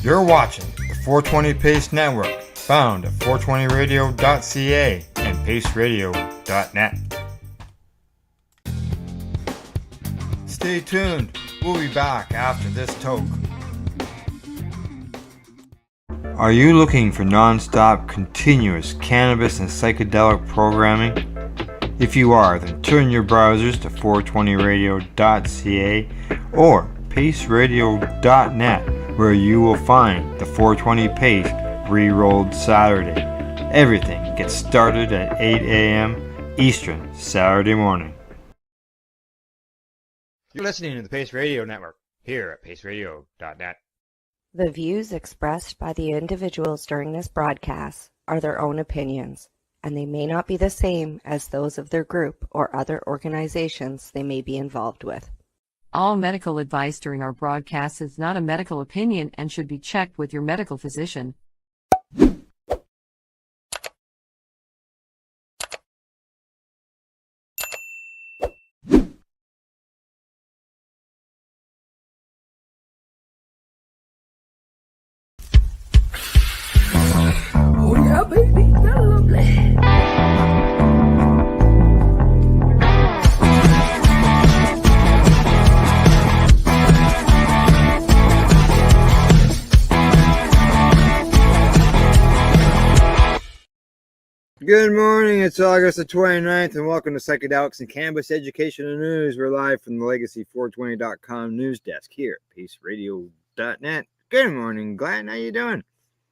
You're watching the 420 Pace Network, found at 420radio.ca and paceradio.net. Stay tuned. We'll be back after this toke. Are you looking for non-stop, continuous cannabis and psychedelic programming? If you are, then turn your browsers to 420radio.ca or paceradio.net, where you will find the 420 Pace re-rolled Saturday. Everything gets started at 8 a.m. Eastern Saturday morning. You're listening to the Pace Radio Network here at paceradio.net. The views expressed by the individuals during this broadcast are their own opinions, and they may not be the same as those of their group or other organizations they may be involved with. All medical advice during our broadcast is not a medical opinion and should be checked with your medical physician. Oh yeah, baby, that's lovely. Good morning, it's August the 29th, and welcome to Psychedelics and Cannabis Education and News. We're live from the Legacy420.com news desk here at paceradio.net. Good morning, Glenn. How you doing?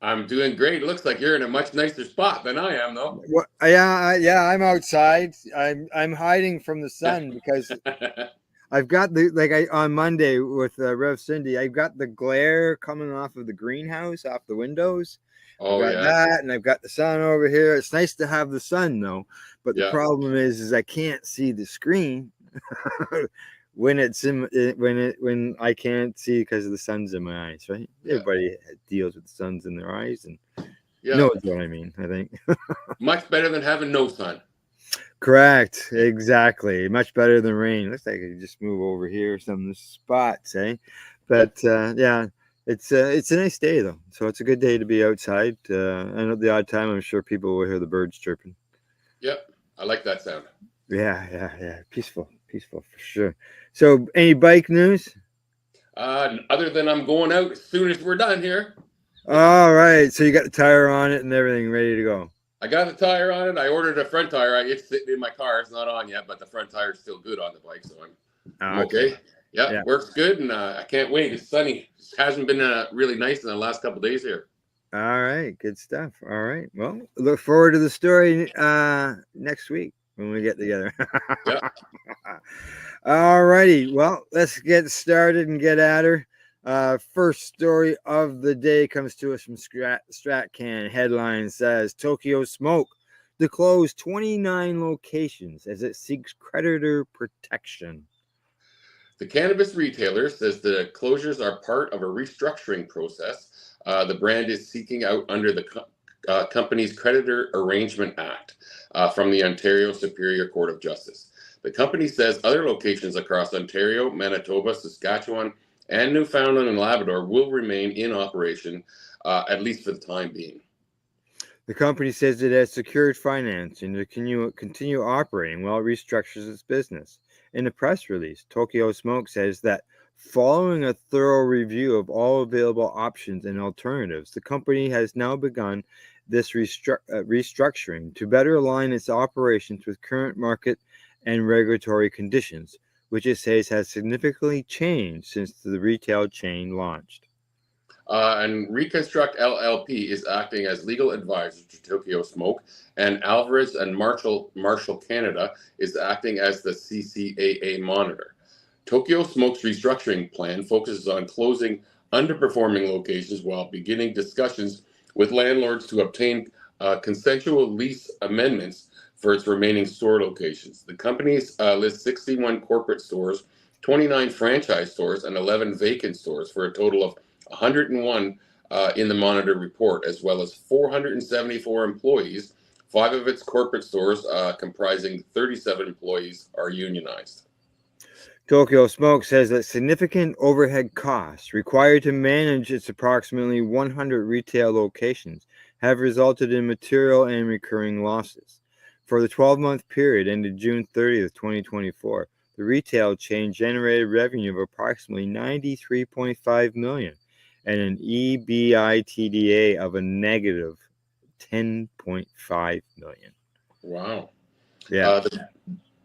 I'm doing great. It looks like you're in a much nicer spot than I am, though. Well, yeah, I'm outside. I'm hiding from the sun because I've got on Monday with Rev Cindy, I've got the glare coming off of the greenhouse, off the windows. Oh, I've got that, and I've got the sun over here. It's nice to have the sun, though. But the problem is I can't see the screen when I can't see because the sun's in my eyes, right? Yeah. Everybody deals with the suns in their eyes, and knows what I mean, I think. Much better than having no sun. Correct. Exactly. Much better than rain. Looks like I could just move over here some spots, eh? But yeah. It's a nice day, though, so it's a good day to be outside. I know the odd time, I'm sure people will hear the birds chirping. Yep, I like that sound. Yeah. Peaceful for sure. So, any bike news? Other than I'm going out as soon as we're done here. All right, so you got the tire on it and everything ready to go. I got the tire on it. I ordered a front tire. It's sitting in my car. It's not on yet, but the front tire is still good on the bike, so I'm okay. Yeah, works good, and I can't wait. It's sunny. It hasn't been really nice in the last couple of days here. All right, good stuff. All right, well, look forward to the story next week when we get together. Yeah. All righty, well, let's get started and get at her. First story of the day comes to us from StratCan. Headline says, Tokyo Smoke to close 29 locations as it seeks creditor protection. The cannabis retailer says the closures are part of a restructuring process the brand is seeking out under the company's Creditor Arrangement Act from the Ontario Superior Court of Justice. The company says other locations across Ontario, Manitoba, Saskatchewan, and Newfoundland and Labrador will remain in operation, at least for the time being. The company says it has secured financing to continue operating while it restructures its business. In a press release, Tokyo Smoke says that following a thorough review of all available options and alternatives, the company has now begun this restructuring to better align its operations with current market and regulatory conditions, which it says has significantly changed since the retail chain launched. And Reconstruct LLP is acting as legal advisor to Tokyo Smoke, and Alvarez and Marshall Canada is acting as the CCAA monitor. Tokyo Smoke's restructuring plan focuses on closing underperforming locations while beginning discussions with landlords to obtain consensual lease amendments for its remaining store locations. The company lists 61 corporate stores, 29 franchise stores, and 11 vacant stores for a total of 101 in the monitor report, as well as 474 employees. 5 of its corporate stores, comprising 37 employees, are unionized. Tokyo Smoke says that significant overhead costs required to manage its approximately 100 retail locations have resulted in material and recurring losses. For the 12-month period ended June 30th, 2024, the retail chain generated revenue of approximately $93.5 million and an EBITDA of a negative $10.5 million. Wow. Yeah.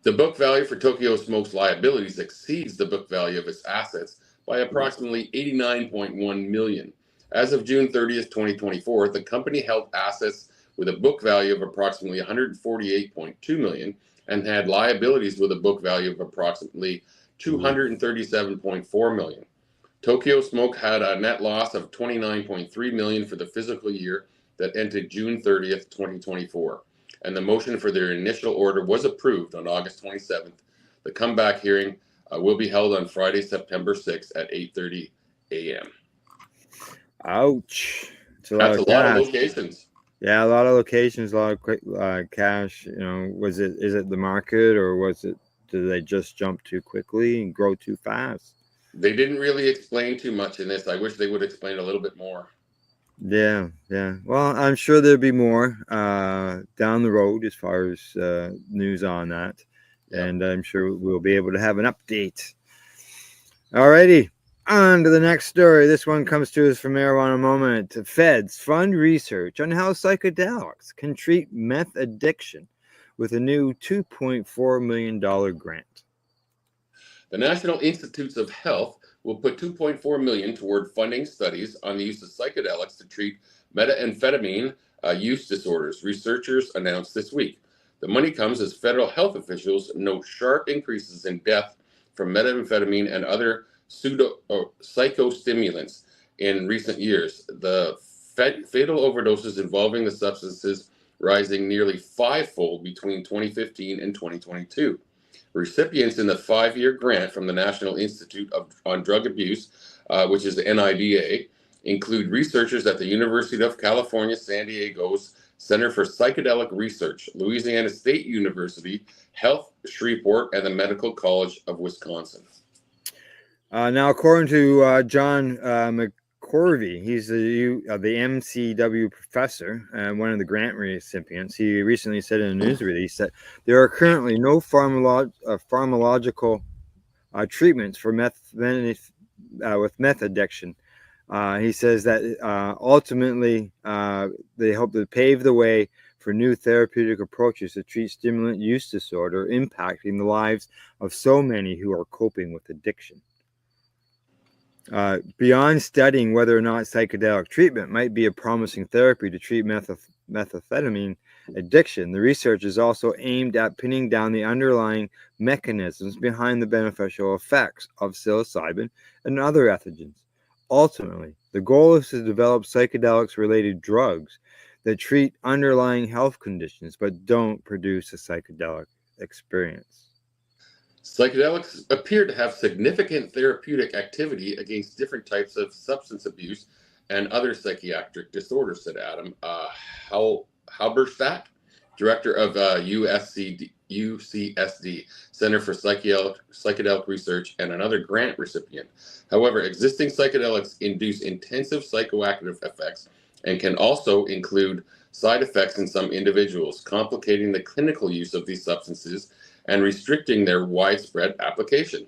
The book value for Tokyo Smoke's liabilities exceeds the book value of its assets by approximately $89.1 million. As of June 30th, 2024, the company held assets with a book value of approximately $148.2 million and had liabilities with a book value of approximately $237.4 million. Tokyo Smoke had a net loss of $29.3 million for the fiscal year that ended June 30th, 2024. And the motion for their initial order was approved on August 27th. The comeback hearing will be held on Friday, September 6th at 8:30 a.m. Ouch. It's a lot That's of a lot of cash. locations. Yeah, a lot of locations, a lot of quick cash. Is it the market, or did they just jump too quickly and grow too fast? They didn't really explain too much in this. I wish they would explain a little bit more. Yeah. Well, I'm sure there'll be more down the road as far as news on that. Yeah. And I'm sure we'll be able to have an update. Alrighty, on to the next story. This one comes to us from Marijuana Moment. Feds fund research on how psychedelics can treat meth addiction with a new $2.4 million grant. The National Institutes of Health will put $2.4 million toward funding studies on the use of psychedelics to treat methamphetamine use disorders, researchers announced this week. The money comes as federal health officials note sharp increases in death from methamphetamine and other psychostimulants in recent years. The fatal overdoses involving the substances rising nearly fivefold between 2015 and 2022. Recipients in the 5-year grant from the National Institute on Drug Abuse, which is the NIDA, include researchers at the University of California, San Diego's Center for Psychedelic Research, Louisiana State University, Health Shreveport, and the Medical College of Wisconsin. Now, according to John McCorvey, he's the MCW professor and one of the grant recipients. He recently said in a news release that there are currently no pharmacological treatments for with meth addiction. He says that ultimately they hope to pave the way for new therapeutic approaches to treat stimulant use disorder, impacting the lives of so many who are coping with addiction. Beyond studying whether or not psychedelic treatment might be a promising therapy to treat methamphetamine addiction, the research is also aimed at pinning down the underlying mechanisms behind the beneficial effects of psilocybin and other ethogens. Ultimately, the goal is to develop psychedelics-related drugs that treat underlying health conditions but don't produce a psychedelic experience. Psychedelics appear to have significant therapeutic activity against different types of substance abuse and other psychiatric disorders, said Adam Halberstadt, director of UCSD, Center for Psychedelic Research, and another grant recipient. However, existing psychedelics induce intensive psychoactive effects and can also include side effects in some individuals, complicating the clinical use of these substances and restricting their widespread application.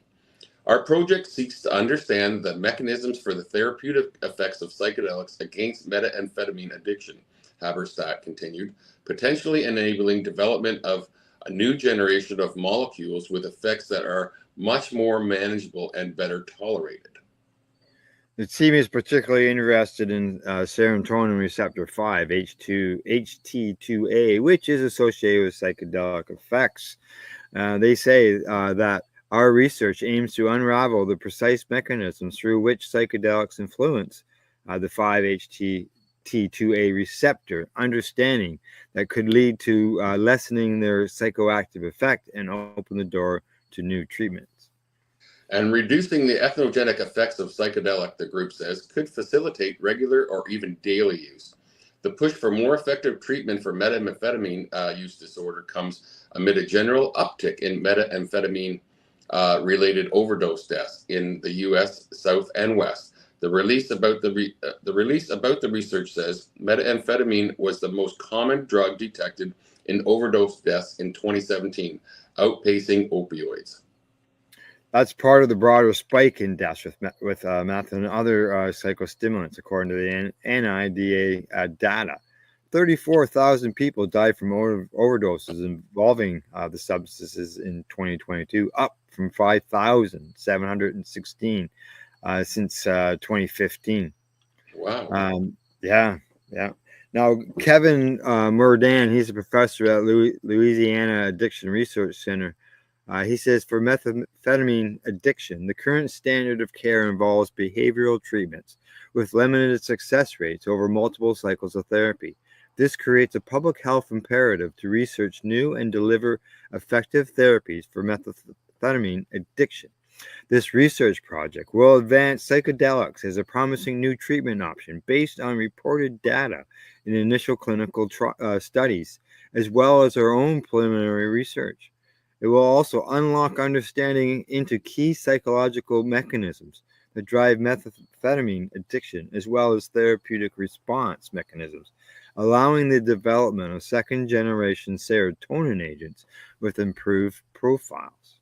Our project seeks to understand the mechanisms for the therapeutic effects of psychedelics against methamphetamine addiction, Haberstadt continued, potentially enabling development of a new generation of molecules with effects that are much more manageable and better tolerated. The team is particularly interested in serotonin receptor 5, HT2A, which is associated with psychedelic effects. They say that our research aims to unravel the precise mechanisms through which psychedelics influence the 5-HT2A receptor, understanding that could lead to lessening their psychoactive effect and open the door to new treatments. And reducing the ethnogenic effects of psychedelic, the group says, could facilitate regular or even daily use. The push for more effective treatment for methamphetamine use disorder comes amid a general uptick in methamphetamine related overdose deaths in the U.S. South and West. The release about the research says methamphetamine was the most common drug detected in overdose deaths in 2017, outpacing opioids. That's part of the broader spike in deaths with meth and other psychostimulants, according to the NIDA data. 34,000 people died from overdoses involving the substances in 2022, up from 5,716 since 2015. Wow. Yeah. Now, Kevin Murdan, he's a professor at Louisiana Addiction Research Center. He says for methamphetamine addiction, the current standard of care involves behavioral treatments with limited success rates over multiple cycles of therapy. This creates a public health imperative to research new and deliver effective therapies for methamphetamine addiction. This research project will advance psychedelics as a promising new treatment option based on reported data in initial clinical studies, as well as our own preliminary research. It will also unlock understanding into key psychological mechanisms that drive methamphetamine addiction, as well as therapeutic response mechanisms, allowing the development of second-generation serotonin agents with improved profiles.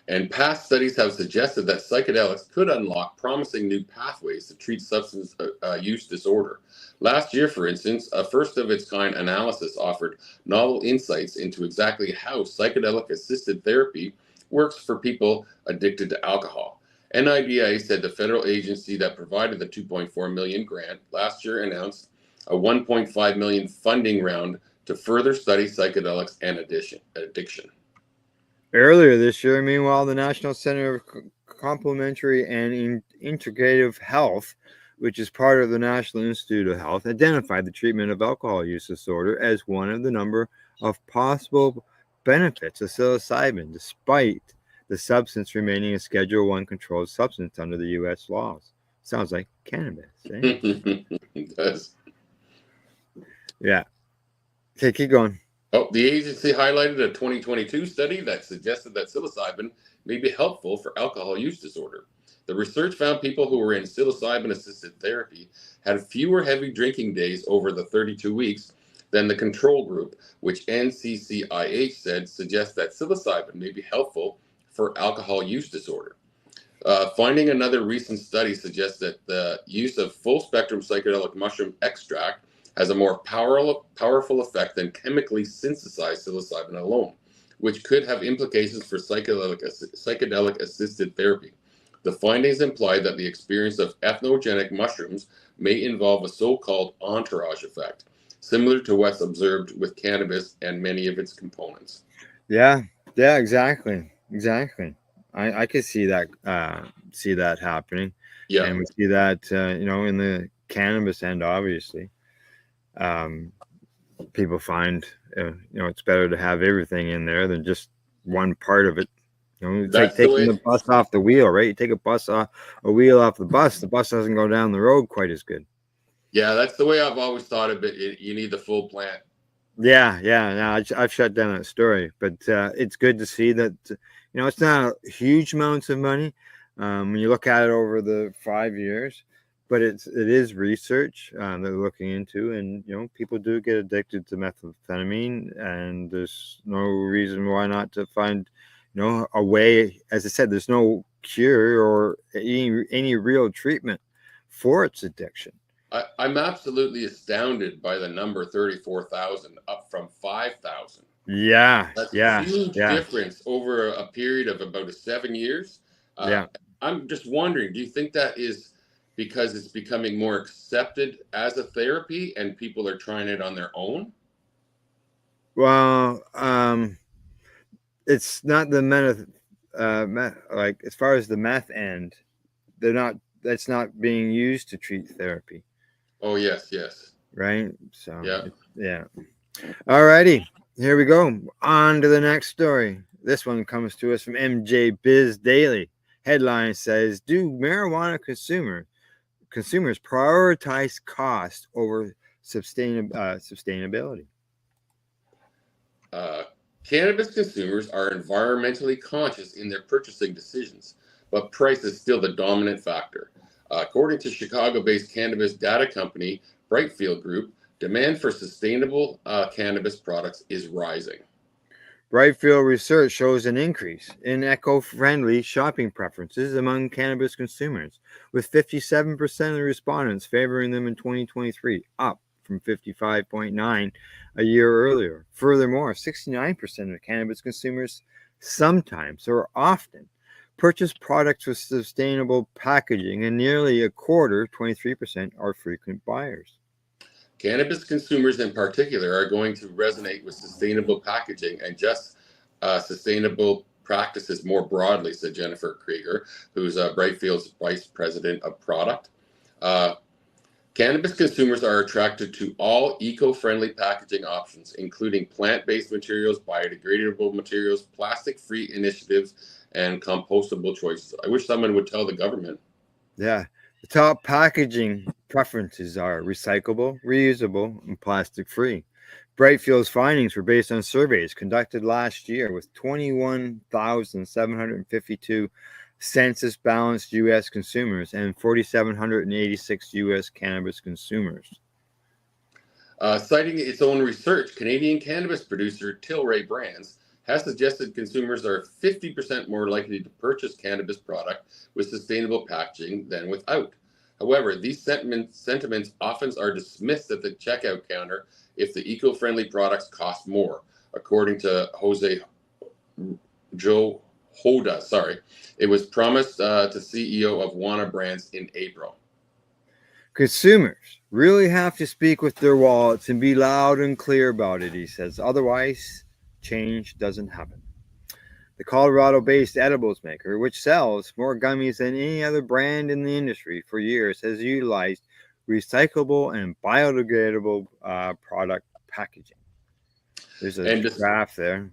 And past studies have suggested that psychedelics could unlock promising new pathways to treat substance use disorder. Last year, for instance, a first-of-its-kind analysis offered novel insights into exactly how psychedelic-assisted therapy works for people addicted to alcohol. NIDA said the federal agency that provided the $2.4 million grant last year announced a $1.5 million funding round to further study psychedelics and addiction. Earlier this year, meanwhile, the National Center of Complementary and Integrative Health, which is part of the National Institute of Health, identified the treatment of alcohol use disorder as one of the number of possible benefits of psilocybin, despite the substance remaining a Schedule I controlled substance under the U.S. laws. Sounds like cannabis, eh? It does. Yeah. Okay, keep going. Oh, the agency highlighted a 2022 study that suggested that psilocybin may be helpful for alcohol use disorder. The research found people who were in psilocybin-assisted therapy had fewer heavy drinking days over the 32 weeks than the control group, which NCCIH said suggests that psilocybin may be helpful for alcohol use disorder. Finding another recent study suggests that the use of full-spectrum psychedelic mushroom extract has a more powerful effect than chemically synthesized psilocybin alone, which could have implications for psychedelic-assisted therapy. The findings imply that the experience of ethnogenic mushrooms may involve a so-called entourage effect, similar to what's observed with cannabis and many of its components. Yeah, exactly. I could see that happening. Yeah. And we see that in the cannabis end, obviously. People find it's better to have everything in there than just one part of it. It's like taking the bus off the wheel, right? You take a wheel off the bus doesn't go down the road quite as good. Yeah, that's the way I've always thought of it. You need the full plant. Yeah. Now I've shut down that story, but it's good to see that it's not huge amounts of money when you look at it over the 5 years, but it is research that they're looking into, and people do get addicted to methamphetamine, and there's no reason why not to find a way. As I said, there's no cure or any real treatment for its addiction. I'm absolutely astounded by the number 34,000, up from 5,000. Yeah, that's a huge difference over a period of about 7 years. I'm just wondering, do you think that is because it's becoming more accepted as a therapy and people are trying it on their own? Well, it's not the meth, like as far as the meth end, that's not being used to treat therapy. Oh, yes. Right? So, yeah. Alrighty, here we go. On to the next story. This one comes to us from MJ Biz Daily. Headline says, do marijuana consumers prioritize cost over sustainability? Cannabis consumers are environmentally conscious in their purchasing decisions, but price is still the dominant factor. According to Chicago-based cannabis data company Brightfield Group, demand for sustainable cannabis products is rising. Brightfield research shows an increase in eco-friendly shopping preferences among cannabis consumers, with 57% of the respondents favoring them in 2023, up from 55.9 a year earlier. Furthermore, 69% of cannabis consumers sometimes or often purchase products with sustainable packaging, and nearly a quarter, 23%, are frequent buyers. Cannabis consumers in particular are going to resonate with sustainable packaging and just sustainable practices more broadly, said Jennifer Krieger, who's Brightfield's Vice President of Product. Cannabis consumers are attracted to all eco-friendly packaging options, including plant-based materials, biodegradable materials, plastic-free initiatives, and compostable choices. I wish someone would tell the government. Yeah. The top packaging preferences are recyclable, reusable, and plastic-free. Brightfield's findings were based on surveys conducted last year with 21,752 census-balanced U.S. consumers and 4,786 U.S. cannabis consumers. Citing its own research, Canadian cannabis producer Tilray Brands has suggested consumers are 50% more likely to purchase cannabis product with sustainable packaging than without. However, these sentiments often are dismissed at the checkout counter if the eco-friendly products cost more, according to Joe Hoda. It was promised to CEO of Wana Brands in April. Consumers really have to speak with their wallets and be loud and clear about it, he says. Otherwise, change doesn't happen. The Colorado-based edibles maker, which sells more gummies than any other brand in the industry for years, has utilized recyclable and biodegradable product packaging. There's a graph there.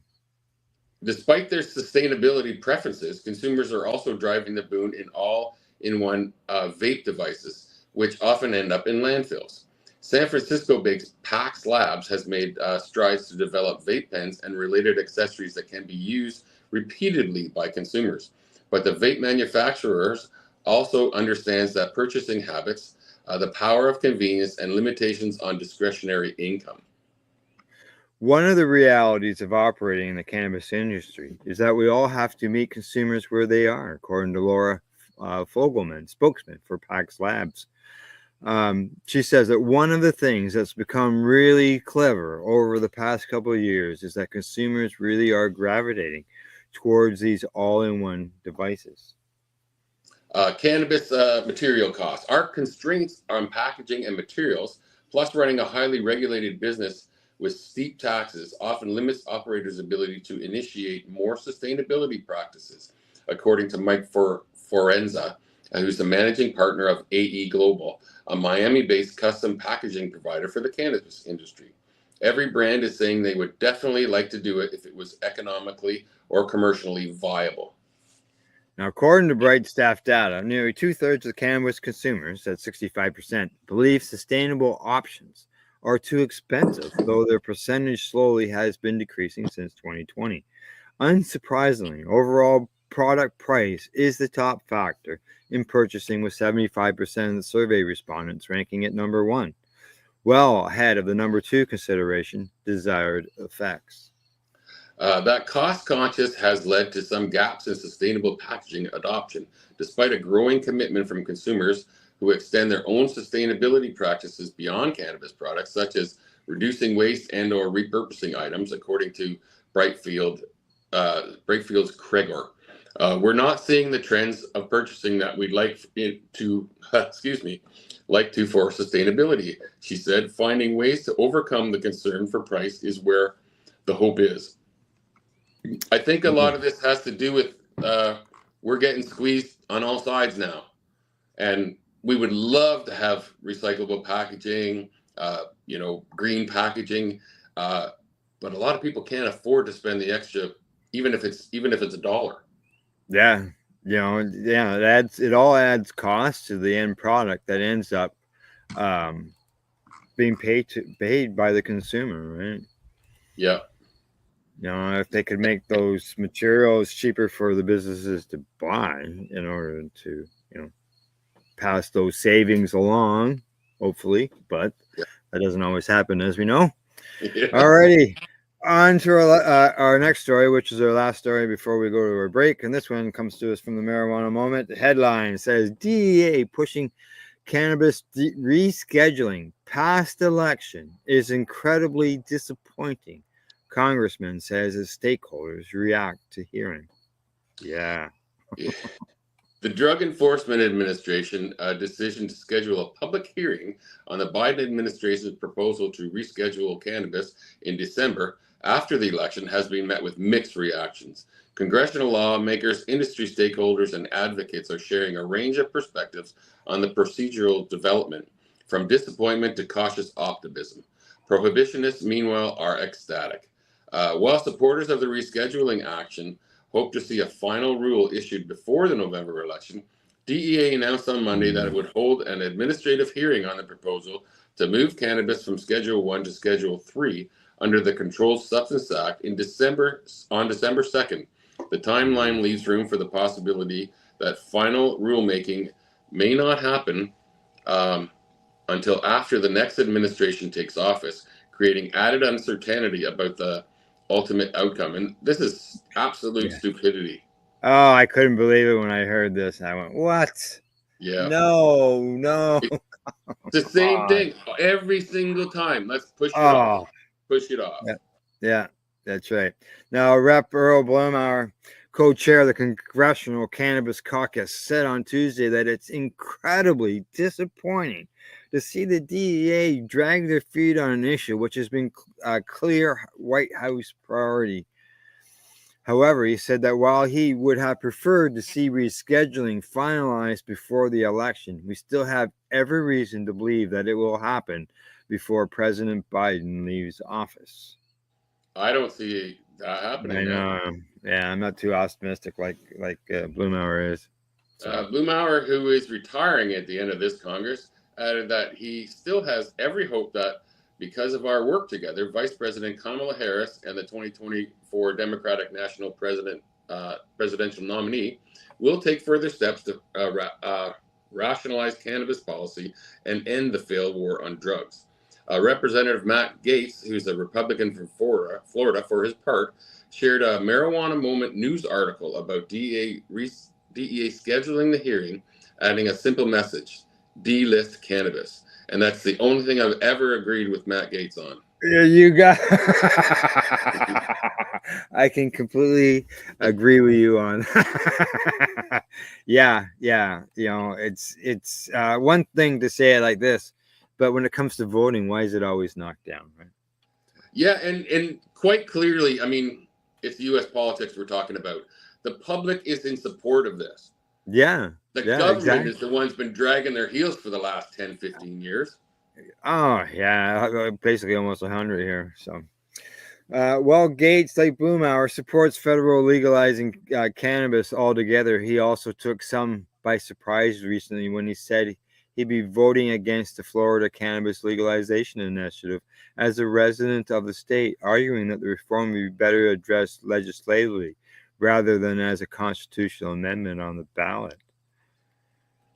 Despite their sustainability preferences, consumers are also driving the boom in all-in-one vape devices, which often end up in landfills. San Francisco-based PAX Labs has made strides to develop vape pens and related accessories that can be used repeatedly by consumers. But the vape manufacturers also understands that purchasing habits, the power of convenience, and limitations on discretionary income. One of the realities of operating in the cannabis industry is that we all have to meet consumers where they are, according to Laura Fogelman, spokesman for PAX Labs. She says that one of the things that's become really clever over the past couple of years is that consumers really are gravitating towards these all-in-one devices. Cannabis material costs. Our constraints on packaging and materials, plus running a highly regulated business with steep taxes, often limits operators' ability to initiate more sustainability practices, according to Mike Forenza, who's the managing partner of AE Global, a Miami-based custom packaging provider for the cannabis industry. Every brand is saying they would definitely like to do it if it was economically or commercially viable. Now, according to Bright staff data, nearly two-thirds of cannabis consumers, that's 65%, believe sustainable options are too expensive, though their percentage slowly has been decreasing since 2020. Unsurprisingly, overall product price is the top factor in purchasing, with 75% of the survey respondents ranking it number one, well ahead of the number two consideration, desired effects. That cost conscious has led to some gaps in sustainable packaging adoption, despite a growing commitment from consumers who extend their own sustainability practices beyond cannabis products, such as reducing waste and or repurposing items, according to Brightfield's Kregor. We're not seeing the trends of purchasing that we'd like to for sustainability, she said. Finding ways to overcome the concern for price is where the hope is. I think a lot of this has to do with we're getting squeezed on all sides now, and we would love to have recyclable packaging, green packaging, but a lot of people can't afford to spend the extra, even if it's $1. Yeah, it all adds cost to the end product that ends up being paid by the consumer, right? Yeah. If they could make those materials cheaper for the businesses to buy in order to, pass those savings along, hopefully, but that doesn't always happen, as we know. Yeah. Alrighty, on to our next story, which is our last story before we go to our break. And this one comes to us from the Marijuana Moment. The headline says DEA pushing cannabis rescheduling past election is incredibly disappointing, Congressman says as stakeholders react to hearing. Yeah. The Drug Enforcement Administration decision to schedule a public hearing on the Biden administration's proposal to reschedule cannabis in December after the election has been met with mixed reactions. Congressional lawmakers, industry stakeholders, and advocates are sharing a range of perspectives on the procedural development, from disappointment to cautious optimism. Prohibitionists, meanwhile, are ecstatic. While supporters of the rescheduling action hope to see a final rule issued before the November election, DEA announced on Monday that it would hold an administrative hearing on the proposal to move cannabis from Schedule 1 to Schedule 3 under the Controlled Substance Act on December 2nd. The timeline leaves room for the possibility that final rulemaking may not happen until after the next administration takes office, creating added uncertainty about the ultimate outcome. And this is absolute stupidity. Oh, I couldn't believe it when I heard this. I went, what? Yeah. No. It's the same thing every single time. Let's push it off. Push it off. Yeah, that's right. Now, Rep. Earl Blumauer, co-chair of the Congressional Cannabis Caucus, said on Tuesday that it's incredibly disappointing to see the DEA drag their feet on an issue which has been a clear White House priority. However, he said that while he would have preferred to see rescheduling finalized before the election, we still have every reason to believe that it will happen before President Biden leaves office. I don't see that happening. I know. Yeah, I'm not too optimistic like Blumauer is. So. Blumauer, who is retiring at the end of this Congress, added that he still has every hope that because of our work together, Vice President Kamala Harris and the 2024 Democratic National Presidential nominee will take further steps to rationalize cannabis policy and end the failed war on drugs. Representative Matt Gaetz, who's a Republican from Florida, for his part, shared a Marijuana Moment news article about DEA scheduling the hearing, adding a simple message: delist cannabis. And that's the only thing I've ever agreed with Matt Gaetz on. Yeah, you got. I can completely agree with you on. Yeah. It's one thing to say it like this, but when it comes to voting, why is it always knocked down, right? Yeah, and quite clearly, I mean, it's U.S. politics we're talking about. The public is in support of this. Yeah. The government is the one's been dragging their heels for the last 10, 15 years. Oh, yeah, basically almost 100 here. So, while Gaetz, like Blumauer, supports federal legalizing cannabis altogether, he also took some by surprise recently when he said he'd be voting against the Florida cannabis legalization initiative as a resident of the state, arguing that the reform would be better addressed legislatively rather than as a constitutional amendment on the ballot.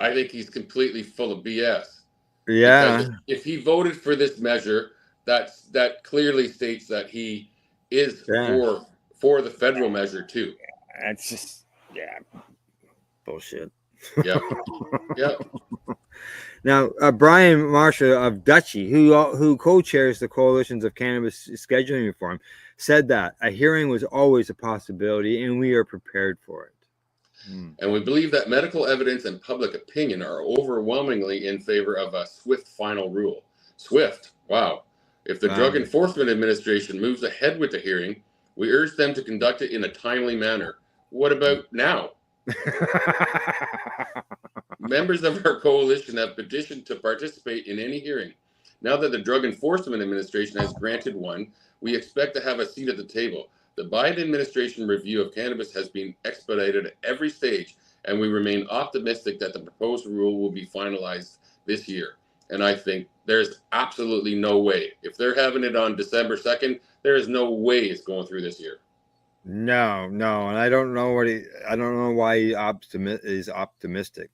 I think he's completely full of BS. Yeah. Because if he voted for this measure, that clearly states that he is for the federal measure too. That's just bullshit. Yep. Now, Brian Marshall of Dutchie, who co-chairs the Coalitions of Cannabis Scheduling Reform, said that a hearing was always a possibility and we are prepared for it. And we believe that medical evidence and public opinion are overwhelmingly in favor of a swift final rule. Swift, wow. If the Drug Enforcement Administration moves ahead with the hearing, we urge them to conduct it in a timely manner. What about now? Members of our coalition have petitioned to participate in any hearing. Now that the Drug Enforcement Administration has granted one, we expect to have a seat at the table. The Biden administration review of cannabis has been expedited at every stage, and we remain optimistic that the proposed rule will be finalized this year. And I think there's absolutely no way. If they're having it on December 2nd, there is no way it's going through this year. No, and I don't know I don't know why he is optimistic.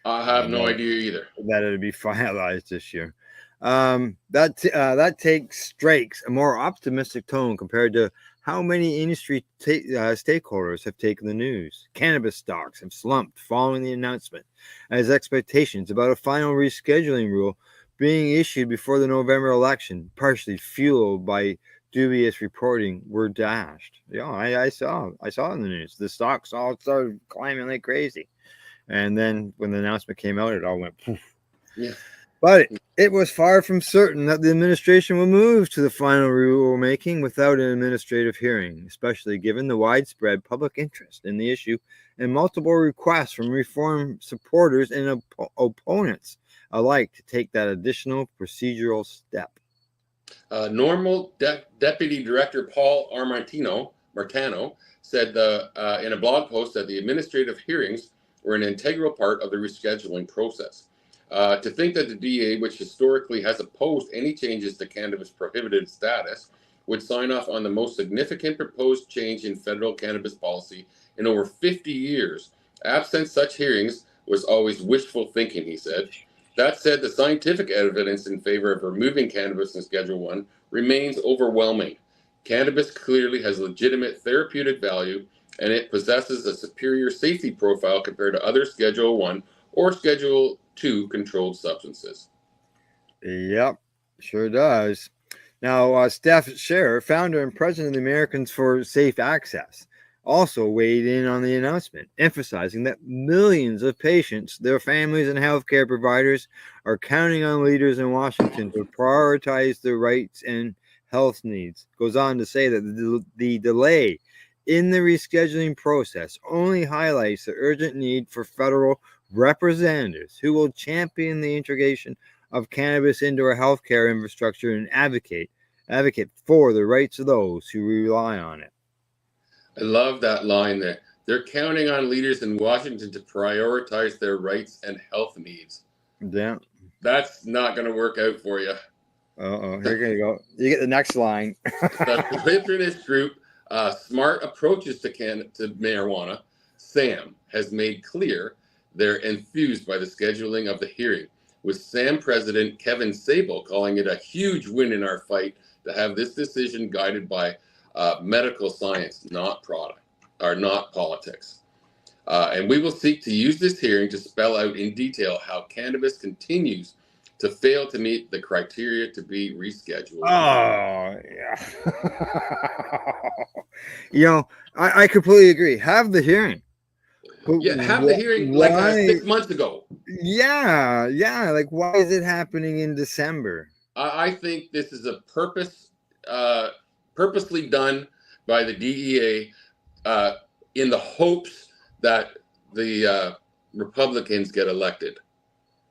I have no idea either. That it'll be finalized this year. That strikes a more optimistic tone compared to how many industry stakeholders have taken the news. Cannabis stocks have slumped following the announcement, as expectations about a final rescheduling rule being issued before the November election, partially fueled by dubious reporting, were dashed. Yeah, I saw it in the news. The stocks all started climbing like crazy, and then when the announcement came out, it all went poof. Yeah. But it was far from certain that the administration would move to the final rulemaking without an administrative hearing, especially given the widespread public interest in the issue and multiple requests from reform supporters and opponents alike to take that additional procedural step. Normal Deputy Director Paul Martano said in a blog post that the administrative hearings were an integral part of the rescheduling process. To think that the DEA, which historically has opposed any changes to cannabis prohibited status, would sign off on the most significant proposed change in federal cannabis policy in over 50 years, absent such hearings, was always wishful thinking, he said. That said, the scientific evidence in favor of removing cannabis in Schedule 1 remains overwhelming. Cannabis clearly has legitimate therapeutic value, and it possesses a superior safety profile compared to other Schedule 1 or Schedule 2 controlled substances. Yep, sure does. Now, Steph Scherer, founder and president of the Americans for Safe Access, also weighed in on the announcement, emphasizing that millions of patients, their families, and healthcare providers are counting on leaders in Washington to prioritize their rights and health needs. Goes on to say that the delay in the rescheduling process only highlights the urgent need for federal representatives who will champion the integration of cannabis into our healthcare infrastructure and advocate for the rights of those who rely on it. I love that line there. They're counting on leaders in Washington to prioritize their rights and health needs. Yeah. That's not going to work out for you. Here you go. You get the next line. The proliferous group, Smart Approaches to Marijuana, SAM, has made clear they're enthused by the scheduling of the hearing, with SAM President Kevin Sable calling it a huge win in our fight to have this decision guided by medical science, not politics. And we will seek to use this hearing to spell out in detail how cannabis continues to fail to meet the criteria to be rescheduled. Oh, yeah. I completely agree. Have the hearing. But have the hearing like 6 months ago. Yeah. Like, why is it happening in December? I think this is a purposely done by the DEA in the hopes that the Republicans get elected.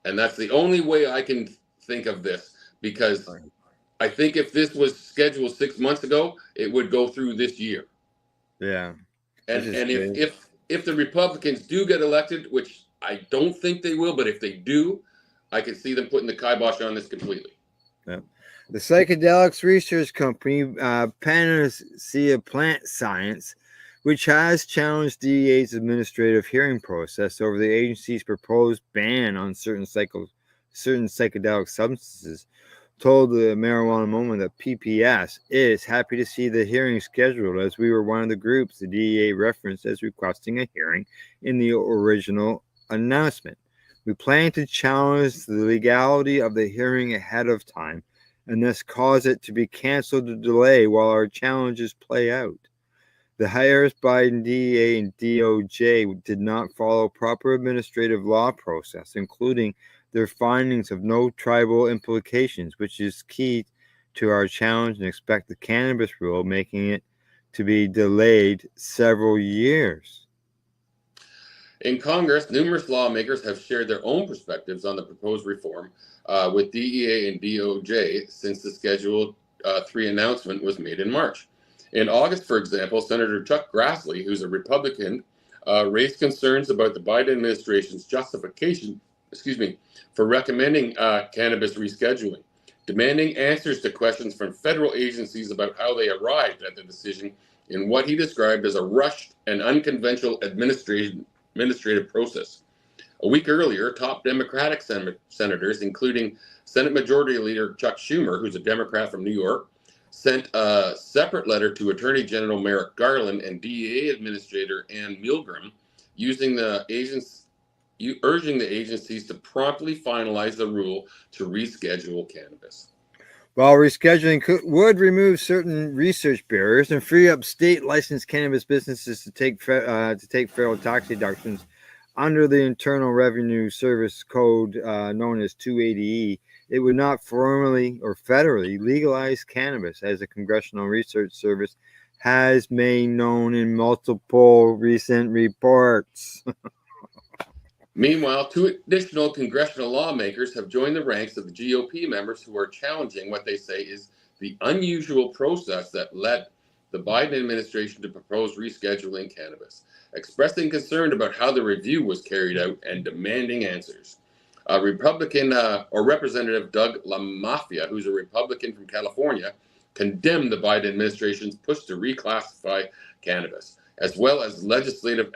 And that's the only way I can think of this, because I think if this was scheduled 6 months ago, it would go through this year. Yeah. And if the Republicans do get elected, which I don't think they will, but if they do, I can see them putting the kibosh on this completely. Yeah. The psychedelics research company, Panacea Plant Science, which has challenged DEA's administrative hearing process over the agency's proposed ban on certain psychedelic substances, told the Marijuana Moment that PPS is happy to see the hearing scheduled, as we were one of the groups the DEA referenced as requesting a hearing in the original announcement. We plan to challenge the legality of the hearing ahead of time and thus cause it to be canceled or delayed while our challenges play out. The Harris Biden DEA and DOJ did not follow proper administrative law process, including their findings of no tribal implications, which is key to our challenge, and expect the cannabis rule, making it to be delayed several years. In Congress, numerous lawmakers have shared their own perspectives on the proposed reform with DEA and DOJ since the Schedule 3 announcement was made in March. In August, for example, Senator Chuck Grassley, who's a Republican, raised concerns about the Biden administration's justification for recommending cannabis rescheduling, demanding answers to questions from federal agencies about how they arrived at the decision in what he described as a rushed and unconventional administrative process. A week earlier, top Democratic senators, including Senate Majority Leader Chuck Schumer, who's a Democrat from New York, sent a separate letter to Attorney General Merrick Garland and DEA Administrator Ann Milgram, urging the agencies to promptly finalize the rule to reschedule cannabis. While rescheduling would remove certain research barriers and free up state licensed cannabis businesses to take federal tax deductions under the Internal Revenue Service Code known as 280E, it would not formally or federally legalize cannabis, as the Congressional Research Service has made known in multiple recent reports. Meanwhile, 2 additional congressional lawmakers have joined the ranks of the GOP members who are challenging what they say is the unusual process that led the Biden administration to propose rescheduling cannabis, expressing concern about how the review was carried out and demanding answers. Representative Doug LaMafia, who's a Republican from California, condemned the Biden administration's push to reclassify cannabis, as well as legislative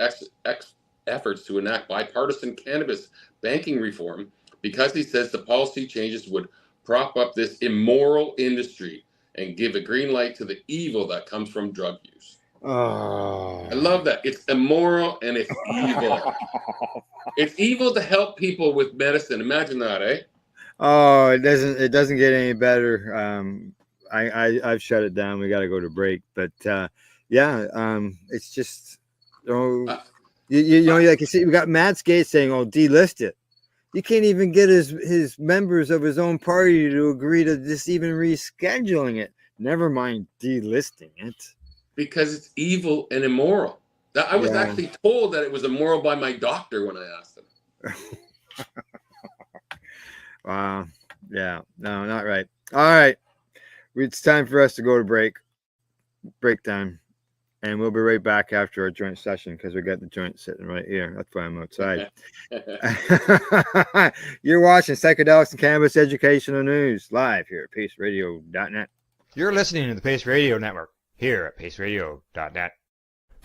efforts to enact bipartisan cannabis banking reform, because he says the policy changes would prop up this immoral industry and give a green light to the evil that comes from drug use. Oh, I love that. It's immoral and it's evil. It's evil to help people with medicine. Imagine that, eh? Oh, it doesn't get any better. I've shut it down. We got to go to break, but it's just you know, like you see, we got Matt Skate saying, "Oh, delist it." You can't even get his members of his own party to agree to just even rescheduling it. Never mind delisting it. Because it's evil and immoral. I was actually told that it was immoral by my doctor when I asked him. Wow. Yeah. No, not right. All right. It's time for us to go to break. Break time. And we'll be right back after our joint session because we got the joint sitting right here. That's why I'm outside. You're watching Psychedelics and Cannabis Educational News live here at paceradio.net. You're listening to the Pace Radio Network here at paceradio.net.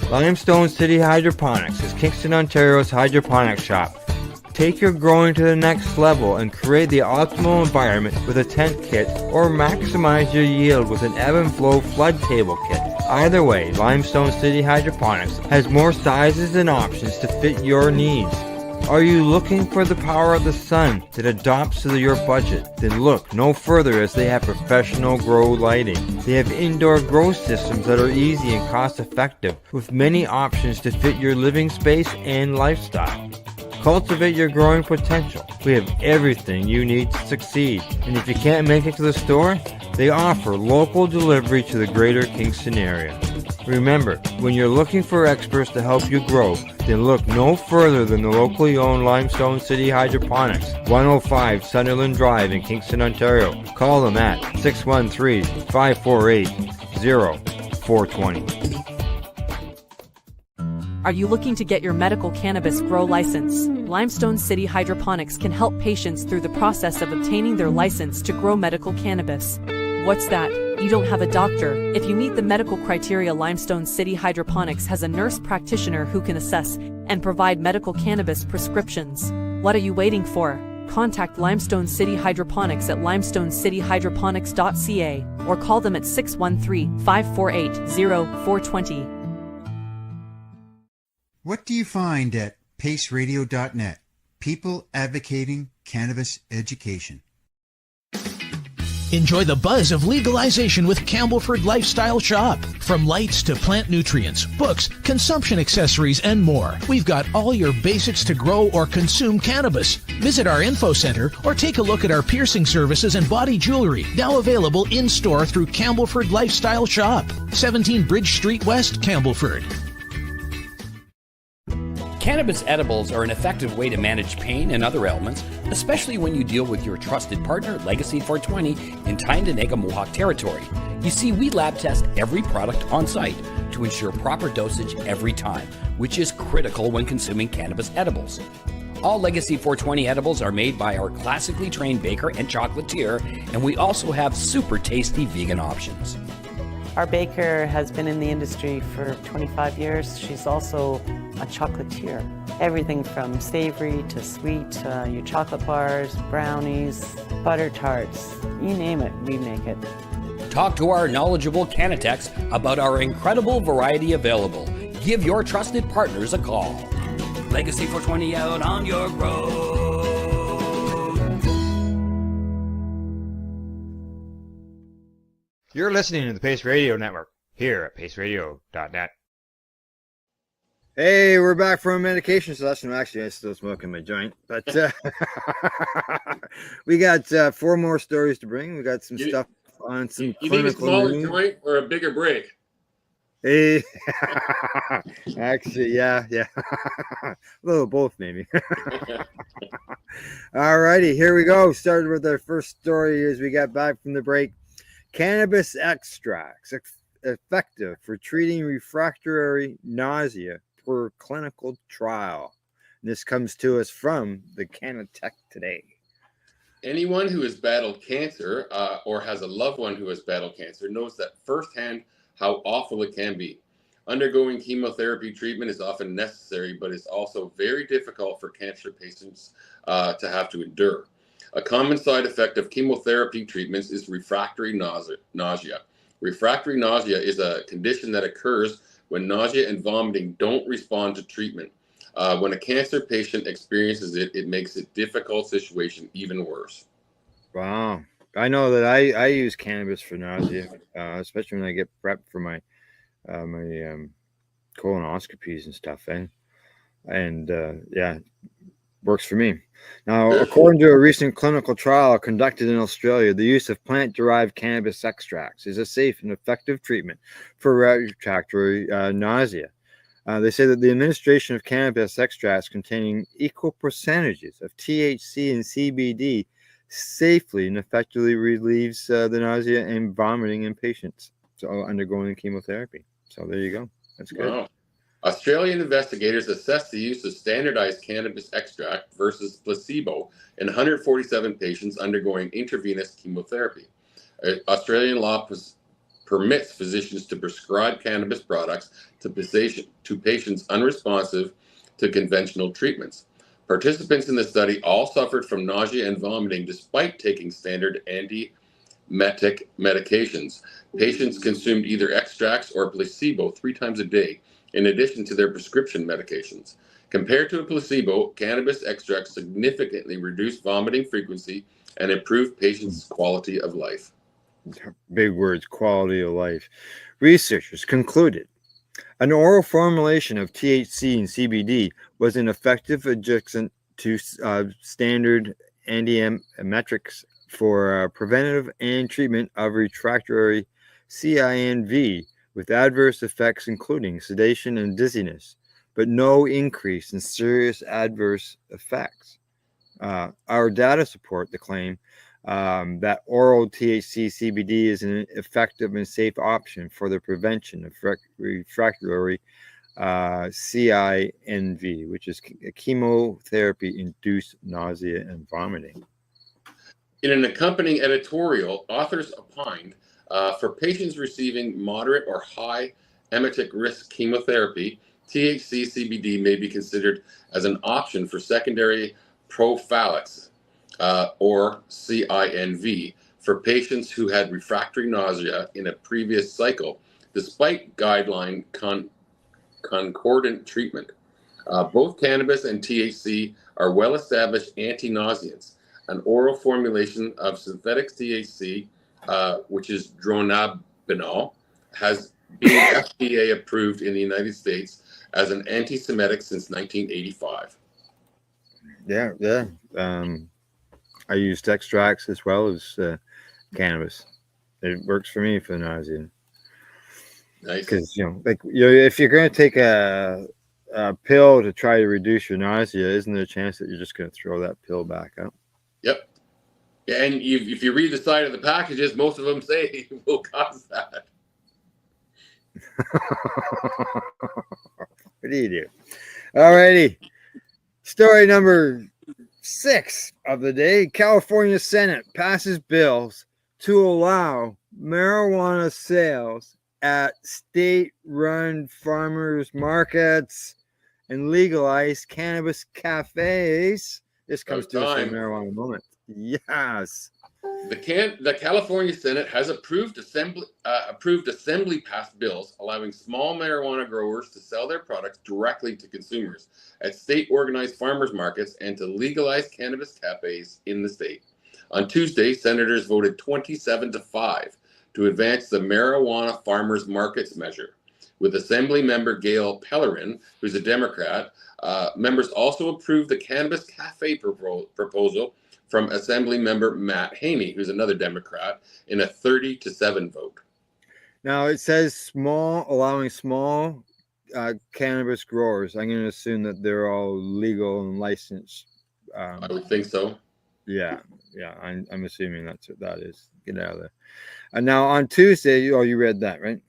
Limestone City Hydroponics is Kingston, Ontario's hydroponics shop. Take your growing to the next level and create the optimal environment with a tent kit, or maximize your yield with an ebb and flow flood table kit. Either way, Limestone City Hydroponics has more sizes and options to fit your needs. Are you looking for the power of the sun that adapts to your budget? Then look no further, as they have professional grow lighting. They have indoor grow systems that are easy and cost effective, with many options to fit your living space and lifestyle. Cultivate your growing potential. We have everything you need to succeed. And if you can't make it to the store, they offer local delivery to the greater Kingston area. Remember, when you're looking for experts to help you grow, then look no further than the locally owned Limestone City Hydroponics, 105 Sunderland Drive in Kingston, Ontario. Call them at 613-548-0420. Are you looking to get your medical cannabis grow license? Limestone City Hydroponics can help patients through the process of obtaining their license to grow medical cannabis. What's that? You don't have a doctor? If you meet the medical criteria, Limestone City Hydroponics has a nurse practitioner who can assess and provide medical cannabis prescriptions. What are you waiting for? Contact Limestone City Hydroponics at limestonecityhydroponics.ca or call them at 613-548-0420. What do you find at paceradio.net? People advocating cannabis education. Enjoy the buzz of legalization with Campbellford Lifestyle Shop. From lights to plant nutrients, books, consumption accessories, and more, we've got all your basics to grow or consume cannabis. Visit our info center or take a look at our piercing services and body jewelry, now available in-store through Campbellford Lifestyle Shop, 17 Bridge Street West, Campbellford. Cannabis edibles are an effective way to manage pain and other ailments, especially when you deal with your trusted partner, Legacy 420, in Tyendinaga Mohawk territory. You see, we lab test every product on site to ensure proper dosage every time, which is critical when consuming cannabis edibles. All Legacy 420 edibles are made by our classically trained baker and chocolatier, and we also have super tasty vegan options. Our baker has been in the industry for 25 years. She's also a chocolatier. Everything from savory to sweet, your chocolate bars, brownies, butter tarts, you name it, we make it. Talk to our knowledgeable Cannatex about our incredible variety available. Give your trusted partners a call. Legacy 420 out on your road. You're listening to the Pace Radio Network here at paceradio.net. Hey, we're back from a medication session. Actually, I'm still smoking my joint, but we got 4 more stories to bring. We got some stuff on some You need a clinical smaller news. joint or a bigger break? Hey, actually, yeah, a little of both, maybe. All righty, here we go. Started with our first story as we got back from the break. Cannabis extracts effective for treating refractory nausea per clinical trial. And this comes to us from the Cannatech Today. Anyone who has battled cancer or has a loved one who has battled cancer knows that firsthand how awful it can be. Undergoing chemotherapy treatment is often necessary, but it's also very difficult for cancer patients to have to endure. A common side effect of chemotherapy treatments is refractory nausea. Refractory nausea is a condition that occurs when nausea and vomiting don't respond to treatment. When a cancer patient experiences it, it makes a difficult situation even worse. Wow. I know that I use cannabis for nausea, especially when I get prepped for my colonoscopies and stuff. And works for me. Now, according to a recent clinical trial conducted in Australia, the use of plant-derived cannabis extracts is a safe and effective treatment for refractory nausea. They say that the administration of cannabis extracts containing equal percentages of THC and CBD safely and effectively relieves the nausea and vomiting in patients undergoing chemotherapy. So there you go. That's good. Wow. Australian investigators assessed the use of standardized cannabis extract versus placebo in 147 patients undergoing intravenous chemotherapy. Australian law permits physicians to prescribe cannabis products to patients unresponsive to conventional treatments. Participants in the study all suffered from nausea and vomiting despite taking standard antiemetic medications. Patients consumed either extracts or placebo 3 times a day, in addition to their prescription medications. Compared to a placebo, cannabis extracts significantly reduce vomiting frequency and improve patients' quality of life. Big words, quality of life. Researchers concluded an oral formulation of THC and CBD was an effective adjunct to standard antiemetrics for preventative and treatment of refractory CINV with adverse effects including sedation and dizziness, but no increase in serious adverse effects. Our data support the claim that oral THC CBD is an effective and safe option for the prevention of refractory CINV, which is chemotherapy-induced nausea and vomiting. In an accompanying editorial, authors opined for patients receiving moderate or high emetic risk chemotherapy, THC CBD may be considered as an option for secondary prophylaxis or CINV for patients who had refractory nausea in a previous cycle, despite guideline concordant treatment. Both cannabis and THC are well-established anti-nauseants. An oral formulation of synthetic THC, which is dronabinol, has been FDA approved in the United States as an anti-Semitic since 1985. Yeah. I used extracts as well as cannabis. It works for me for nausea. Nice. Because if you're going to take a pill to try to reduce your nausea, isn't there a chance that you're just going to throw that pill back up? Yep. Yeah, and if you read the side of the packages, most of them say it will cause that. What do you do? All righty. Story number 6 of the day. California Senate passes bills to allow marijuana sales at state-run farmers markets and legalize cannabis cafes. This comes to us in a marijuana moment. Yes. The California Senate has approved assembly-passed bills allowing small marijuana growers to sell their products directly to consumers at state-organized farmers markets and to legalize cannabis cafes in the state. On Tuesday, senators voted 27-5 to advance the marijuana farmers markets measure. With Assembly member Gail Pellerin, who's a Democrat, members also approved the cannabis cafe proposal from Assembly member Matt Haney, who's another Democrat, in a 30-7 vote. Now it says allowing small cannabis growers. I'm going to assume that they're all legal and licensed. I would think so. Yeah, I'm assuming that's what that is. Get out of there. And now on Tuesday, you read that, right?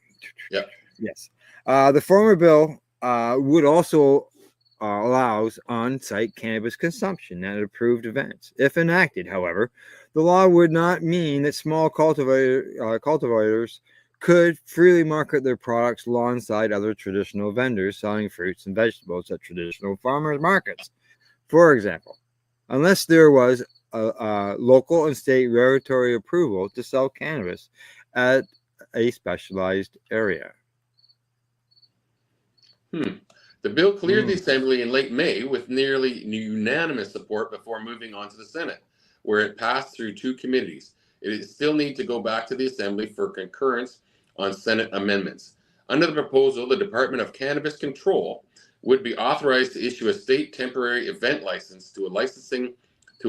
Yeah. Yes. The former bill would also allows on-site cannabis consumption at approved events. If enacted, however, the law would not mean that small cultivators could freely market their products alongside other traditional vendors selling fruits and vegetables at traditional farmers markets. For example, unless there was a local and state regulatory approval to sell cannabis at a specialized area. The bill cleared the Assembly in late May with nearly unanimous support before moving on to the Senate, where it passed through 2 committees. It still needs to go back to the Assembly for concurrence on Senate amendments. Under the proposal, the Department of Cannabis Control would be authorized to issue a state temporary event license to a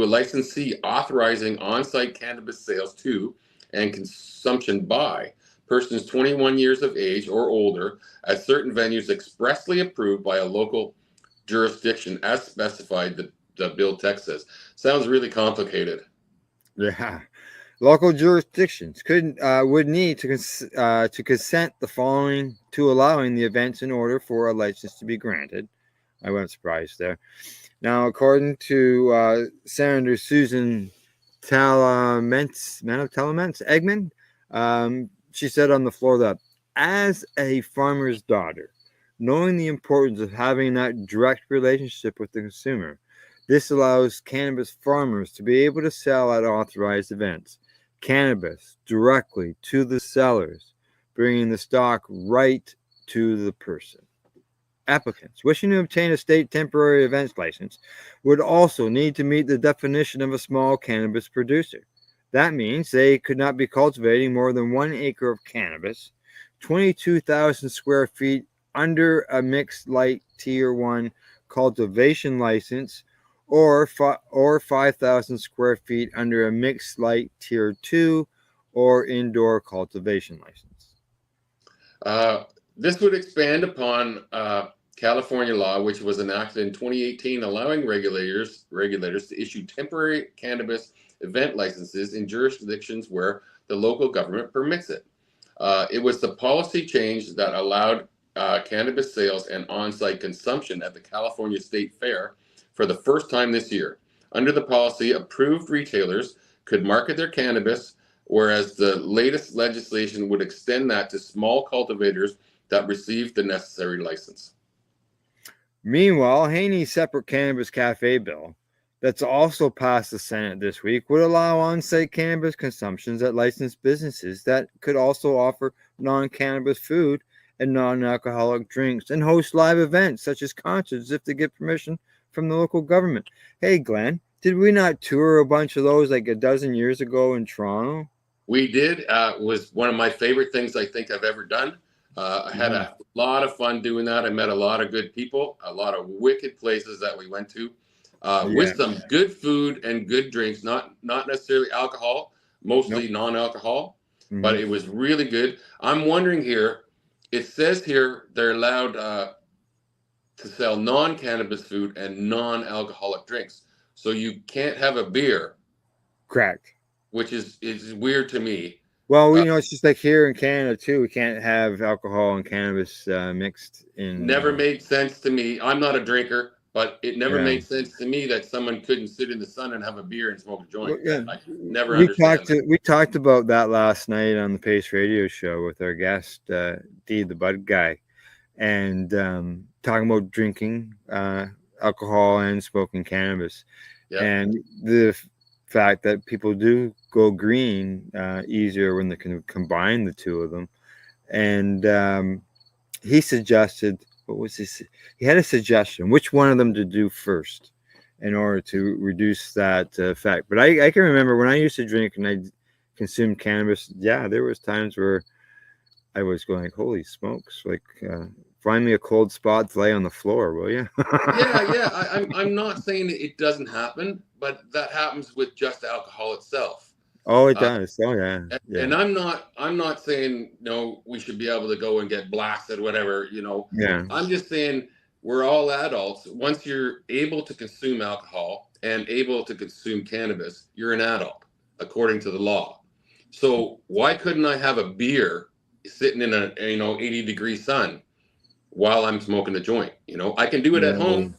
licensee authorizing on-site cannabis sales to and consumption by persons 21 years of age or older at certain venues expressly approved by a local jurisdiction as specified, the bill text says. Sounds really complicated. Yeah. Local jurisdictions would need to consent the following to allowing the events in order for a license to be granted. I wasn't surprised there. Now, according to Senator Susan Eggman, she said on the floor that as a farmer's daughter, knowing the importance of having that direct relationship with the consumer, this allows cannabis farmers to be able to sell at authorized events cannabis directly to the sellers, bringing the stock right to the person. Applicants wishing to obtain a state temporary events license would also need to meet the definition of a small cannabis producer. That means they could not be cultivating more than 1 acre of cannabis, 22,000 square feet under a mixed light tier 1 cultivation license, or 5,000 square feet under a mixed light tier 2 or indoor cultivation license. This would expand upon California law, which was enacted in 2018, allowing regulators to issue temporary cannabis event licenses in jurisdictions where the local government permits it. It was the policy change that allowed cannabis sales and on-site consumption at the California State Fair for the first time this year. Under the policy, approved retailers could market their cannabis, whereas the latest legislation would extend that to small cultivators that received the necessary license. Meanwhile, Haney's separate cannabis cafe bill that's also passed the Senate this week would allow on-site cannabis consumptions at licensed businesses that could also offer non-cannabis food and non-alcoholic drinks and host live events such as concerts if they get permission from the local government. Hey, Glenn, did we not tour a bunch of those like a dozen years ago in Toronto? We did. It was one of my favorite things I think I've ever done. I had a lot of fun doing that. I met a lot of good people, a lot of wicked places that we went to. With some good food and good drinks, not necessarily alcohol, mostly non-alcohol, but it was really good. I'm wondering here, it says here they're allowed to sell non-cannabis food and non-alcoholic drinks. So you can't have a beer. Correct. Which is weird to me. Well, it's just like here in Canada too. We can't have alcohol and cannabis mixed in. Never made sense to me. I'm not a drinker. But it never Yeah. made sense to me that someone couldn't sit in the sun and have a beer and smoke a joint. Yeah. I never understand that. We talked about that last night on the Pace Radio show with our guest, D, the Bud guy, and talking about drinking alcohol and smoking cannabis, and the fact that people do go green easier when they can combine the two of them. And he suggested, what was this? He had a suggestion, which one of them to do first in order to reduce that effect. But I can remember when I used to drink and I consumed cannabis, yeah, there was times where I was going like, holy smokes, like find me a cold spot to lay on the floor, will you? I'm not saying that it doesn't happen, but that happens with just alcohol itself. Oh, it does. Oh, yeah. And I'm not saying no, we should be able to go and get blasted, whatever, you know. Yeah. I'm just saying we're all adults. Once you're able to consume alcohol and able to consume cannabis, you're an adult according to the law. So why couldn't I have a beer sitting in a 80-degree sun while I'm smoking a joint? You know, I can do it at home.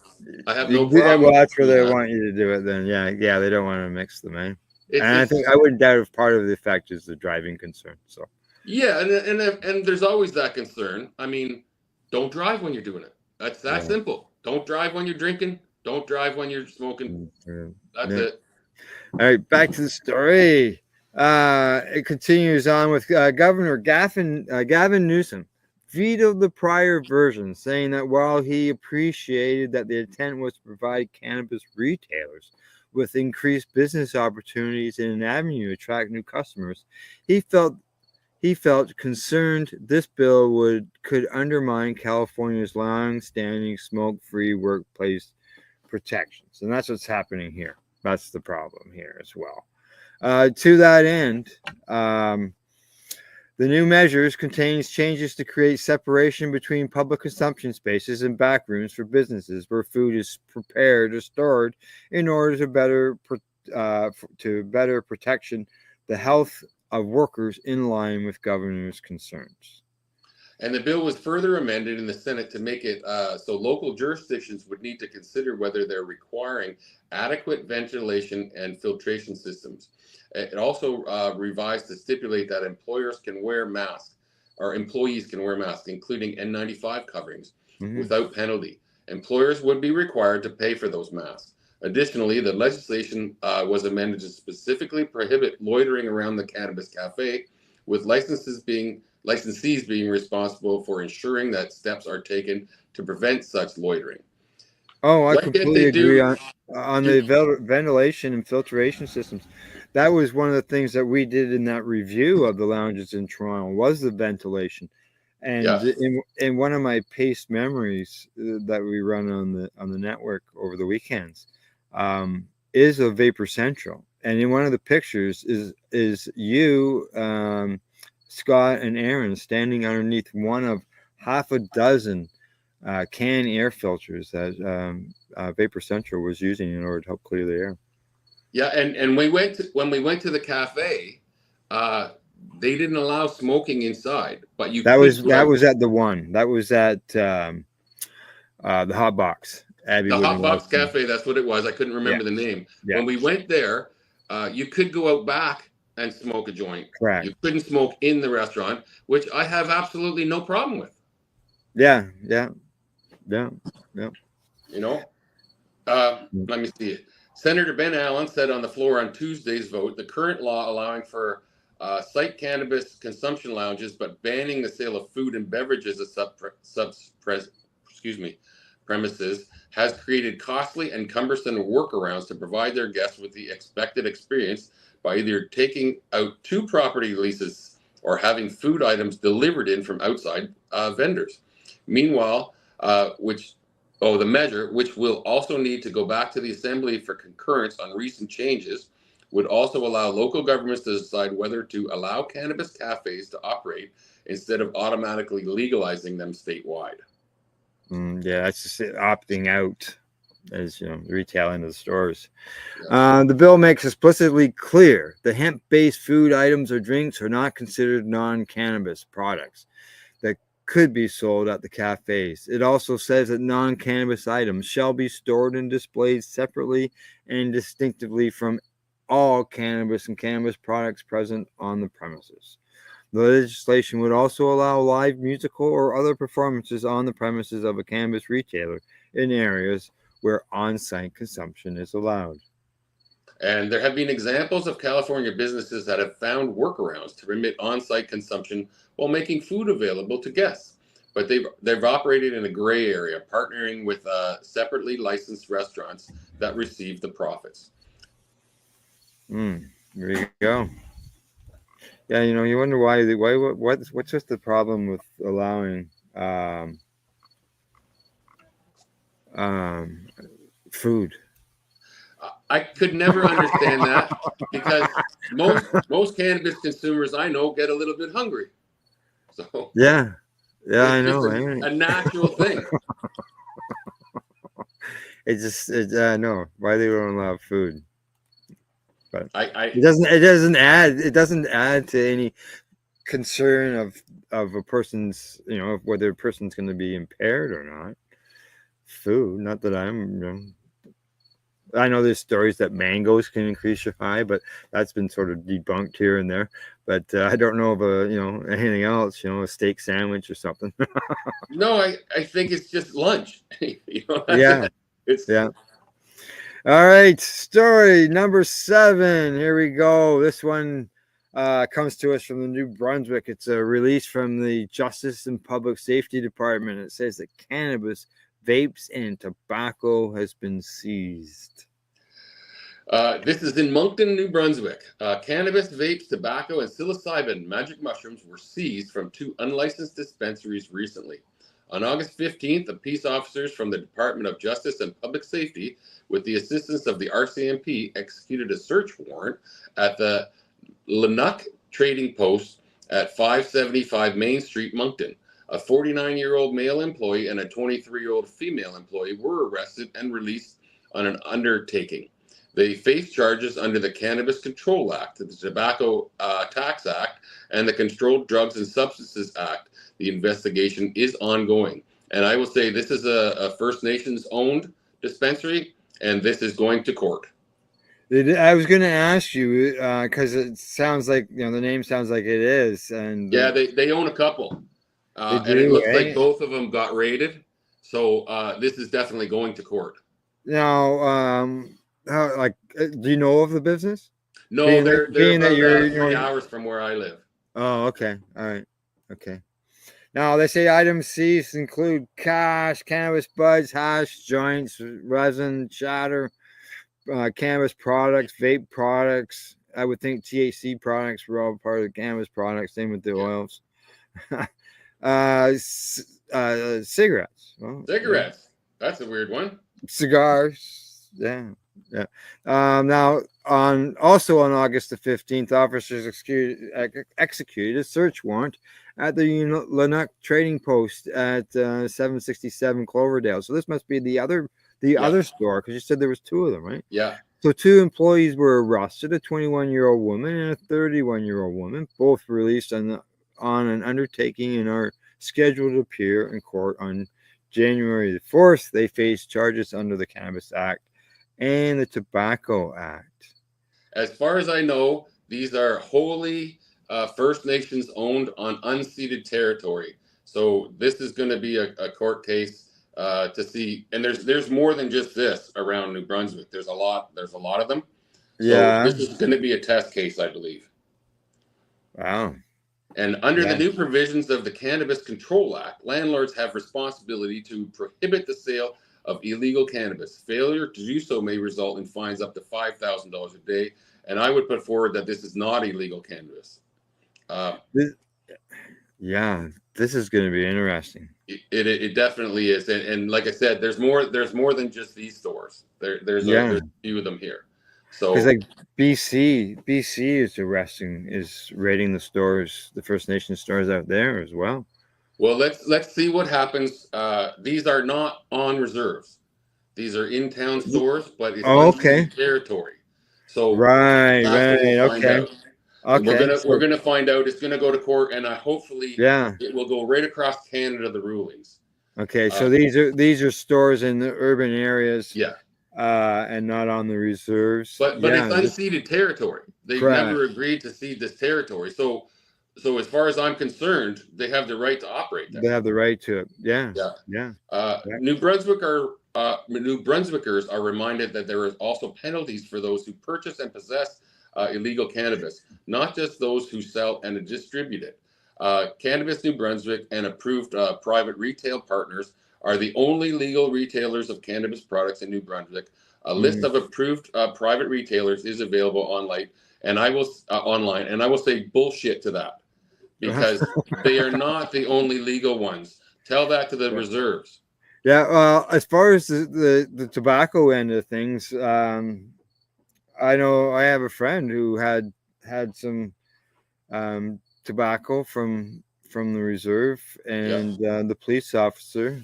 I have no problem. Well, that's where they want you to do it then. Yeah, they don't want to mix them, eh? And I think I wouldn't doubt if part of the effect is the driving concern. So yeah, and there's always that concern. I mean, don't drive when you're doing it. That's that simple. Don't drive when you're drinking. Don't drive when you're smoking. That's it. All right, back to the story. It continues on with Governor Gavin Newsom vetoed the prior version, saying that while he appreciated that the intent was to provide cannabis retailers with increased business opportunities and an avenue to attract new customers, he felt concerned this bill could undermine California's long-standing smoke-free workplace protections, and that's what's happening here. That's the problem here as well. To that end, the new measures contains changes to create separation between public consumption spaces and back rooms for businesses where food is prepared or stored in order to better protection the health of workers in line with governor's concerns. And the bill was further amended in the Senate to make it so local jurisdictions would need to consider whether they're requiring adequate ventilation and filtration systems. It also revised to stipulate that employers can wear masks, or employees can wear masks, including N95 coverings, without penalty. Employers would be required to pay for those masks. Additionally, the legislation was amended to specifically prohibit loitering around the cannabis cafe, with licensees being responsible for ensuring that steps are taken to prevent such loitering. Oh, I completely agree on the ventilation and filtration systems. That was one of the things that we did in that review of the lounges in Toronto was the ventilation. And in one of my Pace memories that we run on the network over the weekends is a Vapor Central. And in one of the pictures is you, Scott and Aaron standing underneath one of half a dozen can air filters that Vapor Central was using in order to help clear the air. Yeah, and when we went to the cafe, they didn't allow smoking inside, but you. That was at the one. That was at the Hot Box. Abby, the Hot Box Cafe. That's what it was. I couldn't remember the name. Yeah. When we went there, you could go out back and smoke a joint. Correct. You couldn't smoke in the restaurant, which I have absolutely no problem with. Yeah. You know, let me see it. Senator Ben Allen said on the floor on Tuesday's vote, the current law allowing for site cannabis consumption lounges, but banning the sale of food and beverages at premises has created costly and cumbersome workarounds to provide their guests with the expected experience by either taking out 2 property leases or having food items delivered in from outside vendors. Meanwhile, the measure, which will also need to go back to the Assembly for concurrence on recent changes, would also allow local governments to decide whether to allow cannabis cafes to operate instead of automatically legalizing them statewide. That's just opting out, as the retail end of the stores. Yeah. The bill makes explicitly clear the hemp-based food items or drinks are not considered non-cannabis products. The could be sold at the cafes. It also says that non-cannabis items shall be stored and displayed separately and distinctively from all cannabis and cannabis products present on the premises. The legislation would also allow live musical or other performances on the premises of a cannabis retailer in areas where on-site consumption is allowed. And there have been examples of California businesses that have found workarounds to permit on-site consumption while making food available to guests. But they've operated in a gray area, partnering with separately licensed restaurants that receive the profits. There you go. Yeah, you wonder what's just the problem with allowing food. I could never understand that because most cannabis consumers I know get a little bit hungry. So yeah, I know. A natural thing. I know why they don't allow food, but it doesn't add to any concern of a person's of whether a person's going to be impaired or not. Food, not that I know there's stories that mangoes can increase your high, but that's been sort of debunked here and there. But I don't know of anything else, a steak sandwich or something. No, I think it's just lunch. Yeah. All right, story number 7. Here we go. This one comes to us from the New Brunswick. It's a release from the Justice and Public Safety Department. It says that cannabis, vapes, and tobacco has been seized. This is in Moncton, New Brunswick. Cannabis, vapes, tobacco, and psilocybin magic mushrooms were seized from 2 unlicensed dispensaries recently. On August 15th, the peace officers from the Department of Justice and Public Safety, with the assistance of the RCMP, executed a search warrant at the Lennox Trading Post at 575 Main Street, Moncton. A 49-year-old male employee and a 23-year-old female employee were arrested and released on an undertaking. They face charges under the Cannabis Control Act, the Tobacco Tax Act, and the Controlled Drugs and Substances Act. The investigation is ongoing. And I will say this is a First Nations-owned dispensary, and this is going to court. I was going to ask you, because it sounds like, the name sounds like it is. And yeah, they own a couple. And it looks like both of them got raided. So this is definitely going to court. Now, do you know of the business? No, they're about 3 hours from where I live. Oh, okay. All right. Okay. Now, they say items seized include cash, cannabis buds, hash, joints, resin, shatter, cannabis products, vape products. I would think THC products were all part of the cannabis products. Same with the oils. Cigarettes. Well, cigarettes. That's a weird one. Cigars. Yeah. Now, also on August the 15th, officers executed a search warrant at the Lennox Trading Post at 767 Cloverdale. So this must be the other store, because you said there was 2 of them, right? Yeah. So 2 employees were arrested, a 21-year-old woman and a 31-year-old woman, both released on an undertaking and are scheduled to appear in court on January the 4th. They face charges under the Cannabis Act and the Tobacco Act. As far as I know, these are wholly First Nations owned on unceded territory. So this is going to be a court case to see. And there's more than just this around New Brunswick. There's a lot of them. Yeah. So this is going to be a test case, I believe. Wow. And under the new provisions of the Cannabis Control Act, landlords have responsibility to prohibit the sale of illegal cannabis. Failure to do so may result in fines up to $5,000 a day. And I would put forward that this is not illegal cannabis. This is going to be interesting. It definitely is. And like I said, there's more than just these stores. There's a few of them here. So because like BC is raiding the stores, the First Nation stores out there as well. Well, let's see what happens. These are not on reserves. These are in town stores, but it's territory. So right, okay. Okay. We're gonna find out. It's gonna go to court, and hopefully Yeah. it will go right across Canada. The rulings. Okay. So these are stores in the urban areas. Yeah. And not on the reserves. But it's unceded territory. They've never agreed to cede this territory. So as far as I'm concerned, they have the right to operate there. They have the right to it. Yeah. New Brunswickers are reminded that there is also penalties for those who purchase and possess illegal cannabis, not just those who sell and distribute it. Cannabis New Brunswick and approved private retail partners are the only legal retailers of cannabis products in New Brunswick. A list of approved private retailers is available online, and I will say bullshit to that, because they are not the only legal ones. Tell that to the reserves. Yeah, well, as far as the tobacco end of things, I know I have a friend who had some tobacco from the reserve, and the police officer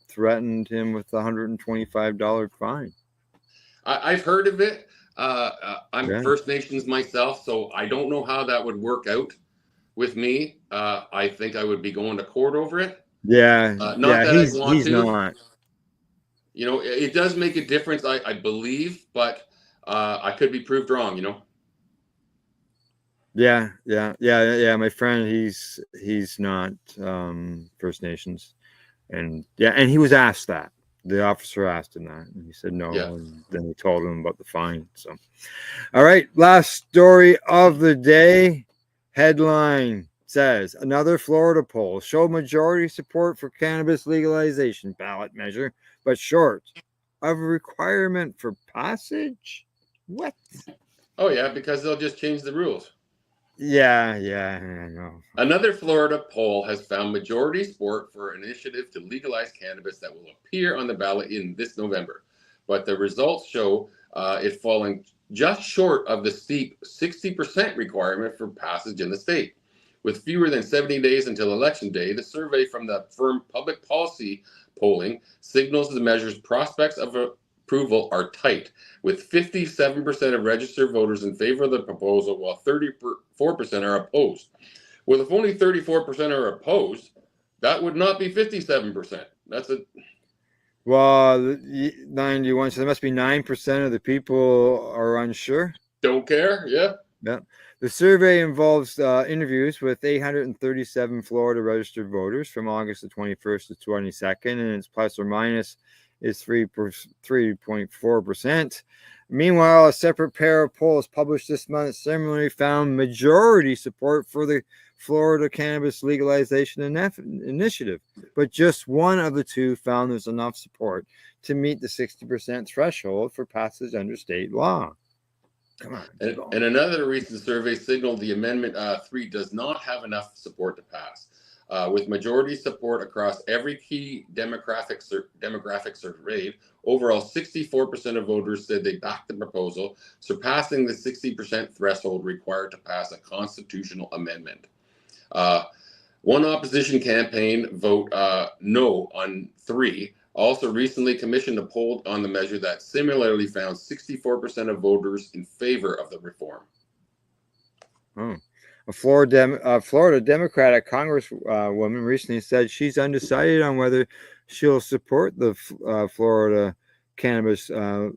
threatened him with a $125 fine. I've heard of it. I'm First Nations myself, so I don't know how that would work out with me. I think I would be going to court over it. Yeah, he's not. You know, it does make a difference, I believe, but I could be proved wrong. You know. Yeah. My friend, he's not First Nations. And he was asked that. The officer asked him that, and he said no. Yeah. And then he told him about the fine. So, all right, last story of the day. Headline says another Florida poll showed majority support for cannabis legalization ballot measure, but short of a requirement for passage. What? Oh yeah, because they'll just change the rules. Yeah, I know. Another Florida poll has found majority support for an initiative to legalize cannabis that will appear on the ballot in this November. But the results show it falling just short of the steep 60% requirement for passage in the state. With fewer than 70 days until Election Day, the survey from the firm Public Policy Polling signals the measure's prospects of approval are tight, with 57% of registered voters in favor of the proposal, while 34% are opposed. Well, if only 34% are opposed, that would not be 57%. That's a... Well, 91, so there must be 9% of the people are unsure. Don't care, yeah. The survey involves interviews with 837 Florida registered voters from August the 21st to 22nd, and it's plus or minus is 3.4%. Meanwhile, a separate pair of polls published this month similarly found majority support for the Florida cannabis legalization initiative, but just one of the two found there's enough support to meet the 60% threshold for passage under state law. Come on. And another recent survey signaled the Amendment 3 does not have enough support to pass. With majority support across every key demographic surveyed, overall 64% of voters said they backed the proposal, surpassing the 60% threshold required to pass a constitutional amendment. One opposition campaign vote no on 3 also recently commissioned a poll on the measure that similarly found 64% of voters in favor of the reform. A Florida Democratic Congresswoman recently said she's undecided on whether she'll support the Florida cannabis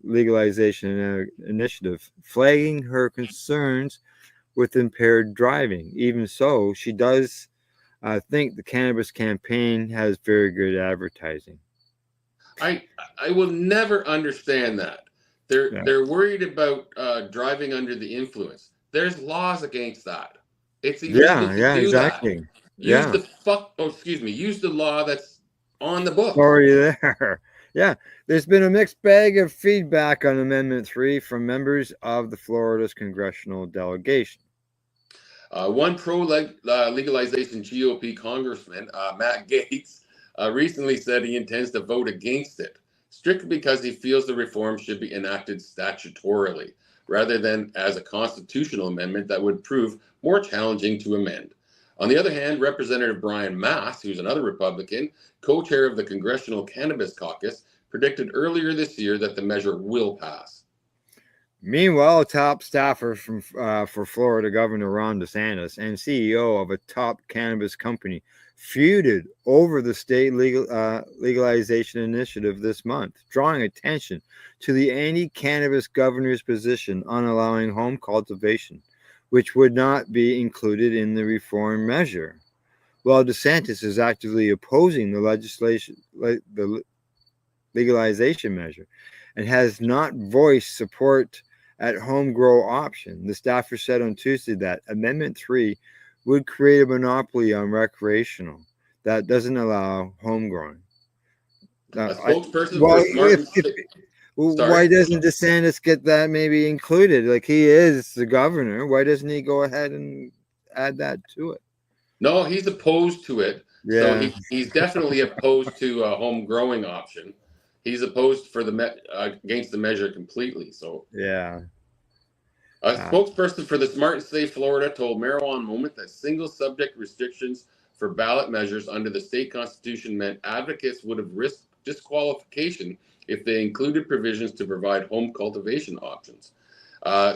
legalization initiative, flagging her concerns with impaired driving. Even so, she does think the cannabis campaign has very good advertising. I will never understand that. They're worried about driving under the influence. There's laws against that. It's illegal to do exactly. That. Use the law that's on the book. Already there. Yeah. There's been a mixed bag of feedback on Amendment 3 from members of the Florida's congressional delegation. One pro-legalization GOP congressman, Matt Gaetz, recently said he intends to vote against it, strictly because he feels the reform should be enacted statutorily, rather than as a constitutional amendment that would prove more challenging to amend. On the other hand, Representative Brian Mass, who's another Republican, co-chair of the Congressional Cannabis Caucus, predicted earlier this year that the measure will pass. Meanwhile, a top staffer for Florida Governor Ron DeSantis and CEO of a top cannabis company feuded over the state legalization initiative this month, drawing attention to the anti-cannabis governor's position on allowing home cultivation, which would not be included in the reform measure. While DeSantis is actively opposing the legalization measure and has not voiced support at home grow option, the staffer said on Tuesday that Amendment 3 would create a monopoly on recreational that doesn't allow home growing. A spokesperson for why doesn't DeSantis get that maybe included? Like, he is the governor. Why doesn't he go ahead and add that to it? No, he's opposed to it. Yeah. So he's definitely opposed to a home growing option. He's opposed for against the measure completely. So yeah. A spokesperson for the Smart and Safe Florida told Marijuana Moment that single subject restrictions for ballot measures under the state constitution meant advocates would have risked disqualification if they included provisions to provide home cultivation options.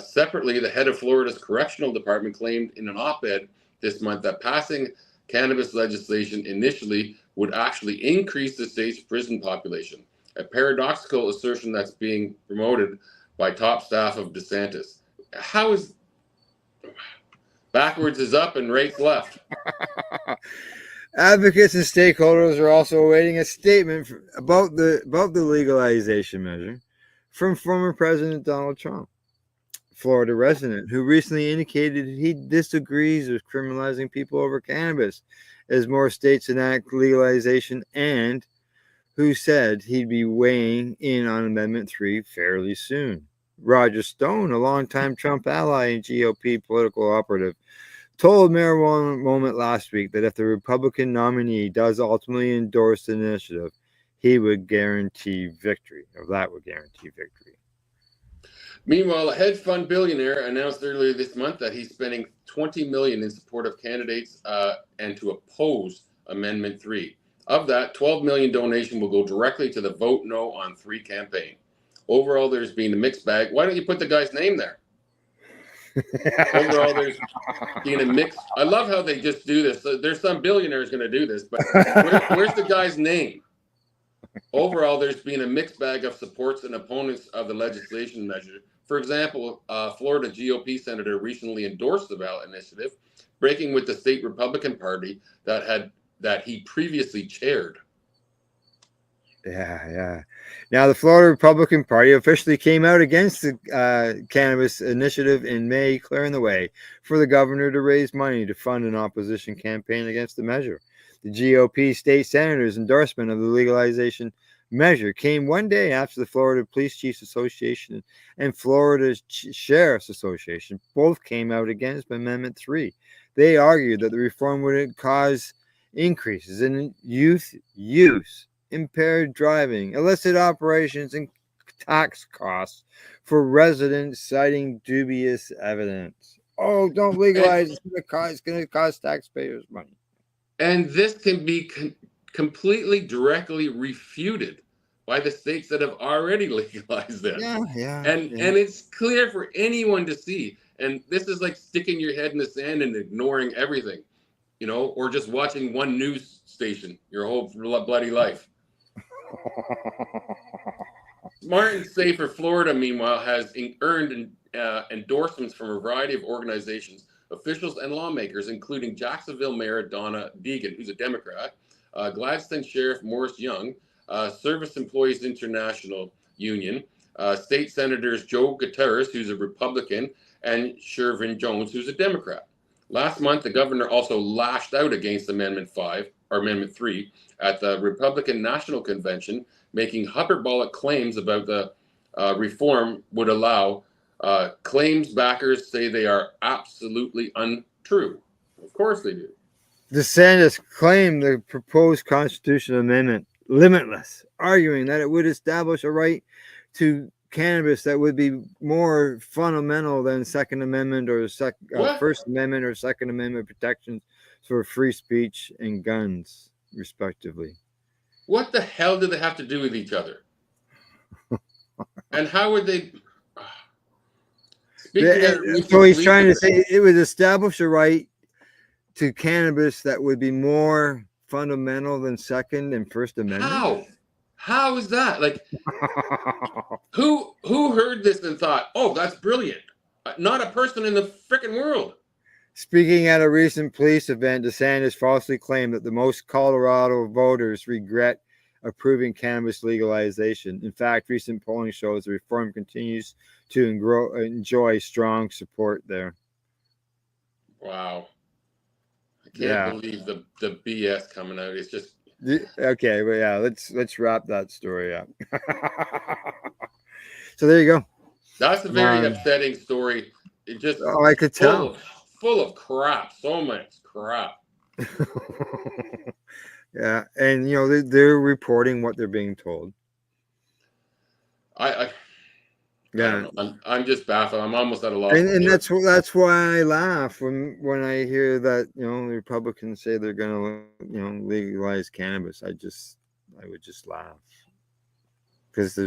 Separately, the head of Florida's correctional department claimed in an op-ed this month that passing cannabis legislation initially would actually increase the state's prison population, a paradoxical assertion that's being promoted by top staff of DeSantis. How is backwards is up and right's left? Advocates and stakeholders are also awaiting a statement about the legalization measure from former President Donald Trump, Florida resident, who recently indicated he disagrees with criminalizing people over cannabis as more states enact legalization, and who said he'd be weighing in on Amendment 3 fairly soon. Roger Stone, a longtime Trump ally and GOP political operative, told Marijuana Moment last week that if the Republican nominee does ultimately endorse the initiative, he would guarantee victory, or that would guarantee victory. Meanwhile, a hedge fund billionaire announced earlier this month that he's spending $20 million in support of candidates and to oppose Amendment 3. Of that, $12 million donation will go directly to the Vote No on 3 campaign. Overall, there's been a mixed bag. Why don't you put the guy's name there? Overall, there's been a mix. I love how they just do this. There's some billionaires going to do this, but where's the guy's name? Overall, there's been a mixed bag of supports and opponents of the legislation measure. For example, Florida GOP senator recently endorsed the ballot initiative, breaking with the state Republican Party that he previously chaired. Yeah. Now, the Florida Republican Party officially came out against the cannabis initiative in May, clearing the way for the governor to raise money to fund an opposition campaign against the measure. The GOP state senator's endorsement of the legalization measure came one day after the Florida Police Chiefs Association and Florida Sheriff's Association both came out against Amendment 3. They argued that the reform would cause increases in youth use, impaired driving, illicit operations, and tax costs for residents, citing dubious evidence. Oh, don't legalize! It's going to cost taxpayers money. And this can be completely directly refuted by the states that have already legalized this. And it's clear for anyone to see. And this is like sticking your head in the sand and ignoring everything, or just watching one news station your whole bloody life. Smart and Safer Florida, meanwhile, has earned endorsements from a variety of organizations, officials, and lawmakers, including Jacksonville Mayor Donna Deegan, who's a Democrat, Gladstone Sheriff Morris Young, Service Employees International Union, State Senators Joe Gutierrez, who's a Republican, and Shervin Jones, who's a Democrat. Last month, the governor also lashed out against Amendment 3 at the Republican National Convention, making hyperbolic claims about the reform would allow. Claims backers say they are absolutely untrue. Of course they do. DeSantis claimed the proposed constitutional amendment limitless, arguing that it would establish a right to cannabis that would be more fundamental than Second Amendment or First Amendment or Second Amendment protections for free speech and guns, respectively. What the hell do they have to do with each other? And how would they? So he's trying to say it would establish a right to cannabis that would be more fundamental than Second and First Amendment. How is that? Like, who heard this and thought, oh, that's brilliant? Not a person in the freaking world. Speaking at a recent police event, DeSantis falsely claimed that the most Colorado voters regret approving cannabis legalization. In fact, recent polling shows the reform continues to enjoy strong support there. Wow. I can't believe the BS coming out. It's just okay. Well, yeah, let's wrap that story up. So there you go. That's a very upsetting story. It just I could tell. Full of crap. So much crap. Yeah, and they're reporting what they're being told. I don't know. I'm just baffled. I'm almost at a loss. And that's why I laugh when I hear that the Republicans say they're going to legalize cannabis. I would just laugh because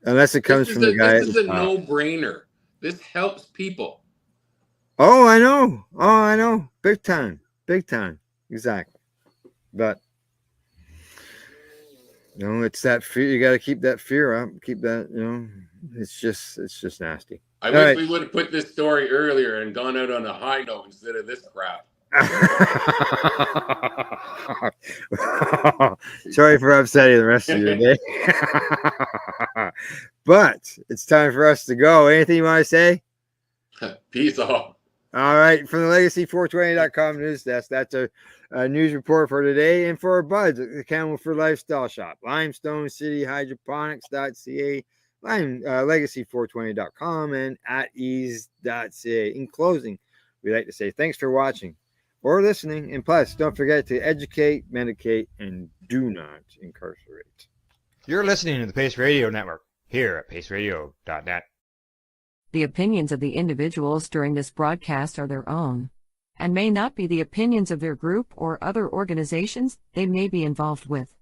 unless it comes from the guy. This is a no-brainer. This helps people. Oh, I know. Big time. Exactly. But it's that fear. You got to keep that fear up. Keep that. It's just nasty. I wish we would have put this story earlier and gone out on a high note instead of this crap. Sorry for upsetting the rest of your day. But it's time for us to go. Anything you want to say? Peace off. All right. From the Legacy420.com news desk, that's a news report for today. And for our buds at the Campbellford Lifestyle Shop, Limestone City Hydroponics.ca, Legacy420.com, and at ease.ca. In closing, we'd like to say thanks for watching or listening. And plus, don't forget to educate, medicate, and do not incarcerate. You're listening to the Pace Radio Network here at paceradio.net. The opinions of the individuals during this broadcast are their own and may not be the opinions of their group or other organizations they may be involved with.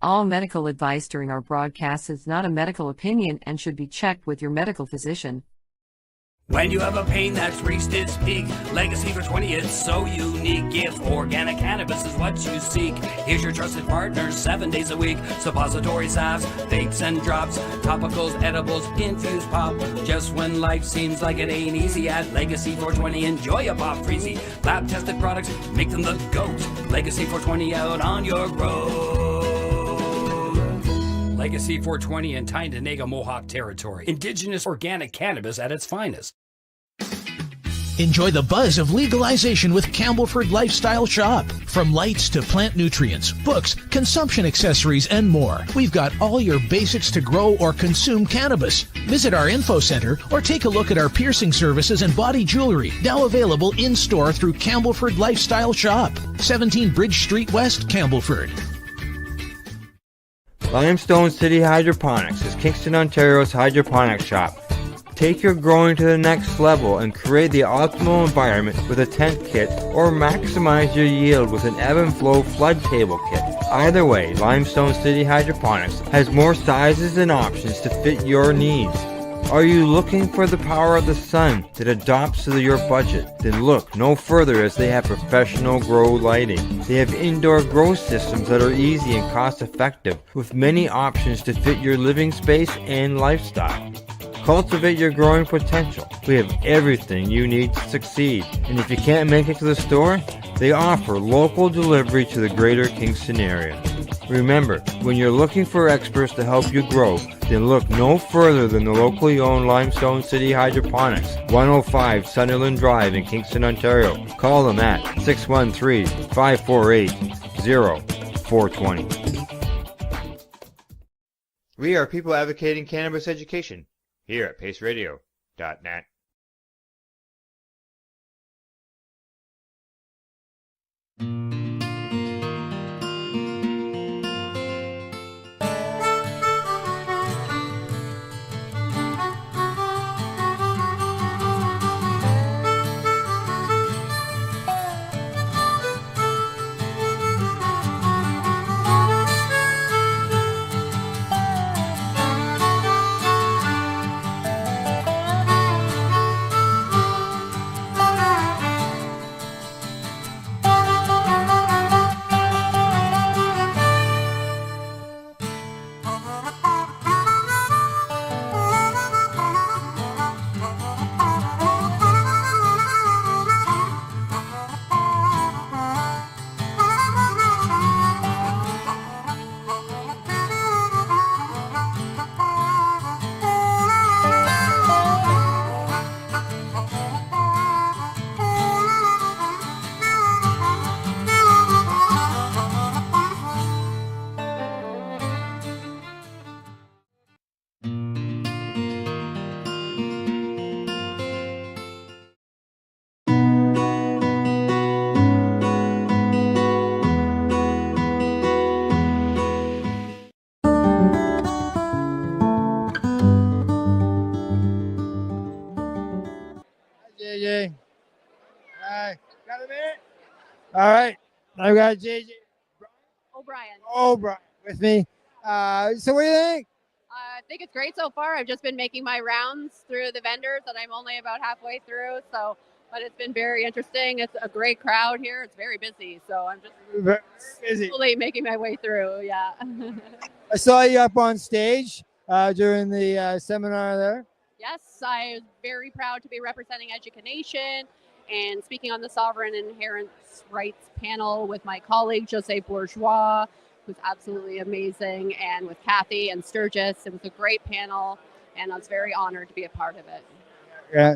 All medical advice during our broadcast is not a medical opinion and should be checked with your medical physician. When you have a pain that's reached its peak, Legacy for 20, it's so unique. If organic cannabis is what you seek, here's your trusted partners 7 days a week. Suppository salves, vapes and drops, topicals, edibles, infused pop. Just when life seems like it ain't easy, at Legacy 420, enjoy a pop freezy. Lab tested products, make them the GOAT. Legacy 420 out on your road. Legacy 420 in Tyndonega Mohawk territory. Indigenous organic cannabis at its finest. Enjoy the buzz of legalization with Campbellford Lifestyle Shop. From lights to plant nutrients, books, consumption accessories, and more, we've got all your basics to grow or consume cannabis. Visit our info center or take a look at our piercing services and body jewelry, now available in-store through Campbellford Lifestyle Shop, 17 Bridge Street West, Campbellford. Limestone City Hydroponics is Kingston, Ontario's hydroponics shop. Take your growing to the next level and create the optimal environment with a tent kit, or maximize your yield with an ebb and flow flood table kit. Either way, Limestone City Hydroponics has more sizes and options to fit your needs. Are you looking for the power of the sun that adapts to your budget? Then look no further, as they have professional grow lighting. They have indoor grow systems that are easy and cost effective, with many options to fit your living space and lifestyle. Cultivate your growing potential. We have everything you need to succeed. And if you can't make it to the store, they offer local delivery to the greater Kingston area. Remember, when you're looking for experts to help you grow, then look no further than the locally owned Limestone City Hydroponics, 105 Sunderland Drive in Kingston, Ontario. Call them at 613-548-0420. We are people advocating cannabis education here at paceradio.net. Okay. Got a minute? All right. I've got JJ O'Brien with me. So what do you think? I think it's great so far. I've just been making my rounds through the vendors, and I'm only about halfway through. But it's been very interesting. It's a great crowd here. It's very busy, so I'm just slowly making my way through. Yeah. I saw you up on stage during the seminar there. Yes, I was very proud to be representing Education and speaking on the Sovereign Inherent Rights panel with my colleague, Jose Bourgeois, who's absolutely amazing, and with Kathy and Sturgis. It was a great panel, and I was very honored to be a part of it. Yeah,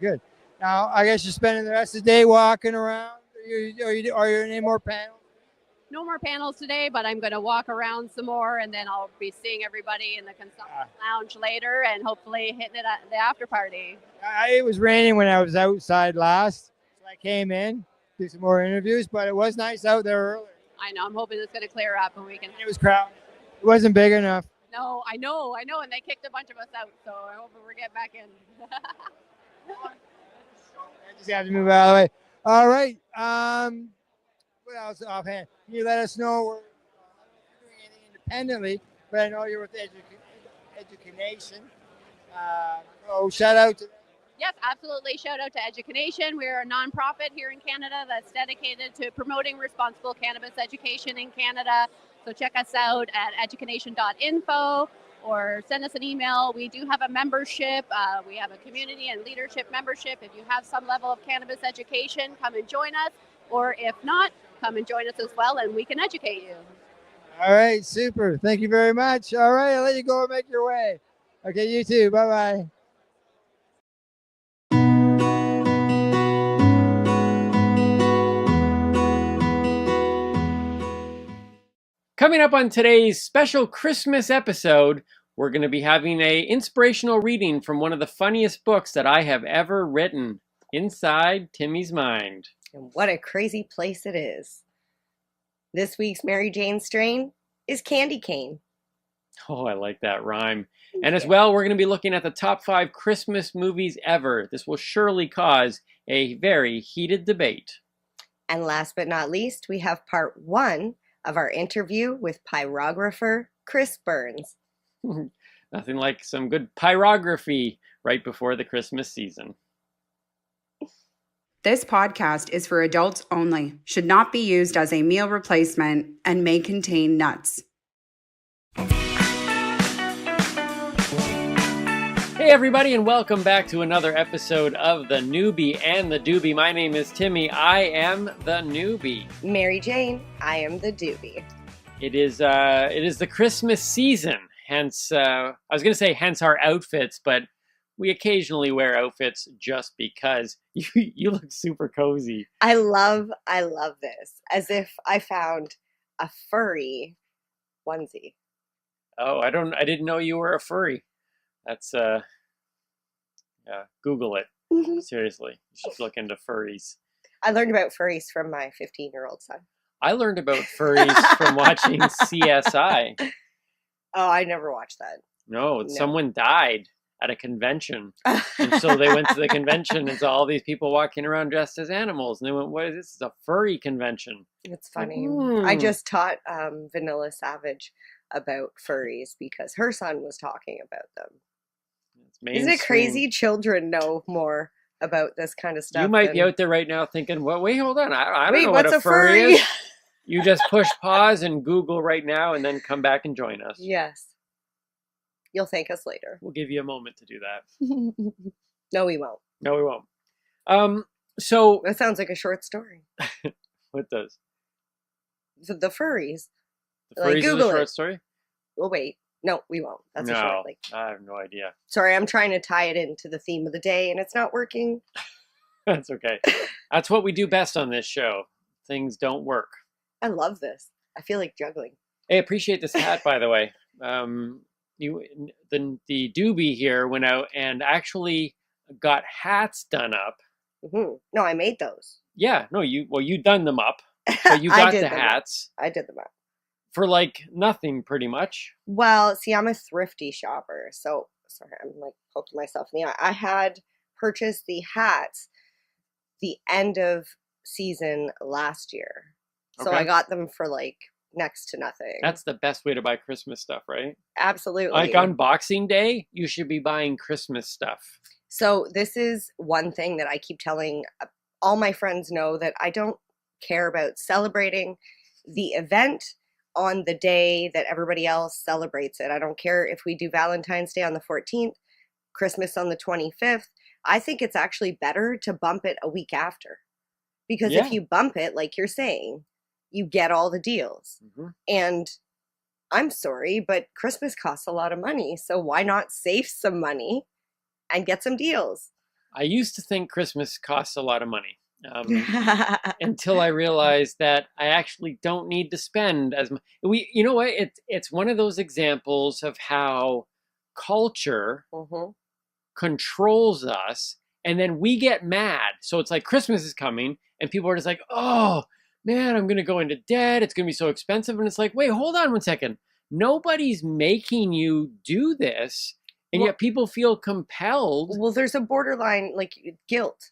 good. Now, I guess you're spending the rest of the day walking around. Are you in any more panels? No more panels today, but I'm going to walk around some more, and then I'll be seeing everybody in the consumption lounge later, and hopefully hitting it at the after party. It was raining when I was outside last, so I came in, do some more interviews, but it was nice out there earlier. I know. I'm hoping it's going to clear up, and we can. It was crowded. It wasn't big enough. No, I know, and they kicked a bunch of us out, so I hope we're getting back in. I just have to move out of the way. All right. What else offhand? Can you let us know we're doing anything independently? But I know you're with Education. Shout out to them. Yes, absolutely. Shout out to Education. We're a nonprofit here in Canada that's dedicated to promoting responsible cannabis education in Canada. So check us out at education.info or send us an email. We do have a membership. We have a community and leadership membership. If you have some level of cannabis education, come and join us. Or if not, come and join us as well, and we can educate you. All right, super. Thank you very much. All right, I'll let you go and make your way. Okay, you too. Bye-bye. Coming up on today's special Christmas episode, we're going to be having an inspirational reading from one of the funniest books that I have ever written, Inside Timmy's Mind. And what a crazy place it is. This week's Mary Jane strain is candy cane. Oh, I like that rhyme. And as well, we're going to be looking at the top 5 Christmas movies ever. This will surely cause a very heated debate. And last but not least, we have part 1 of our interview with pyrographer Chris Burns. Nothing like some good pyrography right before the Christmas season. This podcast is for adults only, should not be used as a meal replacement, and may contain nuts. Hey everybody, and welcome back to another episode of The Newbie and the Doobie. My name is Timmy. I am the newbie. Mary Jane, I am the doobie. It is the Christmas season, hence I was going to say hence our outfits, but we occasionally wear outfits just because. You look super cozy. I love this. As if I found a furry onesie. Oh, I didn't know you were a furry. That's yeah, Google it. Mm-hmm. Seriously, you should look into furries. I learned about furries from my 15-year-old son. I learned about furries from watching CSI. Oh, I never watched that. No, someone died at a convention. And so they went to the convention and saw all these people walking around dressed as animals. And they went, what is this? It's a furry convention. It's funny. I just taught Vanilla Savage about furries because her son was talking about them. Isn't it crazy? Children know more about this kind of stuff. You might be out there right now thinking, well, wait, hold on. I don't know what a furry is. You just push pause and Google right now and then come back and join us. Yes. You'll thank us later. We'll give you a moment to do that. No, we won't. No, we won't. So that sounds like a short story. What does? The furries. The furries is a short story? We'll wait. No, we won't. That's a short link. I have no idea. Sorry, I'm trying to tie it into the theme of the day, and it's not working. That's okay. That's what we do best on this show. Things don't work. I love this. I feel like juggling. Hey, appreciate this hat, by the way. The doobie here went out and actually got hats done up. Mm-hmm. No, I made those. Yeah, no, you done them up, but you got the hats. I did them up. For like nothing, pretty much. Well, see, I'm a thrifty shopper, so sorry, I'm like poking myself in the eye. I had purchased the hats the end of season last year. So Okay. I got them for like next to nothing. That's the best way to buy Christmas stuff, right? Absolutely. Like on Boxing Day, you should be buying Christmas stuff. So this is one thing that I keep telling all my friends know, that I don't care about celebrating the event on the day that everybody else celebrates it. I don't care if we do Valentine's Day on the 14th, Christmas on the 25th. I think it's actually better to bump it a week after. Because if you bump it, like you're saying, you get all the deals. And I'm sorry, but Christmas costs a lot of money. So why not save some money and get some deals? I used to think Christmas costs a lot of money until I realized that I actually don't need to spend as much. You know what? It's one of those examples of how culture controls us, and then we get mad. So it's like Christmas is coming, and people are just like, oh, man, I'm going to go into debt. It's going to be so expensive. And it's like, wait, hold on one second. Nobody's making you do this. And yet people feel compelled. Well, there's a borderline, like guilt.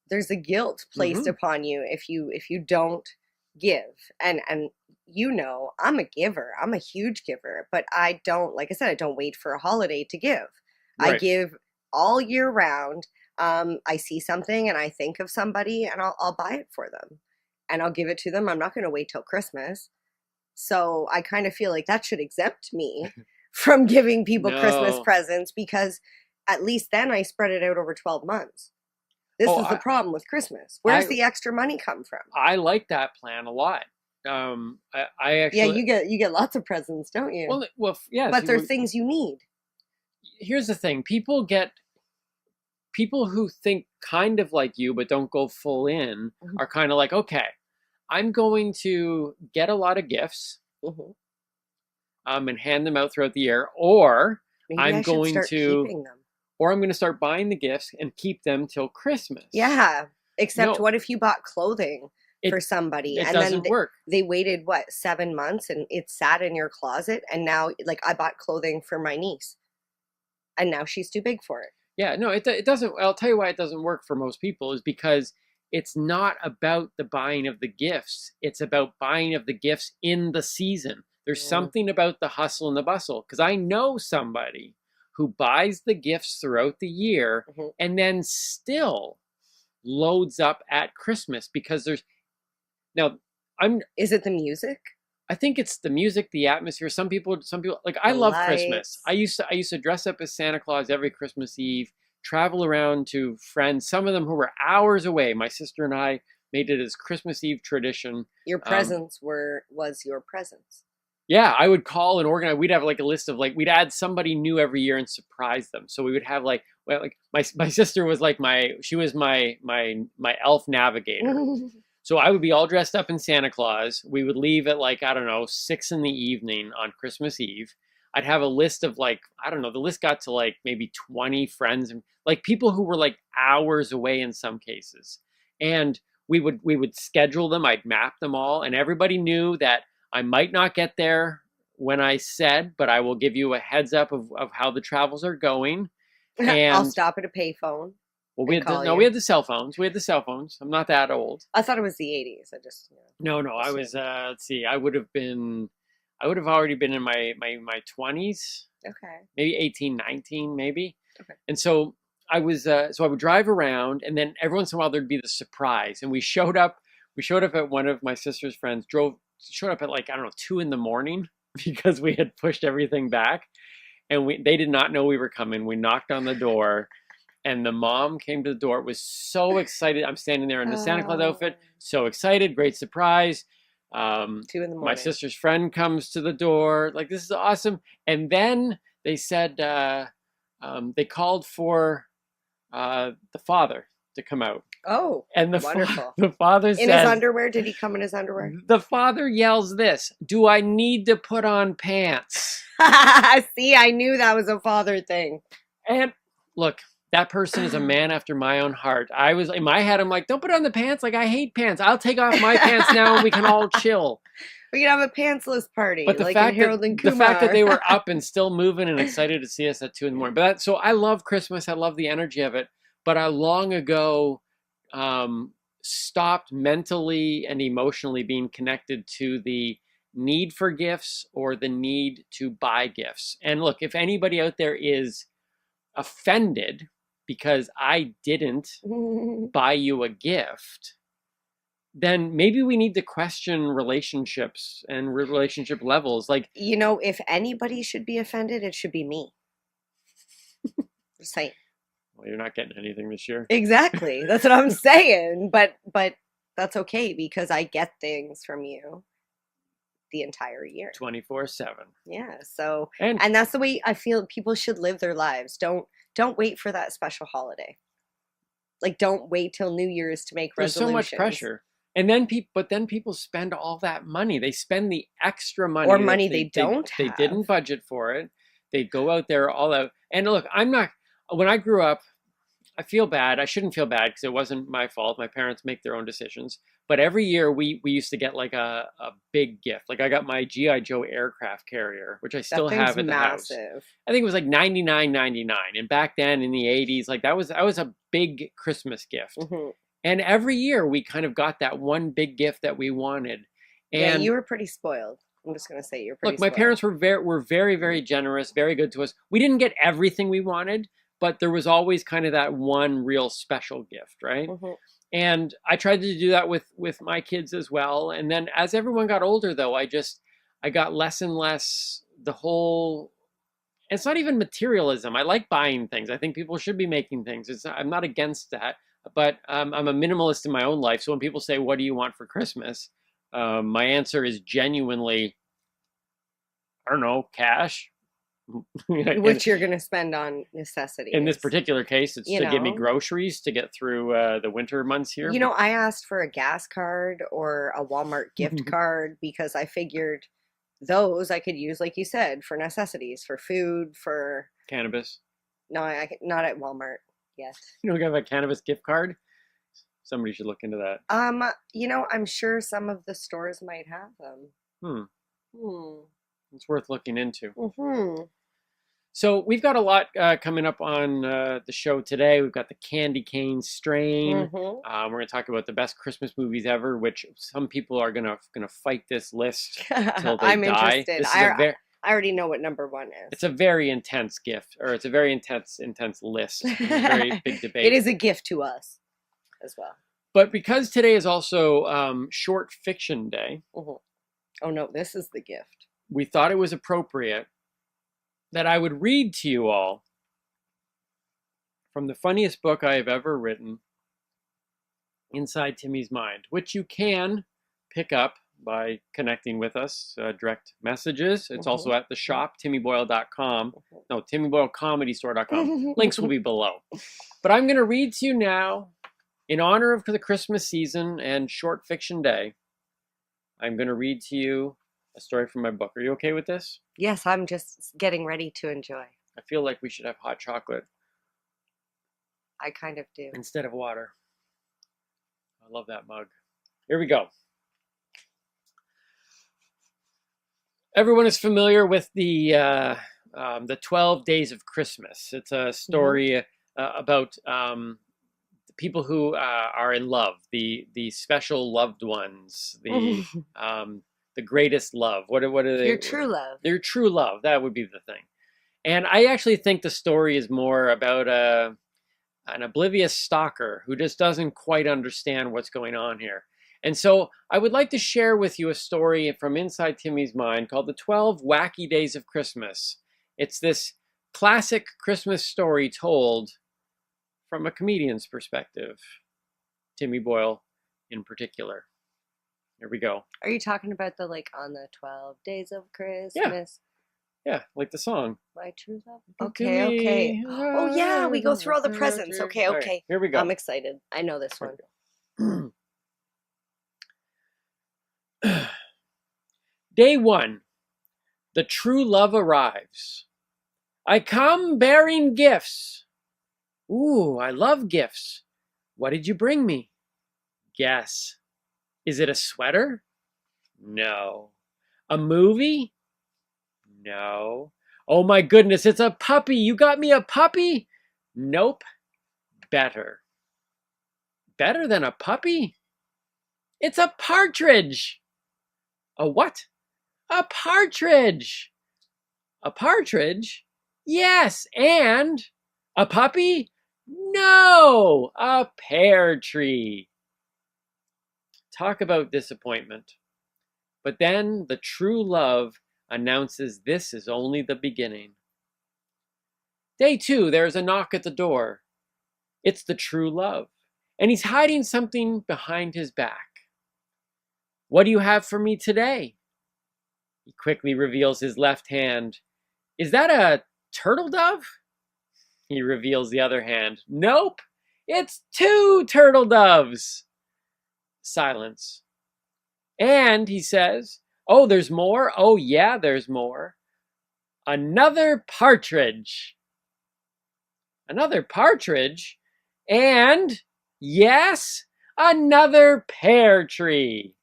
There's a guilt placed upon you if you don't give. And you know, I'm a giver. I'm a huge giver. But I don't, like I said, I don't wait for a holiday to give. Right. I give all year round. I see something and I think of somebody and I'll buy it for them. And I'll give it to them. I'm not going to wait till Christmas. So I kind of feel like that should exempt me from giving people Christmas presents, because at least then I spread it out over 12 months. This is the problem with Christmas. Where's the extra money come from? I like that plan a lot. I actually... Yeah, you get lots of presents, don't you? Well, yes. But they're things you need. Here's the thing. People who think kind of like you but don't go full in are kind of like, okay, I'm going to get a lot of gifts and hand them out throughout the year, or I'm going to start buying the gifts and keep them till Christmas. Yeah. Except what if you bought clothing for somebody and then work. They waited 7 months and it sat in your closet, and now like I bought clothing for my niece and now she's too big for it. Yeah, no, it doesn't. I'll tell you why it doesn't work for most people, is because it's not about the buying of the gifts. It's about buying of the gifts in the season. There's something about the hustle and the bustle, because I know somebody who buys the gifts throughout the year and then still loads up at Christmas, because there's Is it the music? I think it's the music, the atmosphere. Some people like, I love Christmas. I used to dress up as Santa Claus every Christmas Eve, travel around to friends, some of them who were hours away. My sister and I made it as Christmas Eve tradition. Your presents was your presents. Yeah, I would call and organize. We'd have like a list of we'd add somebody new every year and surprise them. So we would have my sister was like my elf navigator. So I would be all dressed up in Santa Claus. We would leave at 6 in the evening on Christmas Eve. I'd have a list of the list got to maybe 20 friends and people who were hours away in some cases. And we would schedule them. I'd map them all, and everybody knew that I might not get there when I said, but I will give you a heads up of how the travels are going. And I'll stop at a payphone. Well, we had the cell phones. I'm not that old. I thought it was the 80s. I just No, I was let's see. I would have already been in my 20s. Okay. Maybe 18, 19 maybe. Okay. And so I would drive around, and then every once in a while there'd be the surprise. And we showed up at one of my sister's friends, showed up at 2 in the morning because we had pushed everything back, and they did not know we were coming. We knocked on the door. And the mom came to the door, was so excited. I'm standing there in the Santa Claus outfit, so excited, great surprise. 2 in the morning. My sister's friend comes to the door, this is awesome. And then they said, they called for the father to come out. Oh, and wonderful. The father said, in his underwear? Did he come in his underwear? The father yells this: "Do I need to put on pants?" See, I knew that was a father thing. And look, that person is a man after my own heart. I was in my head, I'm like, don't put on the pants. I hate pants. I'll take off my pants now and we can all chill. We can have a pantsless party. But the fact that they were up and still moving and excited to see us at 2 in the morning. So I love Christmas. I love the energy of it. But I long ago stopped mentally and emotionally being connected to the need for gifts or the need to buy gifts. And look, if anybody out there is offended because I didn't buy you a gift, then maybe we need to question relationships and relationship levels. Like, you know, if anybody should be offended, it should be me. Just saying. Well, you're not getting anything this year. Exactly. That's what I'm saying. But that's okay because I get things from you the entire year. 24/7. Yeah. So and that's the way I feel people should live their lives. Don't wait for that special holiday. Like, don't wait till New Year's to make there's resolutions. so much pressure. And then people spend all that money. They spend the extra money. Or money they don't They have. didn't budget for it. They go out there all out. And look, when I grew up, I feel bad. I shouldn't feel bad because it wasn't my fault. My parents make their own decisions. But every year we used to get like a big gift. Like I got my G.I. Joe aircraft carrier, which I still have at the house. I think it was like $99.99. And back then in the 80s, like that was a big Christmas gift. Mm-hmm. And every year we kind of got that one big gift that we wanted. And yeah, you were pretty spoiled. I'm just going to say you're pretty spoiled. My parents were very, very generous, very good to us. We didn't get everything we wanted, but there was always kind of that one real special gift, right? Mm-hmm. And I tried to do that with my kids as well. And then as everyone got older, though, I got less and less the whole. It's not even materialism. I like buying things. I think people should be making things. I'm not against that. But I'm a minimalist in my own life. So when people say, what do you want for Christmas? My answer is genuinely, I don't know, cash. Which you're going to spend on necessities. In this particular case, it's to give me groceries to get through the winter months here. You know, I asked for a gas card or a Walmart gift card because I figured those I could use, like you said, for necessities, for food, for... Cannabis. No, not at Walmart. Yes. You don't have a cannabis gift card? Somebody should look into that. You know, I'm sure some of the stores might have them. It's worth looking into. Mm-hmm. So we've got a lot coming up on the show today. We've got the Candy Cane Strain. Mm-hmm. We're going to talk about the best Christmas movies ever, which some people are gonna fight this list until they I'm die. interested. I already know what number one is. It's a very intense gift, or it's a very intense list. It's a very big debate. It is a gift to us as well. But because today is also Short Fiction Day. Mm-hmm. Oh no, this is the gift. We thought it was appropriate that I would read to you all from the funniest book I have ever written, Inside Timmy's Mind, which you can pick up by connecting with us, direct messages. It's also at the shop, timmyboyle.com. No, timmyboylecomedystore.com. Links will be below. But I'm going to read to you now, in honor of the Christmas season and Short Fiction Day, I'm going to read to you a story from my book. Are you okay with this? Yes, I'm just getting ready to enjoy. I feel like we should have hot chocolate. I kind of do. Instead of water. I love that mug. Here we go. Everyone is familiar with the 12 Days of Christmas. It's a story about the people who are in love, the special loved ones, the greatest love. What are they? Your true love. Their true love. That would be the thing. And I actually think the story is more about an oblivious stalker who just doesn't quite understand what's going on here. And so I would like to share with you a story from inside Timmy's mind called The 12 Wacky Days of Christmas. It's this classic Christmas story told from a comedian's perspective, Timmy Boyle in particular. Here we go. Are you talking about the on the 12 days of Christmas? Yeah, like the song. My true love. Okay. Oh yeah, we go through all the presents. Okay. Right, here we go. I'm excited. I know this one. Day 1. The true love arrives. I come bearing gifts. Ooh, I love gifts. What did you bring me? Guess. Is it a sweater? No. A movie? No. Oh my goodness, it's a puppy. You got me a puppy? Nope. Better. better than a puppy? It's a partridge. A what? A partridge. A partridge? Yes, and a puppy? No, a pear tree. Talk about disappointment. But then the true love announces this is only the beginning. Day 2, there's a knock at the door. It's the true love, and he's hiding something behind his back. What do you have for me today? He quickly reveals his left hand. Is that a turtle dove? He reveals the other hand. Nope, it's 2 turtle doves. Silence. And he says, oh, there's more? Oh, yeah, there's more. Another partridge. Another partridge? And, yes, another pear tree.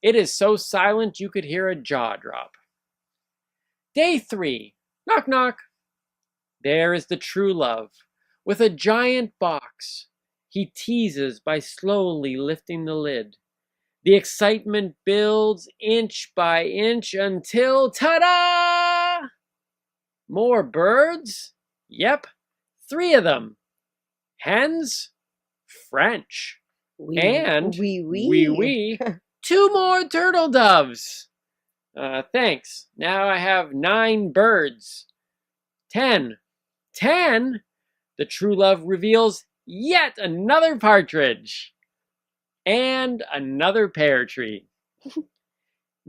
It is so silent you could hear a jaw drop. Day 3. Knock, knock. There is the true love, with a giant box. He teases by slowly lifting the lid. The excitement builds inch by inch until, ta-da! More birds? Yep, 3 of them. Hens? French. And, wee, 2 more turtle doves. Thanks. Now I have 9 birds. 10. 10? The true love reveals yet another partridge. And another pear tree.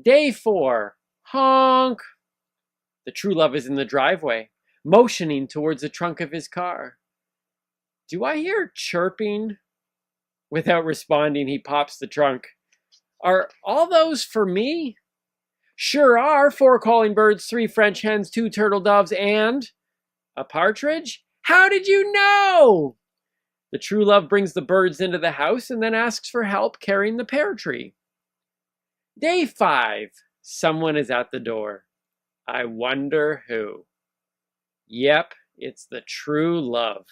Day 4. Honk. The true love is in the driveway, motioning towards the trunk of his car. Do I hear chirping? Without responding, he pops the trunk. Are all those for me? Sure are. 4 calling birds, 3 French hens, 2 turtle doves, and a partridge? How did you know? The true love brings the birds into the house and then asks for help carrying the pear tree. Day 5. Someone is at the door. I wonder who. Yep, it's the true love.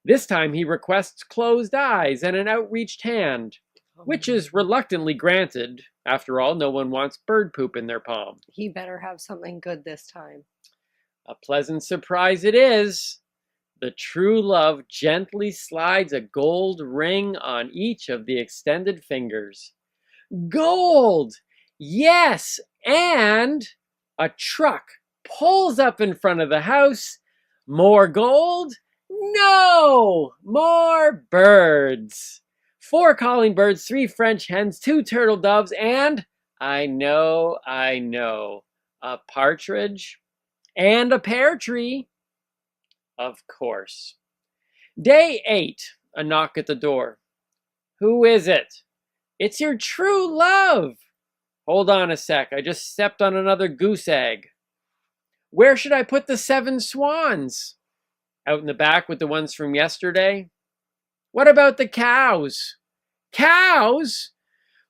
This time he requests closed eyes and an outreached hand, which is reluctantly granted. After all, no one wants bird poop in their palm. He better have something good this time. A pleasant surprise it is. The true love gently slides a gold ring on each of the extended fingers. Gold! Yes, and a truck pulls up in front of the house. More gold? No! More birds. 4 calling birds, 3 French hens, 2 turtle doves, and, I know, a partridge and a pear tree. Of course. Day 8, a knock at the door. Who is it? It's your true love. Hold on a sec, I just stepped on another goose egg. Where should I put the 7 swans? Out in the back with the ones from yesterday? What about the cows? Cows?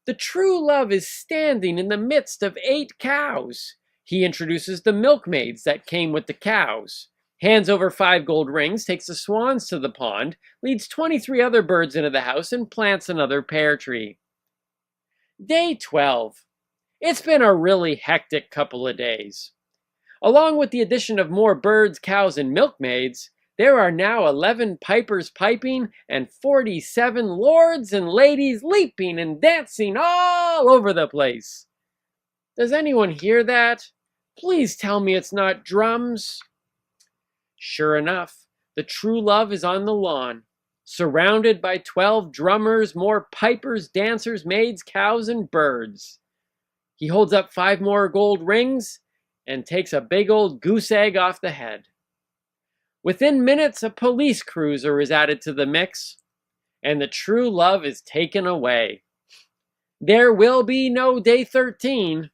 The true love is standing in the midst of 8 cows. He introduces the milkmaids that came with the cows, hands over 5 gold rings, takes the swans to the pond, leads 23 other birds into the house, and plants another pear tree. Day 12. It's been a really hectic couple of days. Along with the addition of more birds, cows, and milkmaids, there are now 11 pipers piping and 47 lords and ladies leaping and dancing all over the place. Does anyone hear that? Please tell me it's not drums. Sure enough, the true love is on the lawn, surrounded by 12 drummers, more pipers, dancers, maids, cows, and birds. He holds up 5 more gold rings and takes a big old goose egg off the head. Within minutes, a police cruiser is added to the mix, and the true love is taken away. There will be no day 13.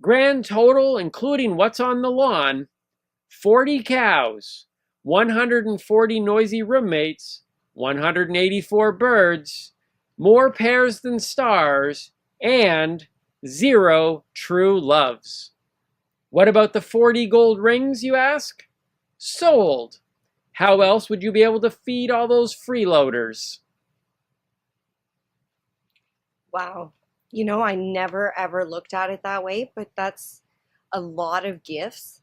Grand total, including what's on the lawn, 40 cows, 140 noisy roommates, 184 birds, more pairs than stars, and 0 true loves. What about the 40 gold rings, you ask? Sold. How else would you be able to feed all those freeloaders? Wow. You know, I never ever looked at it that way, but that's a lot of gifts.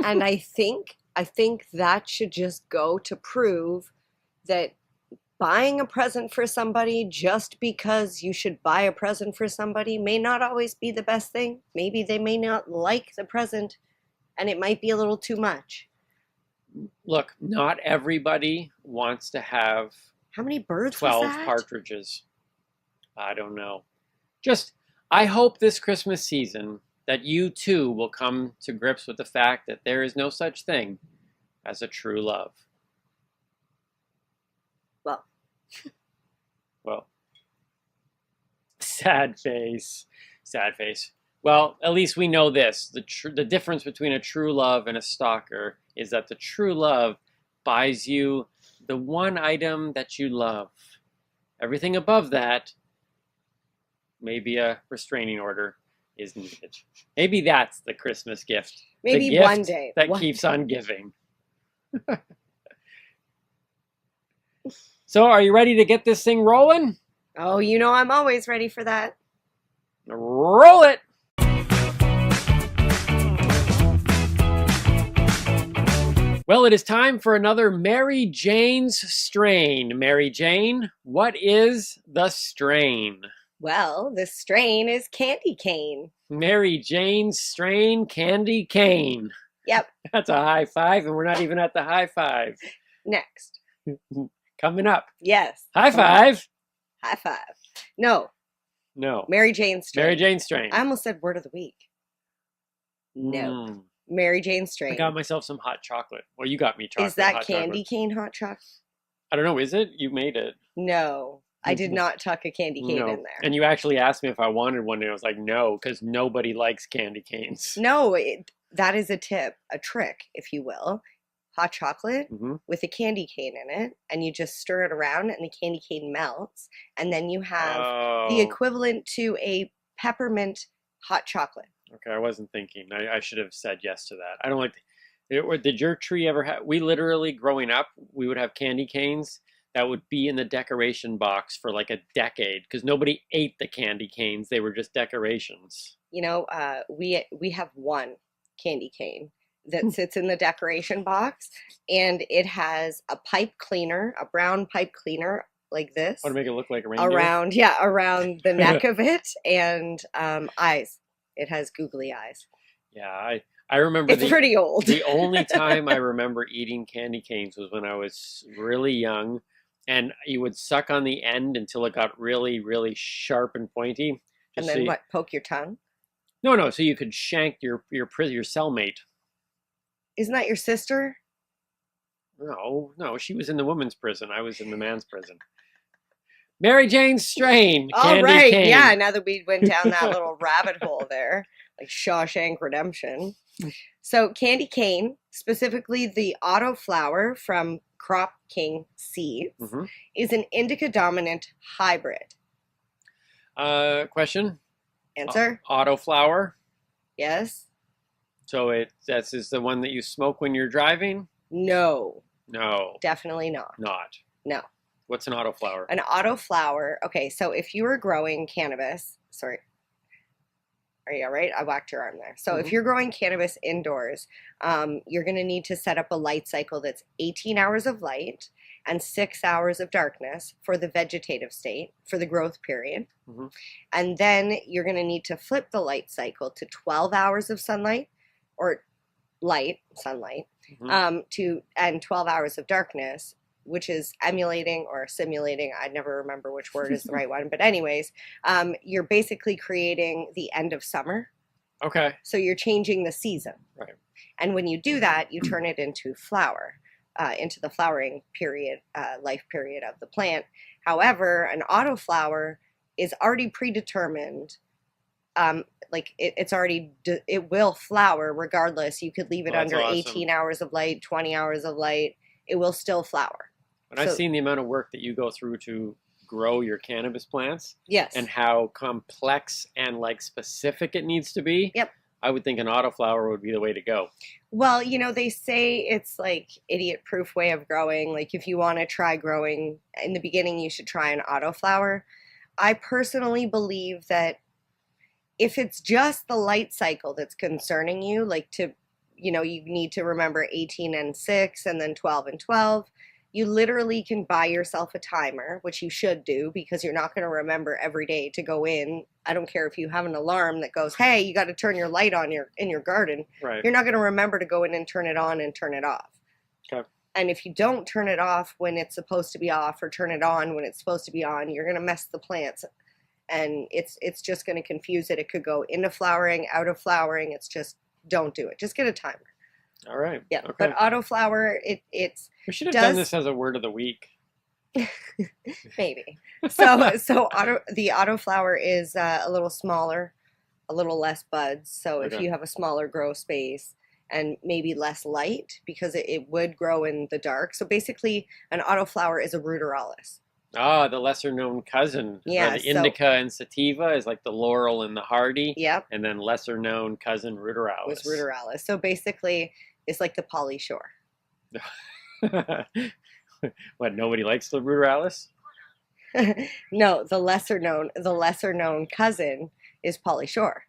And I think that should just go to prove that buying a present for somebody just because you should buy a present for somebody may not always be the best thing. Maybe they may not like the present and it might be a little too much. Look, not everybody wants to have how many birds 12 was that? partridges. I don't know. Just, I hope this Christmas season that you too will come to grips with the fact that there is no such thing as a true love. Well, sad face. Well, at least we know this. The difference between a true love and a stalker is that the true love buys you the one item that you love. Everything above that, maybe a restraining order is needed. Maybe that's the Christmas gift. Maybe the gift one day. that keeps on giving. So, are you ready to get this thing rolling? Oh, you know I'm always ready for that. Roll it! Well, it is time for another Mary Jane's Strain. Mary Jane, what is the strain? Well, the strain is candy cane. Mary Jane's Strain Candy Cane. Yep. That's a high five, and we're not even at the high five. Next. Coming up. Yes. High five. High five. No. Mary Jane's Strain. Mary Jane's Strain. I almost said word of the week. No. Mary Jane's Strain. I got myself some hot chocolate. Well, you got me chocolate. Is that candy cane hot chocolate? I don't know. Is it? You made it. No. I did not tuck a candy cane in there. And you actually asked me if I wanted one, and I was like, no, because nobody likes candy canes. No, that is a trick, if you will. Hot chocolate with a candy cane in it, and you just stir it around, and the candy cane melts, and then you have the equivalent to a peppermint hot chocolate. Okay, I wasn't thinking. I should have said yes to that. I don't like. Did your tree ever have? We literally, growing up, we would have candy canes that would be in the decoration box for like a decade because nobody ate the candy canes. They were just decorations. You know, we have one candy cane that sits in the decoration box, and it has a pipe cleaner, a brown pipe cleaner like this. Oh, to make it look like a reindeer? Around the neck of it, and eyes. It has googly eyes. Yeah, I remember it's pretty old. The only time I remember eating candy canes was when I was really young, and you would suck on the end until it got really, really sharp and pointy. And then what? Poke your tongue? No. So you could shank your cellmate. Isn't that your sister? No. She was in the women's prison. I was in the man's prison. Mary Jane's Strain. All right. Cane. Yeah. Now that we went down that little rabbit hole there, like Shawshank Redemption. So candy cane, specifically the auto flower from Crop King Seeds, is an indica dominant hybrid. Question? Answer? Auto flower? Yes. So that's is the one that you smoke when you're driving? No. Definitely not. No. What's an auto flower? An auto flower. Okay, so if you were growing cannabis, sorry. Are you all right? I whacked your arm there. So if you're growing cannabis indoors, you're going to need to set up a light cycle that's 18 hours of light and 6 hours of darkness for the vegetative state, for the growth period. And then you're going to need to flip the light cycle to 12 hours of sunlight, or sunlight, and 12 hours of darkness, which is emulating or simulating. I never remember which word is the right one. But anyways, you're basically creating the end of summer. Okay. So you're changing the season. Right. And when you do that, you turn it into flower, into the flowering period, life period of the plant. However, an auto flower is already predetermined. It will flower regardless. You could leave it under awesome. 18 hours of light, 20 hours of light. It will still flower. And I've seen the amount of work that you go through to grow your cannabis plants. Yes. And how complex and specific it needs to be. Yep. I would think an autoflower would be the way to go. Well, they say it's idiot-proof way of growing. Like if you want to try growing in the beginning, you should try an autoflower. I personally believe that if it's just the light cycle that's concerning you, like you need to remember 18 and 6 and then 12 and 12, you literally can buy yourself a timer, which you should do because you're not going to remember every day to go in. I don't care if you have an alarm that goes, hey, you got to turn your light on in your garden. Right. You're not going to remember to go in and turn it on and turn it off. Okay. And if you don't turn it off when it's supposed to be off or turn it on when it's supposed to be on, you're going to mess the plants. And it's just going to confuse it. It could go into flowering, out of flowering. It's just, don't do it. Just get a timer. All right. Yeah. Okay. But autoflower, we should have done this as a word of the week. Maybe. So the autoflower is a little smaller, a little less buds. So if Okay. you have a smaller grow space and maybe less light, because it would grow in the dark. So basically, an autoflower is a ruderalis. Ah, the lesser known cousin. Yeah, The indica and sativa is like the laurel and the hardy. Yep. And then lesser known cousin ruderalis. Was ruderalis. So basically, it's like the polyshore. What, nobody likes the ruderalis? No, the lesser known cousin is polyshore.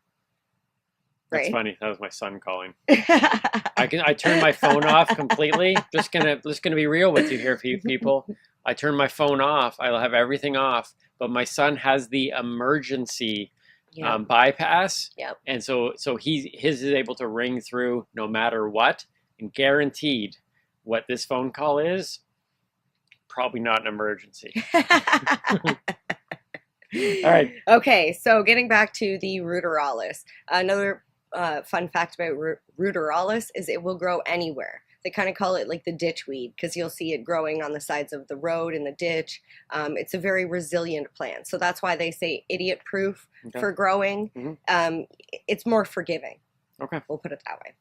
That's Right? funny. That was my son calling. I turned my phone off completely. Just gonna be real with you here, people. I turn my phone off. I'll have everything off, but my son has the emergency bypass. Yep. And so his is able to ring through no matter what, and guaranteed what this phone call is, probably not an emergency. All right. Okay, so getting back to the ruderalis. Another fun fact about ruderalis is it will grow anywhere. They kind of call it like the ditch weed because you'll see it growing on the sides of the road in the ditch. It's a very resilient plant. So that's why they say idiot proof for growing. Mm-hmm. It's more forgiving. Okay. We'll put it that way.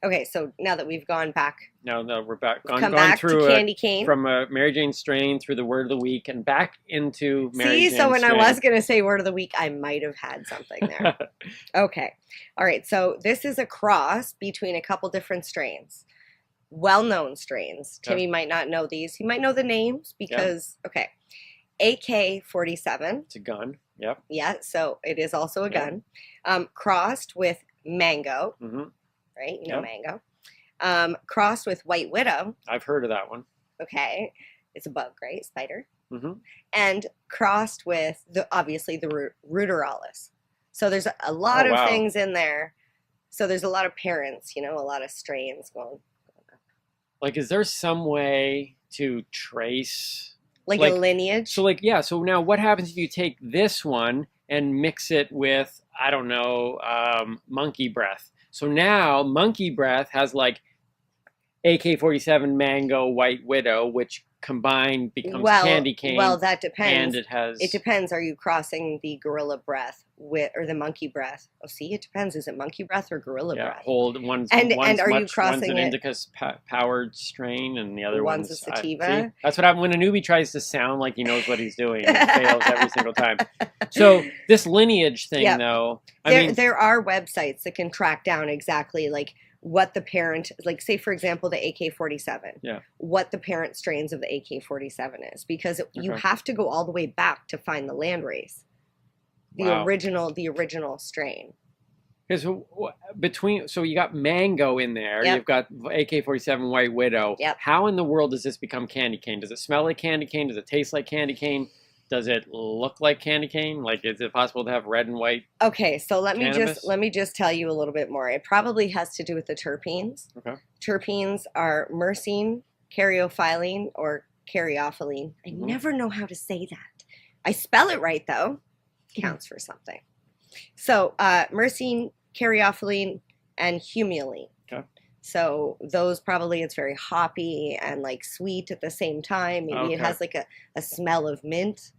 Okay, so now that we've gone back. No, we're back. Come back through to candy cane. From a Mary Jane strain through the word of the week and back into Mary Jane So when strain. I was going to say word of the week, I might have had something there. Okay. All right. So this is a cross between a couple different strains. Well-known strains. Okay. Timmy might not know these. He might know the names because, okay. AK-47. It's a gun. Yep. Yeah, so it is also a gun. Crossed with mango. Mm-hmm. Right? You know mango. Crossed with white widow. I've heard of that one. Okay. It's a bug, right? Spider. Mm-hmm. And crossed with, obviously, the ruderalis. So there's a lot of things in there. So there's a lot of parents, a lot of strains going. Like, is there some way to trace... Like a lineage? So, so now what happens if you take this one and mix it with, I don't know, monkey breath? So now monkey breath has like AK-47 mango white widow, which combined becomes candy cane. Well, that depends. And it depends. Are you crossing the gorilla breath or the monkey breath? Oh, see, it depends. Is it monkey breath or gorilla breath? One's and are much, you crossing one's an it? indica powered strain, and the other one's a sativa. See? That's what happens when a newbie tries to sound like he knows what he's doing. It fails every single time. So this lineage thing, though, there are websites that can track down exactly like what the parent, like say for example the AK-47, what the parent strains of the AK-47 is, because you have to go all the way back to find the landrace, the original strain. Because so you got mango in there, you've got AK-47 white widow. How in the world does this become candy cane? Does it smell like candy cane? Does it taste like candy cane? Does it look like candy cane? Like, is it possible to have red and white? Okay, so let cannabis? me just tell you a little bit more. It probably has to do with the terpenes. Okay. Terpenes are myrcene, caryophyllene, or caryophyllene. I never know how to say that. I spell it right though. Counts for something. So myrcene, caryophyllene, and humulene. Okay. So those probably, it's very hoppy and like sweet at the same time. Maybe it has like a smell of mint.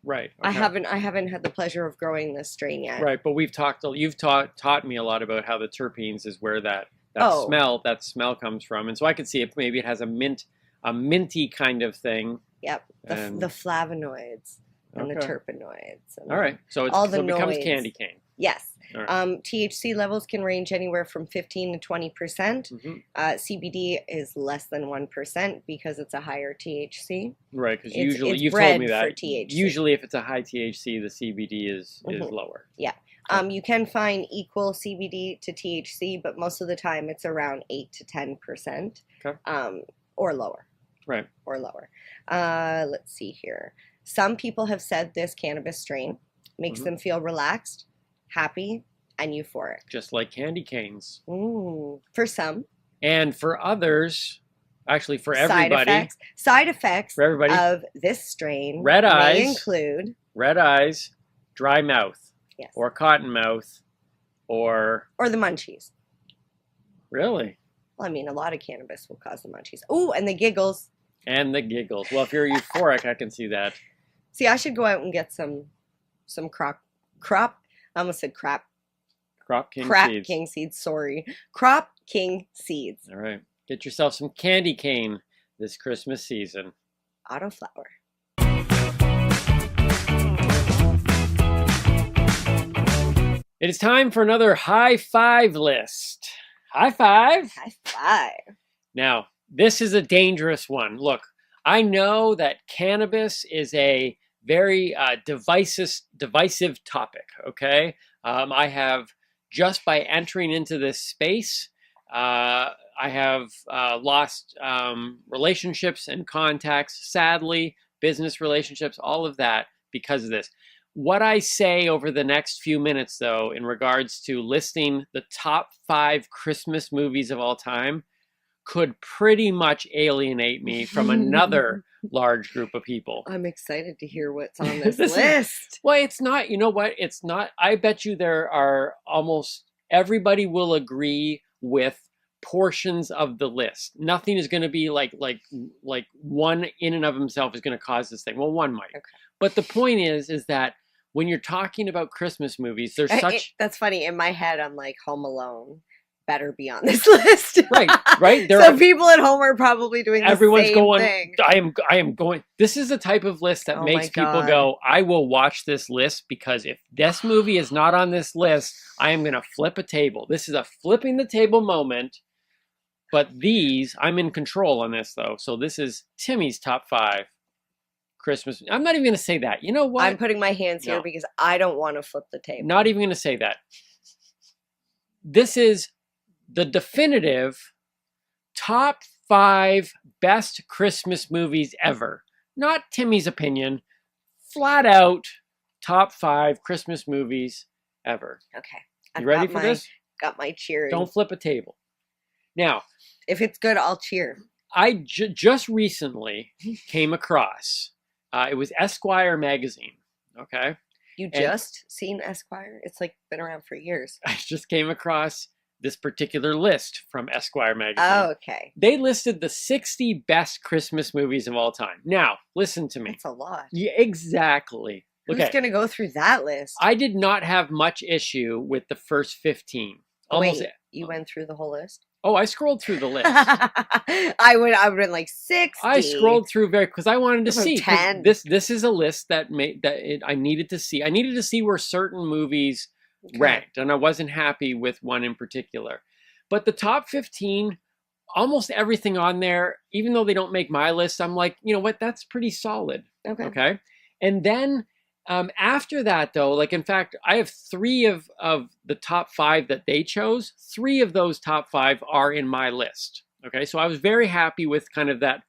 Right. Okay. I haven't had the pleasure of growing this strain yet. Right, but you've taught me a lot about how the terpenes is where that smell comes from, and so I could see if maybe it has a minty kind of thing. Yep, the flavonoids and the terpenoids. And all right, so it becomes candy cane. Yes. All right. THC levels can range anywhere from 15 to 20%. Mm-hmm. CBD is less than 1% because it's a higher THC. Right, because It's usually, you've bred told me that. for THC. Usually if it's a high THC, the CBD is Mhm. lower. Yeah. You can find equal CBD to THC, but most of the time it's around 8 to 10%. Okay. Or lower. Right. Or lower. Let's see here. Some people have said this cannabis strain makes Mhm. them feel relaxed, happy, and euphoric. Just like candy canes. Ooh. For some. And for others, actually for everybody. Side effects For everybody. of this strain Red may eyes. include Red eyes, dry mouth. Yes. Or cotton mouth. Or the munchies. Really? Well, I mean, a lot of cannabis will cause the munchies. Ooh, and the giggles. And the giggles. Well, if you're euphoric, I can see that. See, I should go out and get some crop. I almost said crap. Crop king Crap seeds. king seeds. Sorry, crop king seeds. All right. Get yourself some candy cane this Christmas season. Autoflower. It is time for another high five list. High five. High five. Now, this is a dangerous one. Look, I know that cannabis is a very divisive topic, okay? I have, just by entering into this space, I have lost relationships and contacts, sadly, business relationships, all of that because of this. What I say over the next few minutes, though, in regards to listing the top 5 Christmas movies of all time, could pretty much alienate me from another large group of people. I'm excited to hear what's on this list. Well, it's not, you know what? It's not, I bet you there are almost, everybody will agree with portions of the list. Nothing is going to be like one in and of himself is going to cause this thing. Well, one might. Okay. But the point is that when you're talking about Christmas movies, there's such... That's funny. In my head, I'm like, Home Alone better be on this list. Right. So people at home are probably doing everyone's the same going, thing. I am going. This is the type of list that makes people go, I will watch this list because if this movie is not on this list, I am going to flip a table. This is a flipping the table moment. But these, I'm in control on this though. So this is Timmy's top 5 Christmas. I'm not even going to say that. You know what? I'm putting my hands here because I don't want to flip the table. Not even going to say that. This is the definitive top 5 best Christmas movies ever. Not Timmy's opinion. Flat out top 5 Christmas movies ever. Okay. You ready for this? Got my cheering. Don't flip a table. Now, if it's good, I'll cheer. I just recently came across, it was Esquire magazine, okay? You just seen Esquire? It's like been around for years. I just came across this particular list from Esquire magazine. Oh, okay. They listed the 60 best Christmas movies of all time. Now, listen to me. That's a lot. Yeah, exactly. Who's going to go through that list? I did not have much issue with the first 15. Wait, you went through the whole list? Oh, I scrolled through the list. I would have been like 60. I scrolled through because I wanted to see 10. This is a list that I needed to see. I needed to see where certain movies ranked, and I wasn't happy with one in particular. But the top 15, almost everything on there, even though they don't make my list, I'm like, you know what? That's pretty solid. Okay. And then after that, though, like in fact, I have 3 of the top 5 that they chose. 3 of those top 5 are in my list. Okay, so I was very happy with kind of that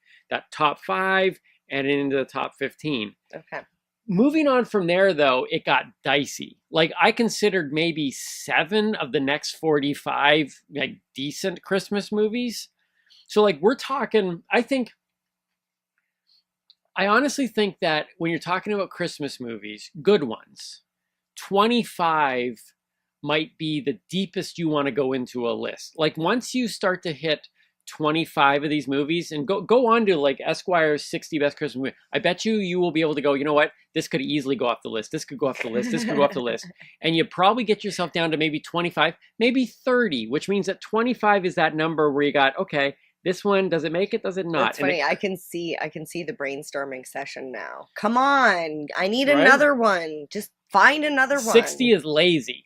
top 5 and into the top 15. Okay. Moving on from there, though, it got dicey. Like I considered maybe 7 of the next 45 like decent Christmas movies. So like we're talking, I honestly think that when you're talking about Christmas movies, good ones, 25 might be the deepest you want to go into a list. Like once you start to hit 25 of these movies and go on to like Esquire's 60 best Christmas movies, I bet you will be able to go, you know what? This could easily go off the list. This could go off the list. This could go off the list. And you probably get yourself down to maybe 25, maybe 30, which means that 25 is that number where you got, okay, this one, does it make it? Does it not? That's funny. I can see the brainstorming session now. Come on. I need another one. Just Find another one. 60 is lazy.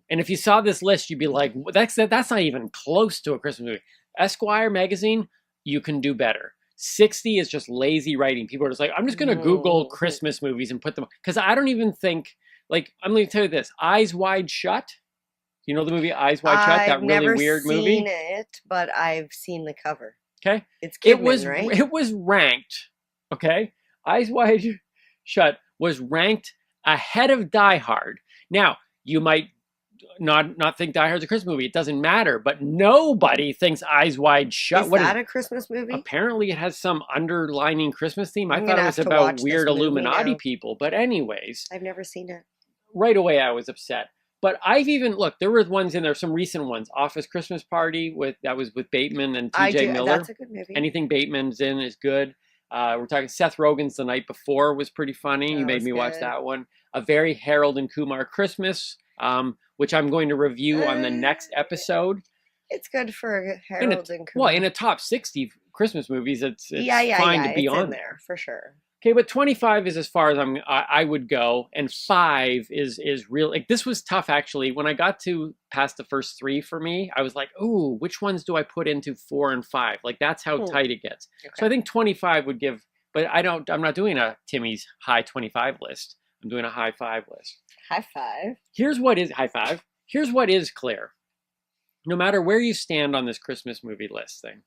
And if you saw this list, you'd be like, that's not even close to a Christmas movie. Esquire magazine, you can do better. 60 is just lazy writing. People are just like, I'm just going to Google Christmas movies and put them, because I don't even think, like, I'm going to tell you this, Eyes Wide Shut. You know the movie Eyes Wide Shut? That really weird movie? I've never seen it, but I've seen the cover. Okay. It's Kidman, right? It was ranked, okay? Eyes Wide Shut was ranked ahead of Die Hard. Now, you might not think Die Hard's a Christmas movie. It doesn't matter, but nobody thinks Eyes Wide Shut. Is that a Christmas movie? Apparently it has some underlining Christmas theme. I thought it was about weird Illuminati people, but anyways. I've never seen it. Right away I was upset. But I've even, look, there were ones in there, some recent ones. Office Christmas Party, that was with Bateman and TJ Miller. That's a good movie. Anything Bateman's in is good. We're talking Seth Rogen's The Night Before was pretty funny. You made me watch that one. A Very Harold and Kumar Christmas, which I'm going to review on the next episode. It's good for Harold and Kumar. Well, in a top 60 Christmas movies, it's fine to be on there for sure. Okay, but 25 is as far as I would go, and 5 is real. Like, this was tough actually. When I got to past the first 3 for me, I was like, "Ooh, which ones do I put into 4 and 5?" Like, that's how tight it gets. Okay. So I think 25 would give, but I'm not doing a Timmy's high 25 list. I'm doing a high 5 list. High 5. Here's what is high 5. Here's what is clear. No matter where you stand on this Christmas movie list thing,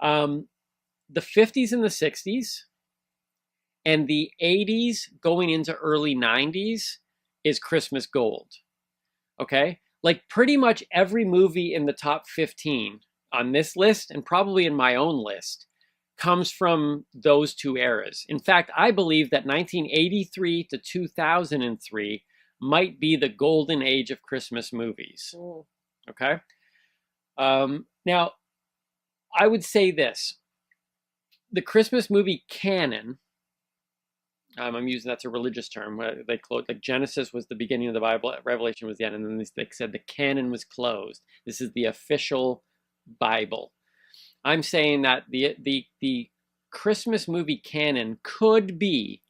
the 50s and the 60s. And the 80s going into early 90s is Christmas gold, okay? Like pretty much every movie in the top 15 on this list, and probably in my own list, comes from those two eras. In fact, I believe that 1983 to 2003 might be the golden age of Christmas movies, okay? Now, I would say this. The Christmas movie canon, I'm using that's a religious term. They closed, like Genesis was the beginning of the Bible, Revelation was the end, and then they said the canon was closed. This is the official Bible. I'm saying that the Christmas movie canon could be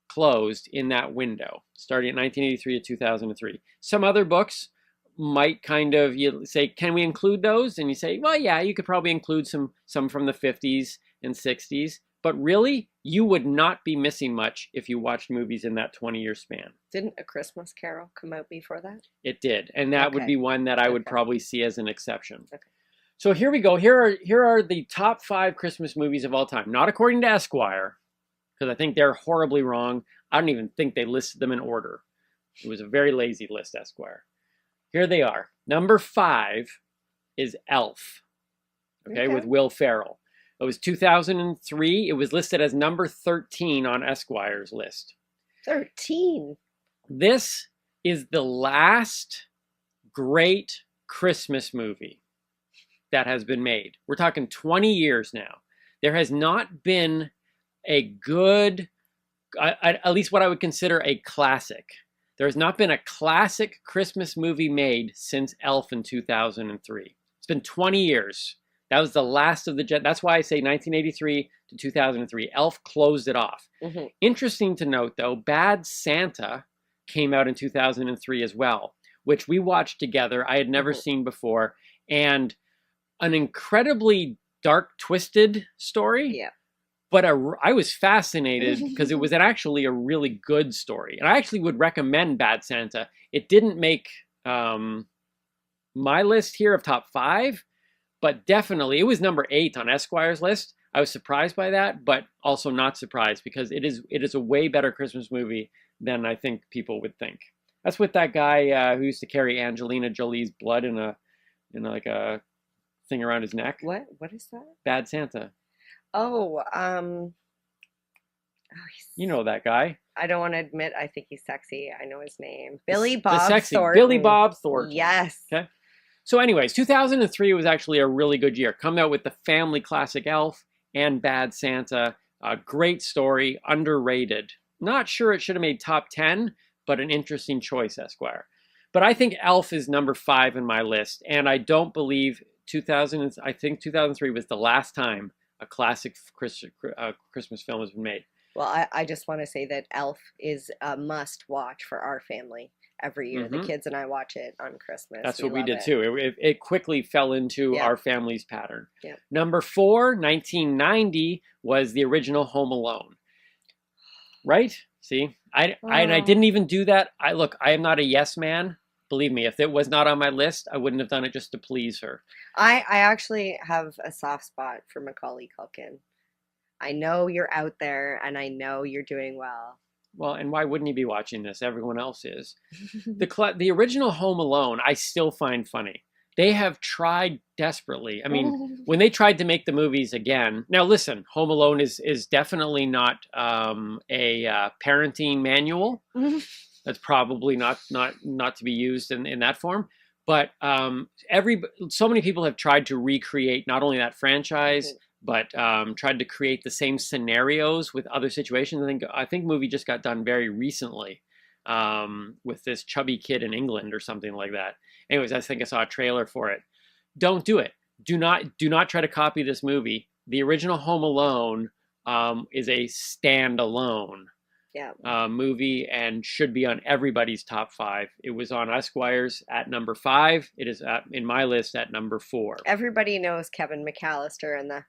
closed in that window, starting at 1983 to 2003. Some other books might kind of, you say, can we include those? And you say, well, yeah, you could probably include some from the 50s and 60s. But really, you would not be missing much if you watched movies in that 20-year span. Didn't A Christmas Carol come out before that? It did, and that would be one that I would probably see as an exception. Okay. So here we go. Here are the top 5 Christmas movies of all time. Not according to Esquire, because I think they're horribly wrong. I don't even think they listed them in order. It was a very lazy list, Esquire. Here they are. Number 5 is Elf, okay, with Will Ferrell. It was 2003. It was listed as number 13 on Esquire's list. 13? This is the last great Christmas movie that has been made. We're talking 20 years now. There has not been a good, at least what I would consider a classic. There has not been a classic Christmas movie made since Elf in 2003. It's been 20 years. That was the last of the that's why I say 1983 to 2003. Elf closed it off. Mm-hmm. Interesting to note, though, Bad Santa came out in 2003 as well, which we watched together. I had never seen before. And an incredibly dark, twisted story. Yeah. But I was fascinated because it was actually a really good story. And I actually would recommend Bad Santa. It didn't make my list here of top 5. But definitely, it was number 8 on Esquire's list. I was surprised by that, but also not surprised because it is a way better Christmas movie than I think people would think. That's with that guy who used to carry Angelina Jolie's blood in a thing around his neck. What is that? Bad Santa. Oh, you know that guy. I don't want to admit I think he's sexy. I know his name. Billy Bob Thornton. Billy Bob Thornton. Yes. Okay. So anyways, 2003 was actually a really good year. Coming out with the family classic Elf and Bad Santa. A great story, underrated. Not sure it should have made top 10, but an interesting choice, Esquire. But I think Elf is number 5 in my list, and I don't believe I think 2003 was the last time a classic Christmas film has been made. Well, I just want to say that Elf is a must watch for our family every year. The kids and I watch it on Christmas. That's what we did it. too. It quickly fell into our family's pattern. Yeah. Number 4, 1990, was the original Home Alone. Right? See, I didn't even do that. I am not a yes man. Believe me, if it was not on my list, I wouldn't have done it just to please her. I actually have a soft spot for Macaulay Culkin. I know you're out there, and I know you're doing well. Well, and why wouldn't he be watching this? Everyone else is. The original Home Alone, I still find funny. They have tried desperately. I mean, when they tried to make the movies again. Now, listen, Home Alone is definitely not a parenting manual. That's probably not to be used in that form. But so many people have tried to recreate not only that franchise, but tried to create the same scenarios with other situations. I think movie just got done very recently with this chubby kid in England or something like that. Anyways, I think I saw a trailer for it. Don't do it. Do not try to copy this movie. The original Home Alone is a standalone movie and should be on everybody's top 5. It was on Esquire's at number 5. It is in my list at number 4. Everybody knows Kevin McAllister and the...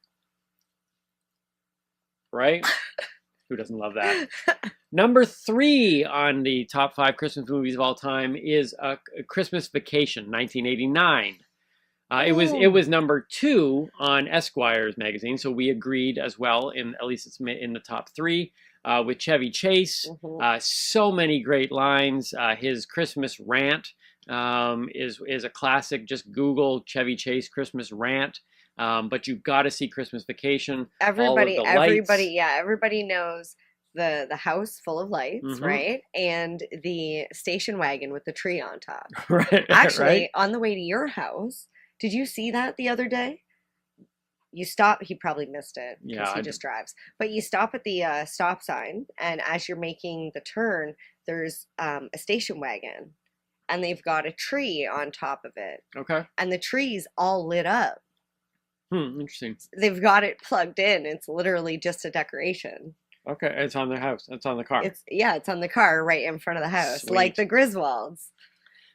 Right? Who doesn't love that? Number 3 on the top 5 Christmas movies of all time is A Christmas Vacation, 1989. It was number 2 on Esquire's magazine, so we agreed as well. At least it's in the top 3 with Chevy Chase. So many great lines. His Christmas rant is a classic. Just Google Chevy Chase Christmas rant. But you've got to see Christmas Vacation. Everybody knows the house full of lights, right? And the station wagon with the tree on top. Right. Actually, right? on the way to your house, did you see that the other day? You stop. He probably missed it because he just drives. But you stop at the stop sign, and as you're making the turn, there's a station wagon, and they've got a tree on top of it. Okay. And the tree's all lit up. Interesting. They've got it plugged in. It's literally just a decoration. Okay, it's on the house. It's on the car. It's on the car right in front of the house. Sweet. Like the Griswolds.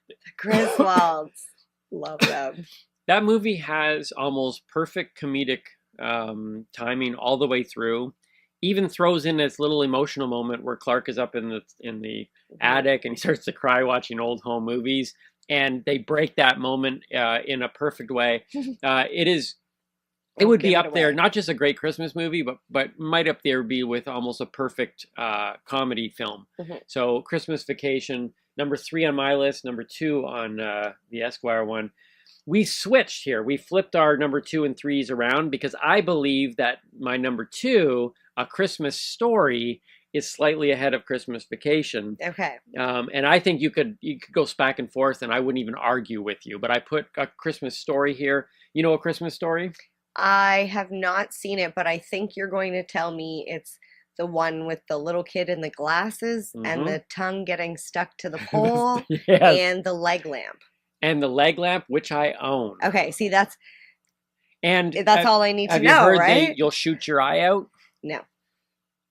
The Griswolds. Love them. That movie has almost perfect comedic timing all the way through. Even throws in this little emotional moment where Clark is up in the attic and he starts to cry watching old home movies, and they break that moment in a perfect way. It would be up there, not just a great Christmas movie, but might up there be with almost a perfect comedy film. So Christmas Vacation, number 3 on my list, number 2 on the Esquire one. We switched here. We flipped our number 2 and 3s around because I believe that my number 2, A Christmas Story, is slightly ahead of Christmas Vacation. Okay. And I think you could go back and forth, and I wouldn't even argue with you. But I put A Christmas Story here. You know A Christmas Story? I have not seen it, but I think you're going to tell me it's the one with the little kid in the glasses and the tongue getting stuck to the pole and the leg lamp. And the leg lamp, which I own. Okay, see, that's all I need to know, have you heard right? You'll shoot your eye out? No.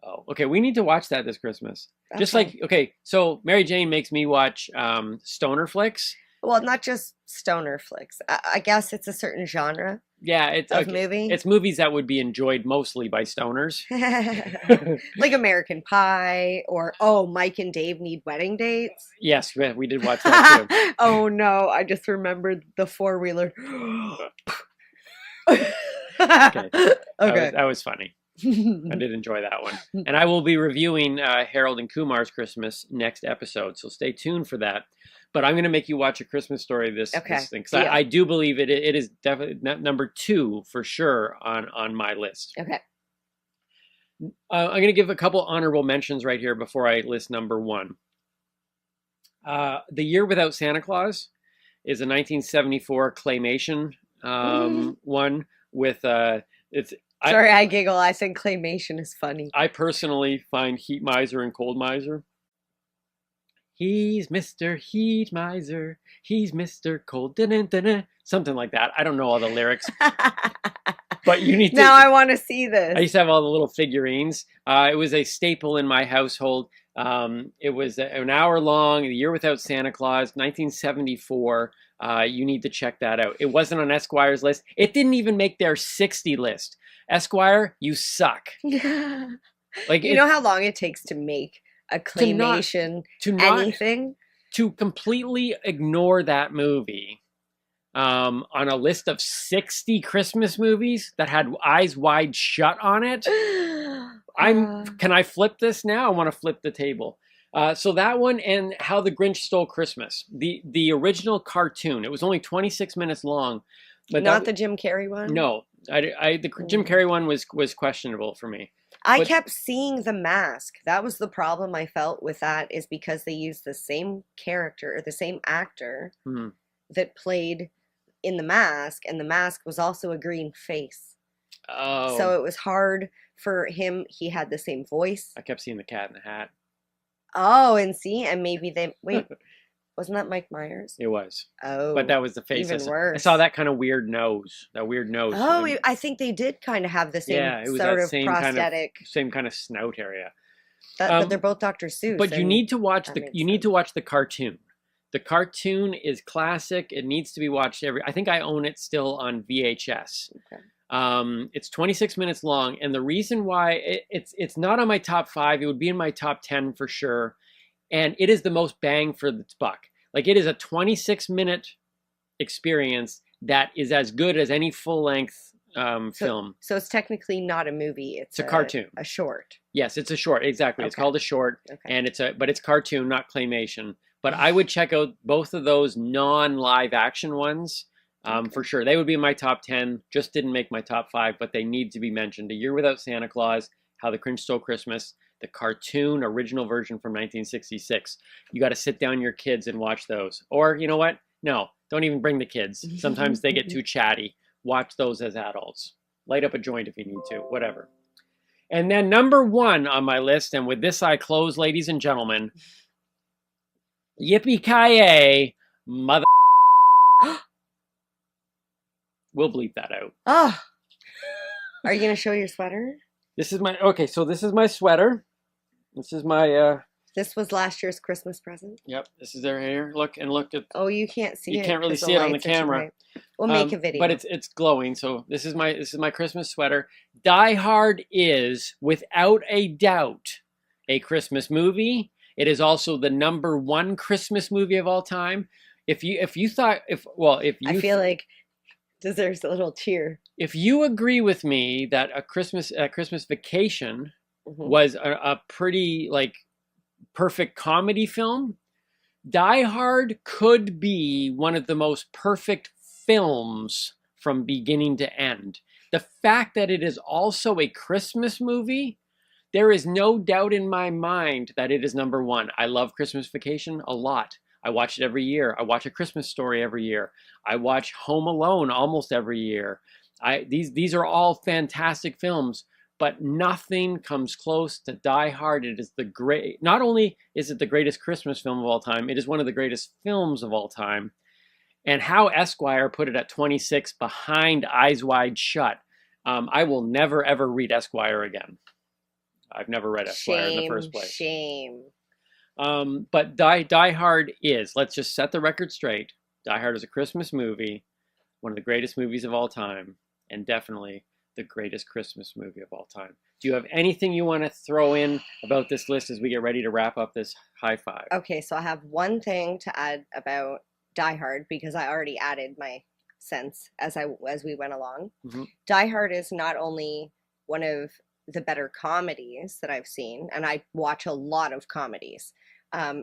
Oh, okay. We need to watch that this Christmas. So Mary Jane makes me watch stoner flicks. Well, not just stoner flicks. I guess it's a certain genre. Yeah, it's movie. It's movies that would be enjoyed mostly by stoners, like American Pie or Mike and Dave Need Wedding Dates. Yes, we did watch that too. Oh no, I just remembered the 4-wheeler. Okay. Okay, that was funny. I did enjoy that one, and I will be reviewing Harold and Kumar's Christmas next episode, so stay tuned for that. But I'm going to make you watch A Christmas Story this thing, because I do believe it is definitely number 2 for sure on my list. Okay. I'm going to give a couple honorable mentions right here before I list number 1. The Year Without Santa Claus is a 1974 claymation one with Sorry, I giggle. I think claymation is funny. I personally find Heat Miser and Cold Miser. He's Mr. Heat Miser. He's Mr. Cold. Something like that. I don't know all the lyrics. But you need to. Now I want to see this. I used to have all the little figurines. It was a staple in my household. It was an hour long, The Year Without Santa Claus, 1974. You need to check that out. It wasn't on Esquire's list. It didn't even make their 60 list. Esquire, you suck. Like, you know how long it takes to make a claymation anything? To completely ignore that movie on a list of 60 Christmas movies that had Eyes Wide Shut on it. Can I flip this now? I want to flip the table. So that one and How the Grinch Stole Christmas, the original cartoon. It was only 26 minutes long, but not the Jim Carrey one. No, the Jim Carrey one was questionable for me. I kept seeing The Mask. That was the problem I felt with that, is because they used the same character or the same actor that played in The Mask, and The Mask was also a green face. Oh. So it was hard for him. He had the same voice. I kept seeing the Cat in the Hat. Oh, and maybe they wait. Wasn't that Mike Myers? It was. Oh. But that was the face. Even worse. I saw that kind of weird nose. That weird nose. Oh, I think they did kind of have the same it was sort that of same prosthetic. Same kind of snout area. But they're both Dr. Seuss. But you need to watch the cartoon. The cartoon is classic. It needs to be watched I think I own it still on VHS. Okay. It's 26 minutes long, and the reason why it's not on my top 5, it would be in my top 10 for sure, and it is the most bang for its buck. Like, it is a 26-minute experience that is as good as any full-length film. So it's technically not a movie. It's a cartoon. A short. Yes, it's a short. Exactly. Okay. It's called a short, and but it's cartoon, not claymation. But I would check out both of those non-live action ones for sure. They would be in my top 10. Just didn't make my top 5, but they need to be mentioned. A Year Without Santa Claus, How the Grinch Stole Christmas, the cartoon original version from 1966. You got to sit down your kids and watch those. Or, you know what? No, don't even bring the kids. Sometimes they get too chatty. Watch those as adults. Light up a joint if you need to, whatever. And then number 1 on my list, and with this I close, ladies and gentlemen, Yippee-ki-yay, mother... We'll bleep that out. Oh, are you going to show your sweater? This is my, so this is my sweater. This is my, This was last year's Christmas present? Yep, this is their hair. Look at. Oh, you can't see it. You can't really see it on the camera. We'll make a video. But it's glowing, so this is my Christmas sweater. Die Hard is, without a doubt, a Christmas movie. It is also the number 1 Christmas movie of all time. I feel like deserves a little cheer. If you agree with me that a Christmas Vacation was a pretty perfect comedy film, Die Hard could be one of the most perfect films from beginning to end. The fact that it is also a Christmas movie, there is no doubt in my mind that it is number 1. I love Christmas Vacation a lot. I watch it every year. I watch A Christmas Story every year. I watch Home Alone almost every year. These are all fantastic films, but nothing comes close to Die Hard. It is not only is it the greatest Christmas film of all time, it is one of the greatest films of all time. And how Esquire put it at 26 behind Eyes Wide Shut. I will never, ever read Esquire again. I've never read Esquire in the first place. Shame. But Die Hard is, let's just set the record straight. Die Hard is a Christmas movie, one of the greatest movies of all time, and definitely the greatest Christmas movie of all time. Do you have anything you want to throw in about this list as we get ready to wrap up this high five? Okay, so I have one thing to add about Die Hard, because I already added my sense as we went along. Die Hard is not only one of the better comedies that I've seen, and I watch a lot of comedies.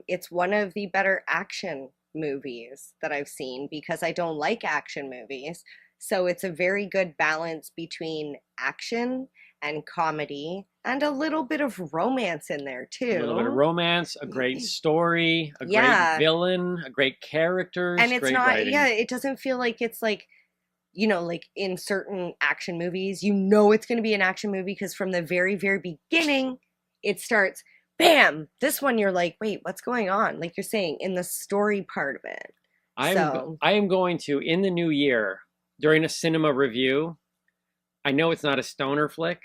It's one of the better action movies that I've seen, because I don't like action movies. So it's a very good balance between action and comedy, and a little bit of romance in there too. A little bit of romance, a great story, a great villain, a great characters, and it's great not writing. It doesn't feel like it's like, you know, like in certain action movies, you know it's going to be an action movie because from the very, very beginning, it starts, bam! This one you're like, wait, what's going on? Like you're saying, in the story part of it. I am going to, in the new year, during a cinema review, I know it's not a stoner flick,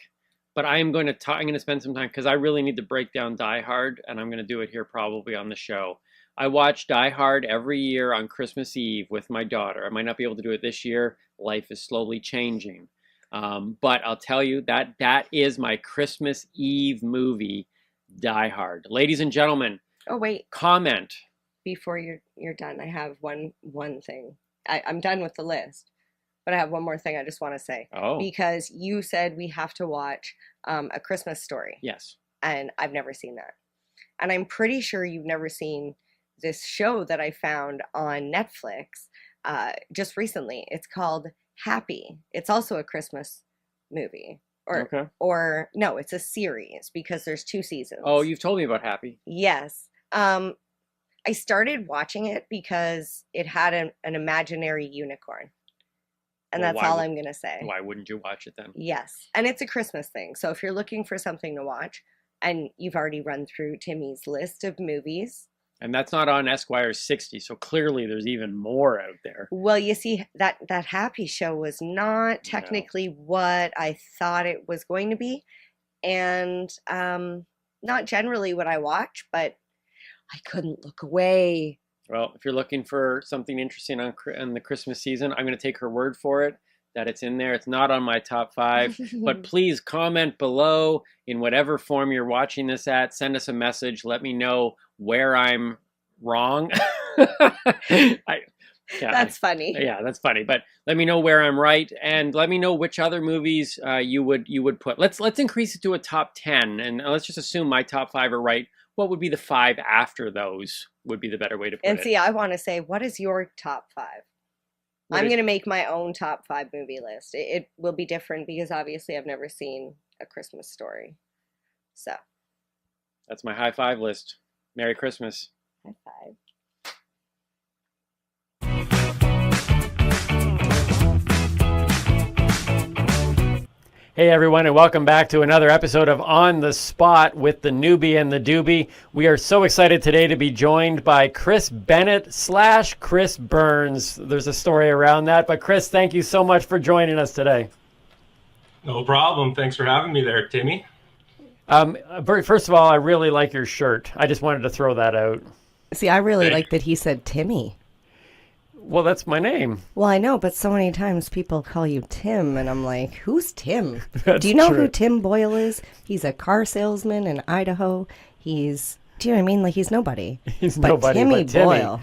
but I'm going to spend some time, because I really need to break down Die Hard, and I'm going to do it here probably on the show. I watch Die Hard every year on Christmas Eve with my daughter. I might not be able to do it this year. Life is slowly changing. But I'll tell you that is my Christmas Eve movie, Die Hard. Ladies and gentlemen. Oh, wait. Comment. Before you're done, I have one thing. I'm done with the list. But I have one more thing I just want to say. Oh. Because you said we have to watch A Christmas Story. Yes. And I've never seen that. And I'm pretty sure you've never seen this show that I found on Netflix just recently. It's called Happy. It's also a Christmas movie. Or no, it's a series because there's 2 seasons. Oh, you've told me about Happy. Yes. I started watching it because it had an imaginary unicorn. And that's all I'm going to say. Why wouldn't you watch it then? Yes. And it's a Christmas thing. So if you're looking for something to watch, and you've already run through Timmy's list of movies. And that's not on Esquire 60, so clearly there's even more out there. Well, you see, that Happy show was not technically what I thought it was going to be. And not generally what I watch, but I couldn't look away. Well, if you're looking for something interesting on the Christmas season, I'm going to take her word for it that it's in there. It's not on my top 5, but please comment below in whatever form you're watching this at. Send us a message. Let me know where I'm wrong. That's funny. Yeah, that's funny. But let me know where I'm right, and let me know which other movies you would put. Let's increase it to a top 10, and let's just assume my top 5 are right. What would be the 5 after those would be the better way to put it. And see, I want to say, what is your top 5? I'm going to make my own top 5 movie list. It will be different because obviously I've never seen A Christmas Story. So. That's my high 5 list. Merry Christmas. High 5. Hey everyone, and welcome back to another episode of On the Spot with the Newbie and the Doobie. We are so excited today to be joined by Chris Bennett / Chris Burns. There's a story around that, but Chris, thank you so much for joining us today. No problem. Thanks for having me there, Timmy. First of all, I really like your shirt. I just wanted to throw that out. See, I really like that he said Timmy. Well, that's my name. Well, I know, but so many times people call you Tim, and I'm like, who's Tim? That's Do you know true. who Tim Boyle is? He's a car salesman in Idaho. Do you know what I mean? Like, he's nobody. He's but nobody, Timmy but Timmy. Boyle.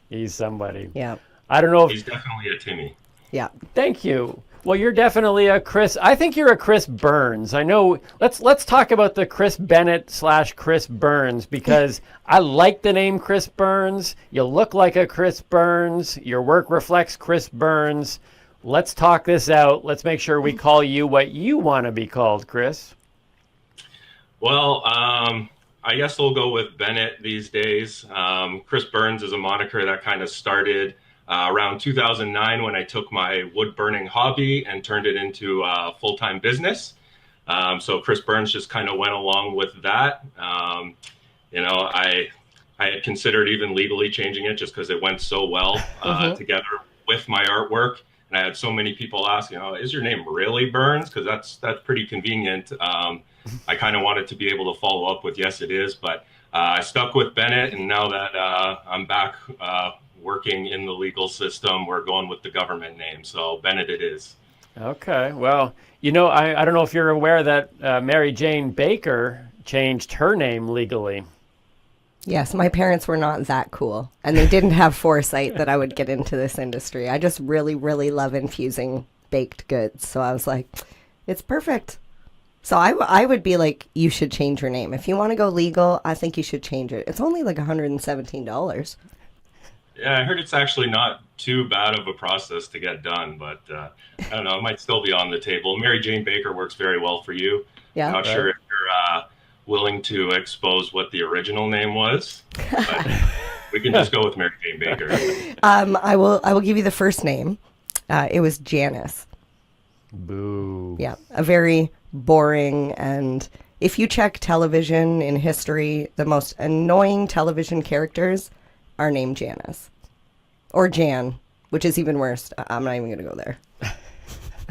He's somebody. Yeah. I don't know if... He's definitely a Timmy. Yeah. Thank you. Well, you're definitely a Chris. I think you're a Chris Burns. I know. Let's talk about the Chris Bennett / Chris Burns, because I like the name Chris Burns. You look like a Chris Burns. Your work reflects Chris Burns. Let's talk this out. Let's make sure we call you what you want to be called, Chris. Well, I guess we'll go with Bennett these days. Chris Burns is a moniker that kind of started around 2009 when I took my wood burning hobby and turned it into a full-time business. So Chris Burns just kind of went along with that. I had considered even legally changing it just because it went so well together with my artwork. And I had so many people ask, is your name really Burns? Because that's pretty convenient. I kind of wanted to be able to follow up with, yes, it is. But I stuck with Bennett. And now that I'm back working in the legal system, we're going with the government name. So Bennett it is. Okay. Well, I don't know if you're aware that Mary Jane Baker changed her name legally. Yes, my parents were not that cool, and they didn't have foresight that I would get into this industry. I just really, really love infusing baked goods, so I was like, it's perfect. So I would be like, you should change your name. If you want to go legal, I think you should change it. It's only like $117. Yeah, I heard it's actually not too bad of a process to get done, but I don't know, it might still be on the table. Mary Jane Baker works very well for you. Yeah. I'm not sure if you're willing to expose what the original name was, but we can just go with Mary Jane Baker. I will give you the first name. It was Janice. Boo. Yeah, a very boring, and if you check television in history, the most annoying television characters are named Janice. Or Jan, which is even worse. I'm not even going to go there.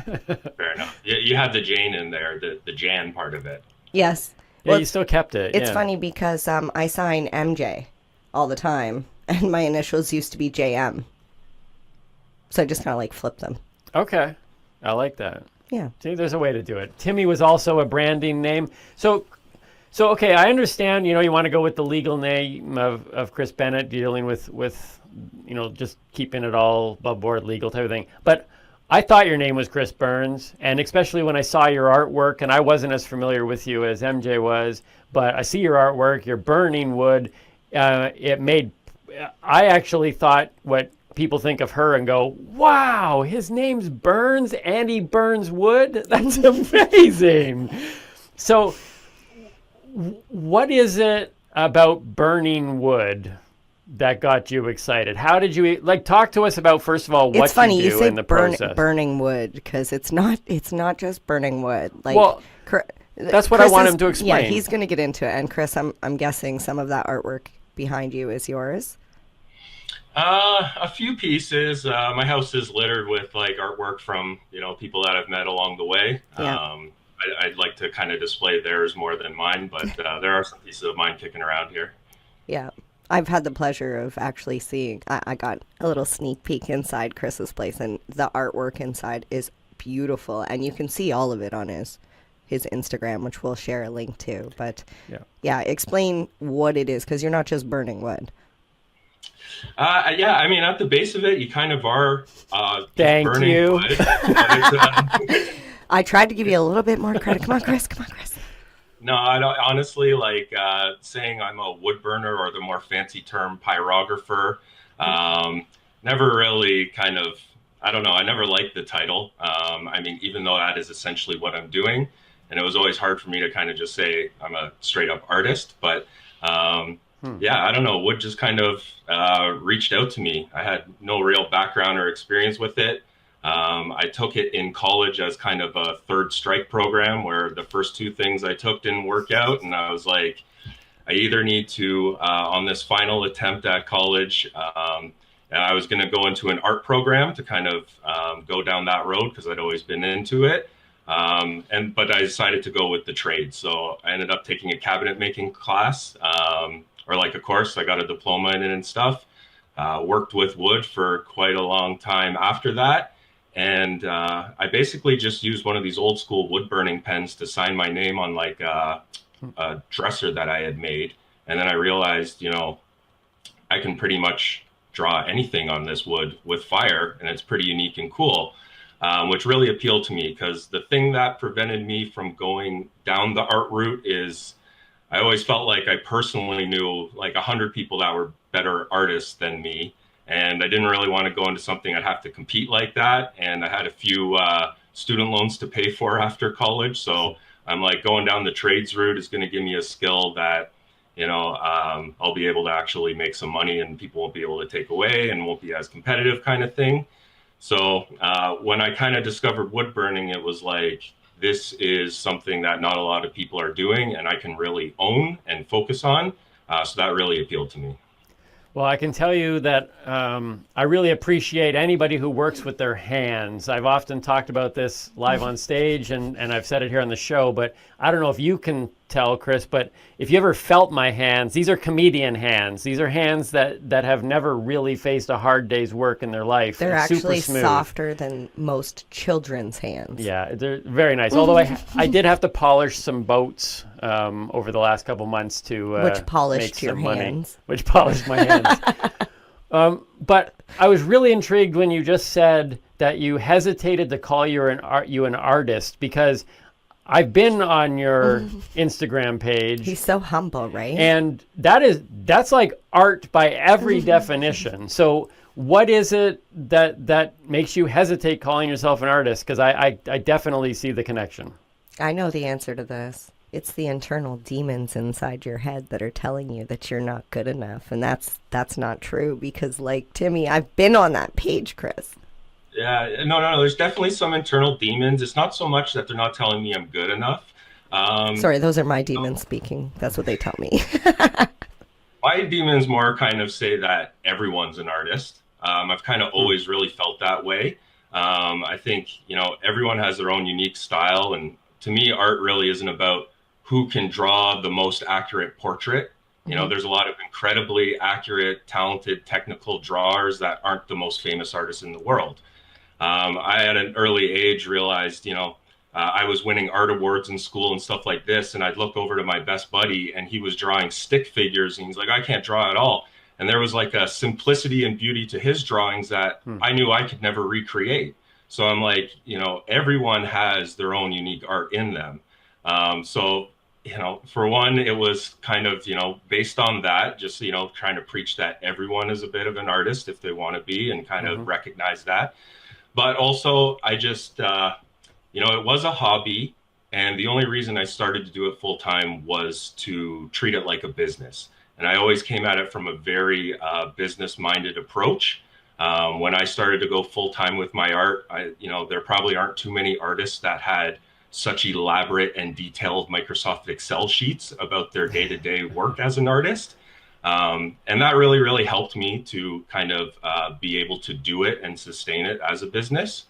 Fair enough. You had the Jane in there, the Jan part of it. Yes. Yeah, you still kept it. It's yeah. funny because I sign MJ all the time, and my initials used to be JM. So I just kind of like flip them. Okay. I like that. Yeah. See, there's a way to do it. Timmy was also a branding name. So okay, I understand, you want to go with the legal name of Chris Bennett, dealing with just keeping it all above board, legal type of thing. But I thought your name was Chris Burns, and especially when I saw your artwork, and I wasn't as familiar with you as MJ was, but I see your artwork, you're burning wood. I actually thought what people think of her and go, wow, his name's Burns and he burns wood? That's amazing. So what is it about burning wood that got you excited? How did you talk to us about, first of all, what it's funny, you do say in the process? Burning wood, because it's not just burning wood. That's what I want him to explain. Yeah, he's going to get into it. And Chris, I'm guessing some of that artwork behind you is yours. A few pieces. My house is littered with artwork from people that I've met along the way. Yeah. I'd like to kind of display theirs more than mine, but there are some pieces of mine kicking around here. Yeah. I've had the pleasure of actually seeing, I got a little sneak peek inside Chris's place, and the artwork inside is beautiful, and you can see all of it on his Instagram, which we'll share a link to. But yeah, explain what it is, because you're not just burning wood. Yeah, I mean, at the base of it, you kind of are Thank burning you. wood. But I tried to give you a little bit more credit. Come on, Chris. No, I don't, honestly, saying I'm a wood burner, or the more fancy term pyrographer, never really I don't know, I never liked the title. I mean, even though that is essentially what I'm doing, and it was always hard for me to kind of just say I'm a straight up artist, but yeah, I don't know, wood just kind of reached out to me. I had no real background or experience with it. I took it in college as kind of a third strike program, where the first two things I took didn't work out. And I was like, I either need to, on this final attempt at college, and I was going to go into an art program to kind of go down that road, because I'd always been into it. But I decided to go with the trade. So I ended up taking a cabinet making class, or a course. I got a diploma in it and stuff. Worked with wood for quite a long time after that. And I basically just used one of these old school wood burning pens to sign my name on a dresser that I had made. And then I realized, I can pretty much draw anything on this wood with fire, and it's pretty unique and cool, which really appealed to me, because the thing that prevented me from going down the art route is I always felt like I personally knew 100 people that were better artists than me. And I didn't really want to go into something I'd have to compete like that. And I had a few student loans to pay for after college. So I'm going down the trades route is going to give me a skill that, I'll be able to actually make some money, and people won't be able to take away, and won't be as competitive kind of thing. So when I kind of discovered wood burning, it was this is something that not a lot of people are doing, and I can really own and focus on. So that really appealed to me. Well, I can tell you that I really appreciate anybody who works with their hands. I've often talked about this live on stage, and I've said it here on the show, but I don't know if you can tell, Chris, but if you ever felt my hands, these are comedian hands. These are hands that have never really faced a hard day's work in their life. They're It's actually super smooth. Softer than most children's hands. Yeah, they're very nice. Although I did have to polish some boats over the last couple months to Which polished make your some money. hands. Which polished my hands. But I was really intrigued when you just said that you hesitated to call you an artist, because I've been on your Instagram page. He's so humble, right? And that's like art by every definition. So what is it that makes you hesitate calling yourself an artist? Because I definitely see the connection. I know the answer to this. It's the internal demons inside your head that are telling you that you're not good enough. And that's not true, because Timmy, I've been on that page, Chris. Yeah, no. There's definitely some internal demons. It's not so much that they're not telling me I'm good enough. Sorry, those are my demons speaking. That's what they tell me. My demons more kind of say that everyone's an artist. I've kind of always really felt that way. I think, everyone has their own unique style. And to me, art really isn't about who can draw the most accurate portrait. There's a lot of incredibly accurate, talented, technical drawers that aren't the most famous artists in the world. I, at an early age, realized, I was winning art awards in school and stuff like this. And I'd look over to my best buddy and he was drawing stick figures. And he's like, I can't draw at all. And there was like a simplicity and beauty to his drawings that I knew I could never recreate. So I'm like, everyone has their own unique art in them. So, for one, it was kind of, based on that, just, trying to preach that everyone is a bit of an artist if they want to be and kind of recognize that. But also, I just, it was a hobby. And the only reason I started to do it full time was to treat it like a business. And I always came at it from a very business-minded approach. When I started to go full-time with my art, there probably aren't too many artists that had such elaborate and detailed Microsoft Excel sheets about their day-to-day work as an artist. And that really, really helped me to kind of be able to do it and sustain it as a business.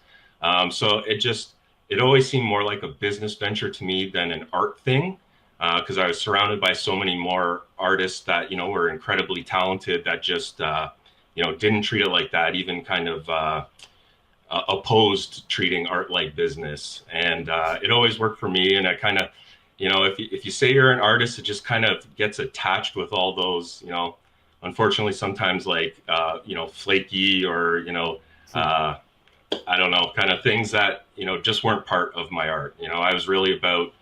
So it always seemed more like a business venture to me than an art thing. Because I was surrounded by so many more artists that, were incredibly talented that just, didn't treat it like that, even kind of opposed treating art like business. And it always worked for me. And I kind of, if you say you're an artist, it just kind of gets attached with all those, unfortunately, sometimes like, flaky or, I don't know, kind of things that, just weren't part of my art. I was really about,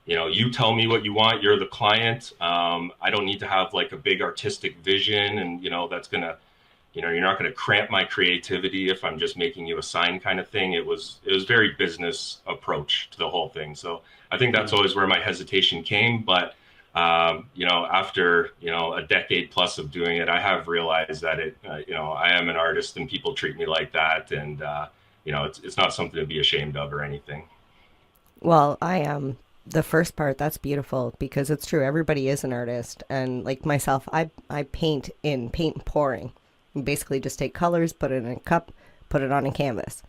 you tell me what you want, you're the client. I don't need to have like a big artistic vision and, that's going to, you're not going to cramp my creativity if I'm just making you a sign kind of thing. It was very business approach to the whole thing. So I think that's always where my hesitation came. But, after, a decade plus of doing it, I have realized that I am an artist and people treat me like that. And, it's not something to be ashamed of or anything. Well, I am. The first part, that's beautiful because it's true. Everybody is an artist. And like myself, I paint in paint pouring. You basically just take colors, put it in a cup, put it on a canvas.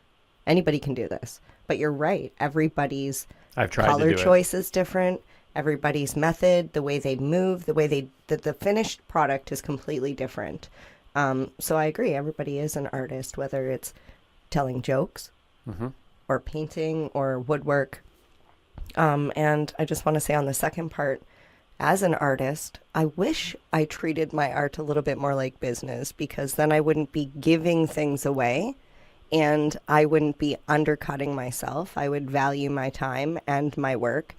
Anybody can do this. But you're right. Everybody's color choice is different. Everybody's method, the way they move, the finished product is completely different. So I agree. Everybody is an artist, whether it's telling jokes or painting or woodwork. And I just want to say on the second part, as an artist, I wish I treated my art a little bit more like business because then I wouldn't be giving things away and I wouldn't be undercutting myself. I would value my time and my work.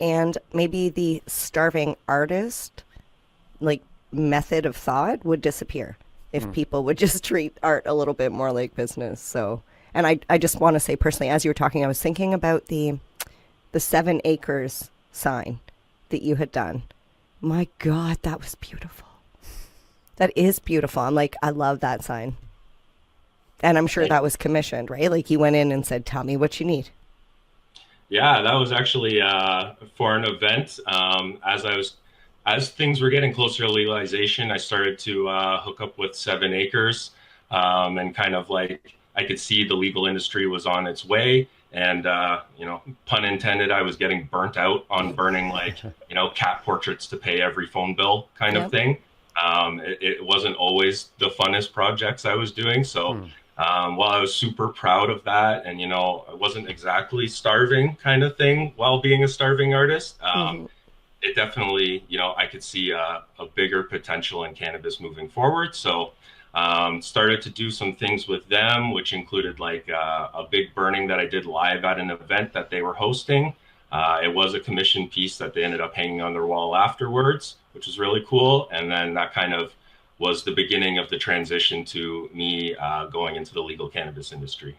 And maybe the starving artist, like, method of thought would disappear if people would just treat art a little bit more like business. So, and I just want to say personally, as you were talking, I was thinking about the 7 acres sign that you had done. My God, that was beautiful. That is beautiful. I'm like, I love that sign. And I'm sure that was commissioned, right? Like you went in and said, tell me what you need. Yeah, that was actually for an event. As things were getting closer to legalization, I started to hook up with 7 acres and kind of like I could see the legal industry was on its way. And, pun intended, I was getting burnt out on burning like, cat portraits to pay every phone bill kind of thing. It wasn't always the funnest projects I was doing. So while I was super proud of that and, I wasn't exactly starving kind of thing while being a starving artist, it definitely, I could see a bigger potential in cannabis moving forward. So started to do some things with them, which included like a big burning that I did live at an event that they were hosting. It was a commission piece that they ended up hanging on their wall afterwards, which was really cool. And then that kind of was the beginning of the transition to me going into the legal cannabis industry.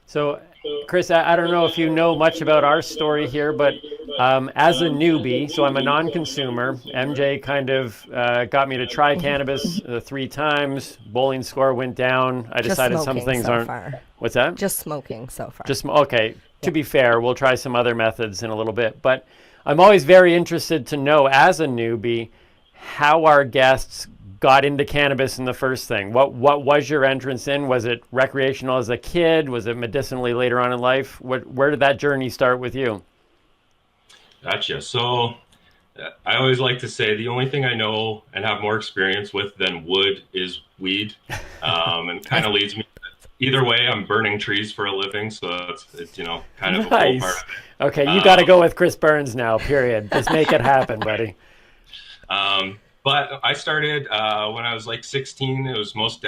So, Chris, I don't know if you know much about our story here, but as a newbie, so I'm a non-consumer, MJ kind of got me to try cannabis 3 times. Bowling score went down. I decided some things aren't. Far. What's that? Just smoking so far. Okay. To be fair, we'll try some other methods in a little bit. But I'm always very interested to know, as a newbie, how our guests got into cannabis in the first thing? What was your entrance in? Was it recreational as a kid? Was it medicinally later on in life? Where did that journey start with you? Gotcha. So I always like to say the only thing I know and have more experience with than wood is weed, and kind of leads me. Either way, I'm burning trees for a living, so it's you know, kind of a cool part of it. Okay, you got to go with Chris Burns now, period. Just make it happen, buddy. But I started when I was like 16. It was most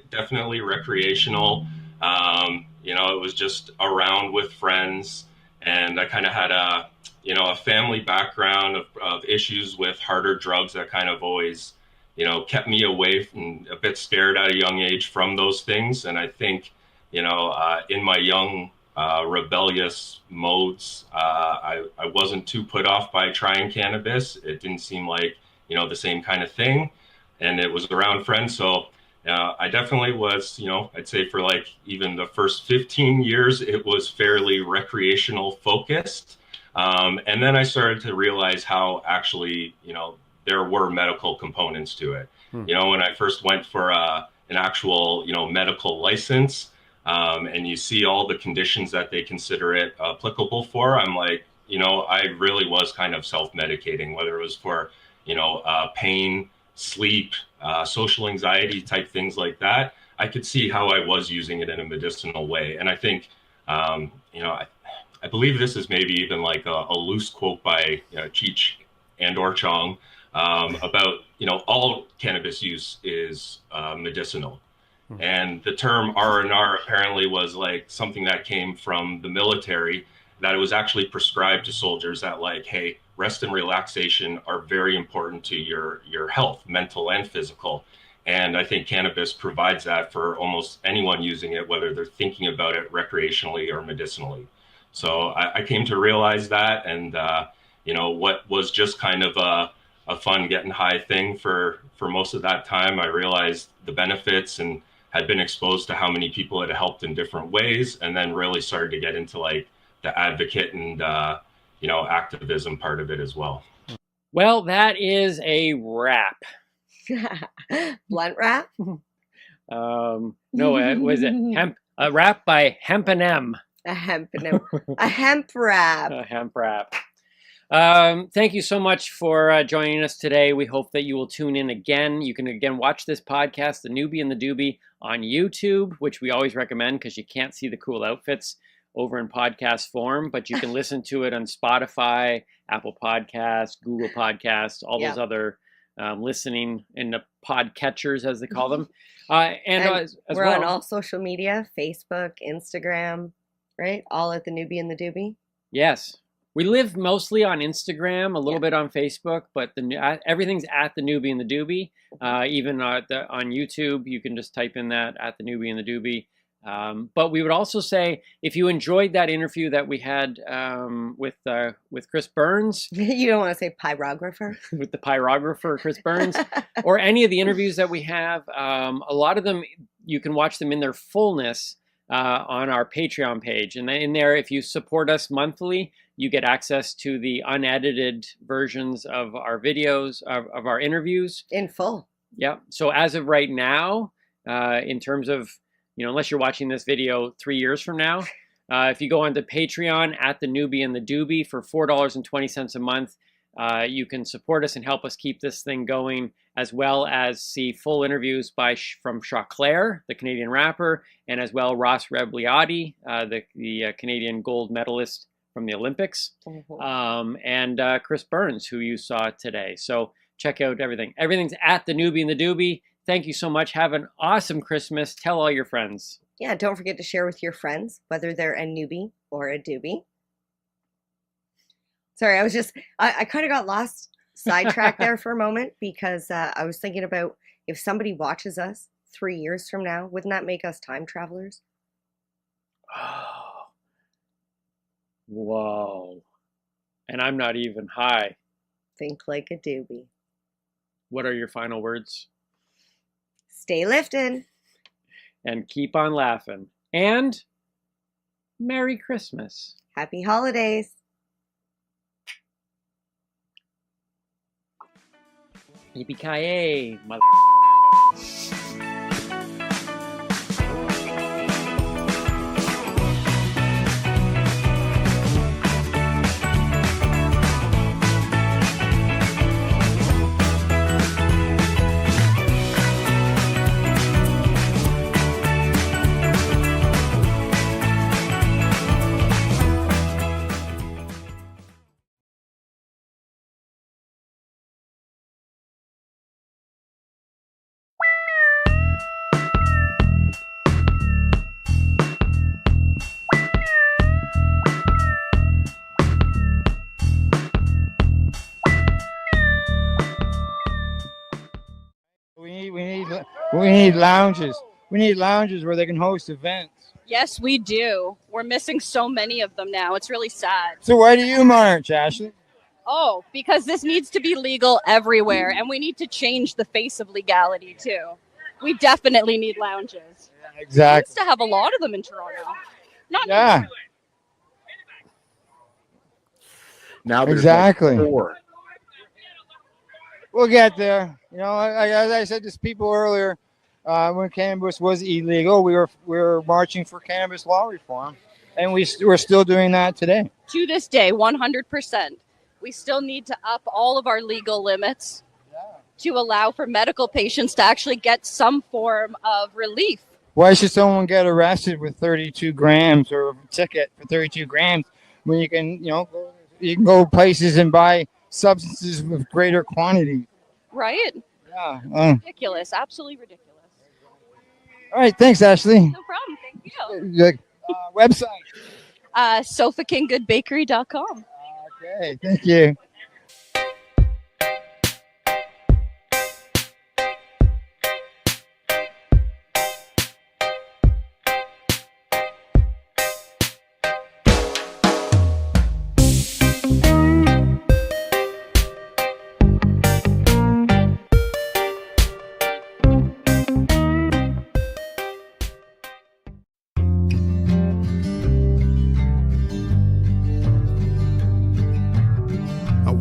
definitely recreational. You know, it was just around with friends, and I kind of had a family background of issues with harder drugs that kind of always, you know, kept me away and a bit scared at a young age from those things. And I think, you know, in my young rebellious modes, I wasn't too put off by trying cannabis. It didn't seem like, you know, the same kind of thing, and it was around friends. So I definitely was, you know, I'd say for like even the first 15 years, it was fairly recreational focused. And then I started to realize how actually, you know, there were medical components to it. You know, when I first went for an actual, you know, medical license, and you see all the conditions that they consider it applicable for, I'm like, you know, I really was kind of self-medicating, whether it was for, you know, pain, sleep, social anxiety type things like that. I could see how I was using it in a medicinal way. And I think, you know, I believe this is maybe even like a loose quote by Cheech and or Chong about, you know, all cannabis use is medicinal. And the term R&R apparently was like something that came from the military, that it was actually prescribed to soldiers that like, hey, rest and relaxation are very important to your health, mental and physical. And I think cannabis provides that for almost anyone using it, whether they're thinking about it recreationally or medicinally. So I came to realize that, and you know, what was just kind of a fun getting high thing for most of that time, I realized the benefits and had been exposed to how many people it helped in different ways, and then really started to get into like the advocate and you know, activism part of it as well. Well, that is a wrap. Blunt wrap? No, was it hemp? A wrap by Hemp&M. A hemp-n-m. A hemp wrap. A hemp wrap. Thank you so much for joining us today. We hope that you will tune in again. You can again watch this podcast, The Newbie and the Doobie, on YouTube, which we always recommend because you can't see the cool outfits over in podcast form, but you can listen to it on Spotify, Apple Podcasts, Google Podcasts, all those other listening in the podcatchers, as they call them. And as we're well, on all social media, Facebook, Instagram, right? All at The Newbie and the Doobie. Yes. We live mostly on Instagram, a little bit on Facebook, but everything's at The Newbie and the Doobie. Even on YouTube, you can just type in that, at The Newbie and the Doobie. But we would also say, if you enjoyed that interview that we had with Chris Burns, you don't want to say pyrographer, with the pyrographer Chris Burns, or any of the interviews that we have, a lot of them you can watch them in their fullness on our Patreon page, and in there, if you support us monthly, you get access to the unedited versions of our videos of our interviews in full. Yeah. So as of right now, in terms of, you know, unless you're watching this video 3 years from now, if you go onto Patreon at The Newbie and the Doobie for $4.20 a month, you can support us and help us keep this thing going, as well as see full interviews from Choclair, the Canadian rapper, and as well Ross Rebliati, the Canadian gold medalist from the Olympics, and Chris Burns, who you saw today. So check out everything. Everything's at The Newbie and the Doobie. Thank you so much. Have an awesome Christmas. Tell all your friends. Yeah, don't forget to share with your friends, whether they're a newbie or a doobie. Sorry, I kind of got lost, sidetracked there for a moment, because I was thinking about if somebody watches us 3 years from now, wouldn't that make us time travelers? Whoa. And I'm not even high. Think like a doobie. What are your final words? Stay lifted. And keep on laughing. And Merry Christmas. Happy holidays. Yippee-ki-yay, mother... We need lounges. We need lounges where they can host events. Yes, we do. We're missing so many of them now. It's really sad. So why do you march, Ashley? Oh, because this needs to be legal everywhere, and we need to change the face of legality too. We definitely need lounges. Exactly. We used to have a lot of them in Toronto. Not Yeah. Now there's exactly. like 4. We'll get there. You know, as I said to people earlier, when cannabis was illegal, we were marching for cannabis law reform, and we're still doing that today. To this day, 100%. We still need to up all of our legal limits to allow for medical patients to actually get some form of relief. Why should someone get arrested with 32 grams or a ticket for 32 grams when you can go places and buy substances with greater quantity? Right? Yeah. Ridiculous. Absolutely ridiculous. All right. Thanks, Ashley. No problem. Thank you. Website. SofaKingGoodBakery.com. Okay. Thank you.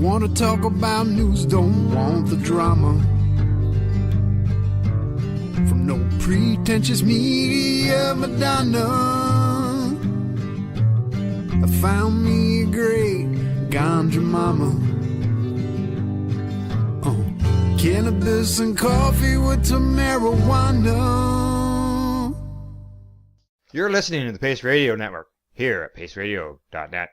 Wanna talk about news, don't want the drama. From no pretentious media Madonna. I found me a great ganja mama. Cannabis and coffee with some marijuana. You're listening to the Pace Radio Network here at paceradio.net.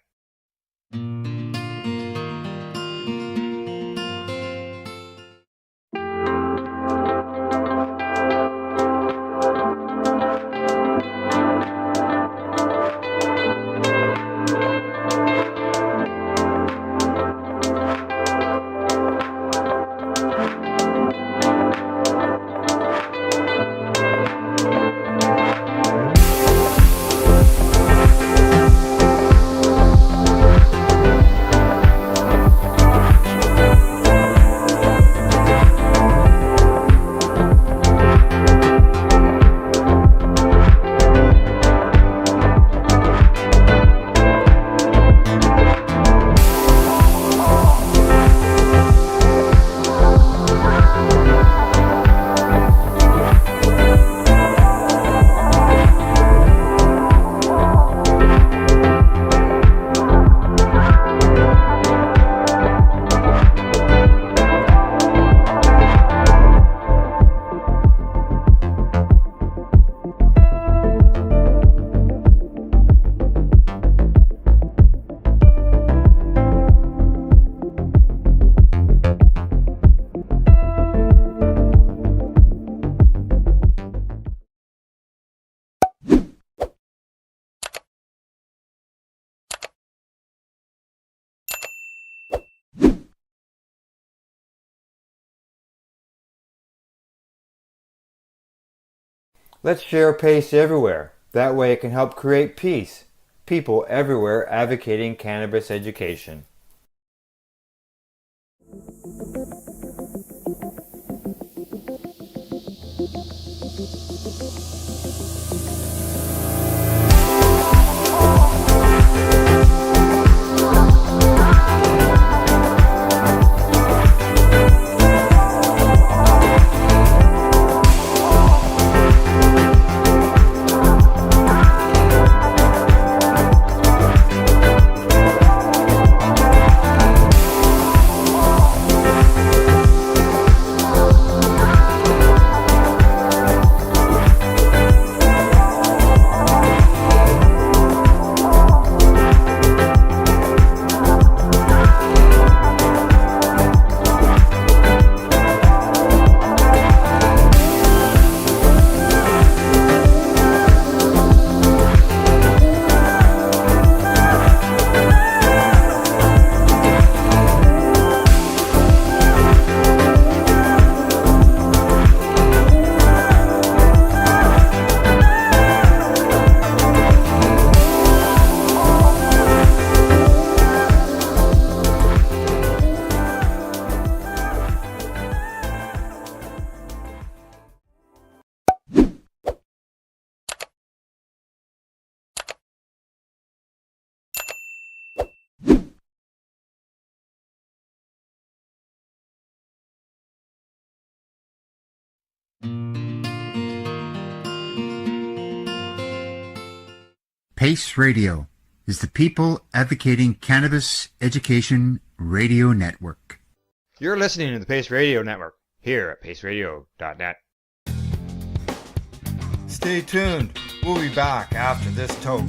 Let's share Pace everywhere. That way it can help create peace. People everywhere advocating cannabis education. PACE Radio is the People Advocating Cannabis Education Radio Network. You're listening to the Pace Radio Network here at paceradio.net. Stay tuned. We'll be back after this toke.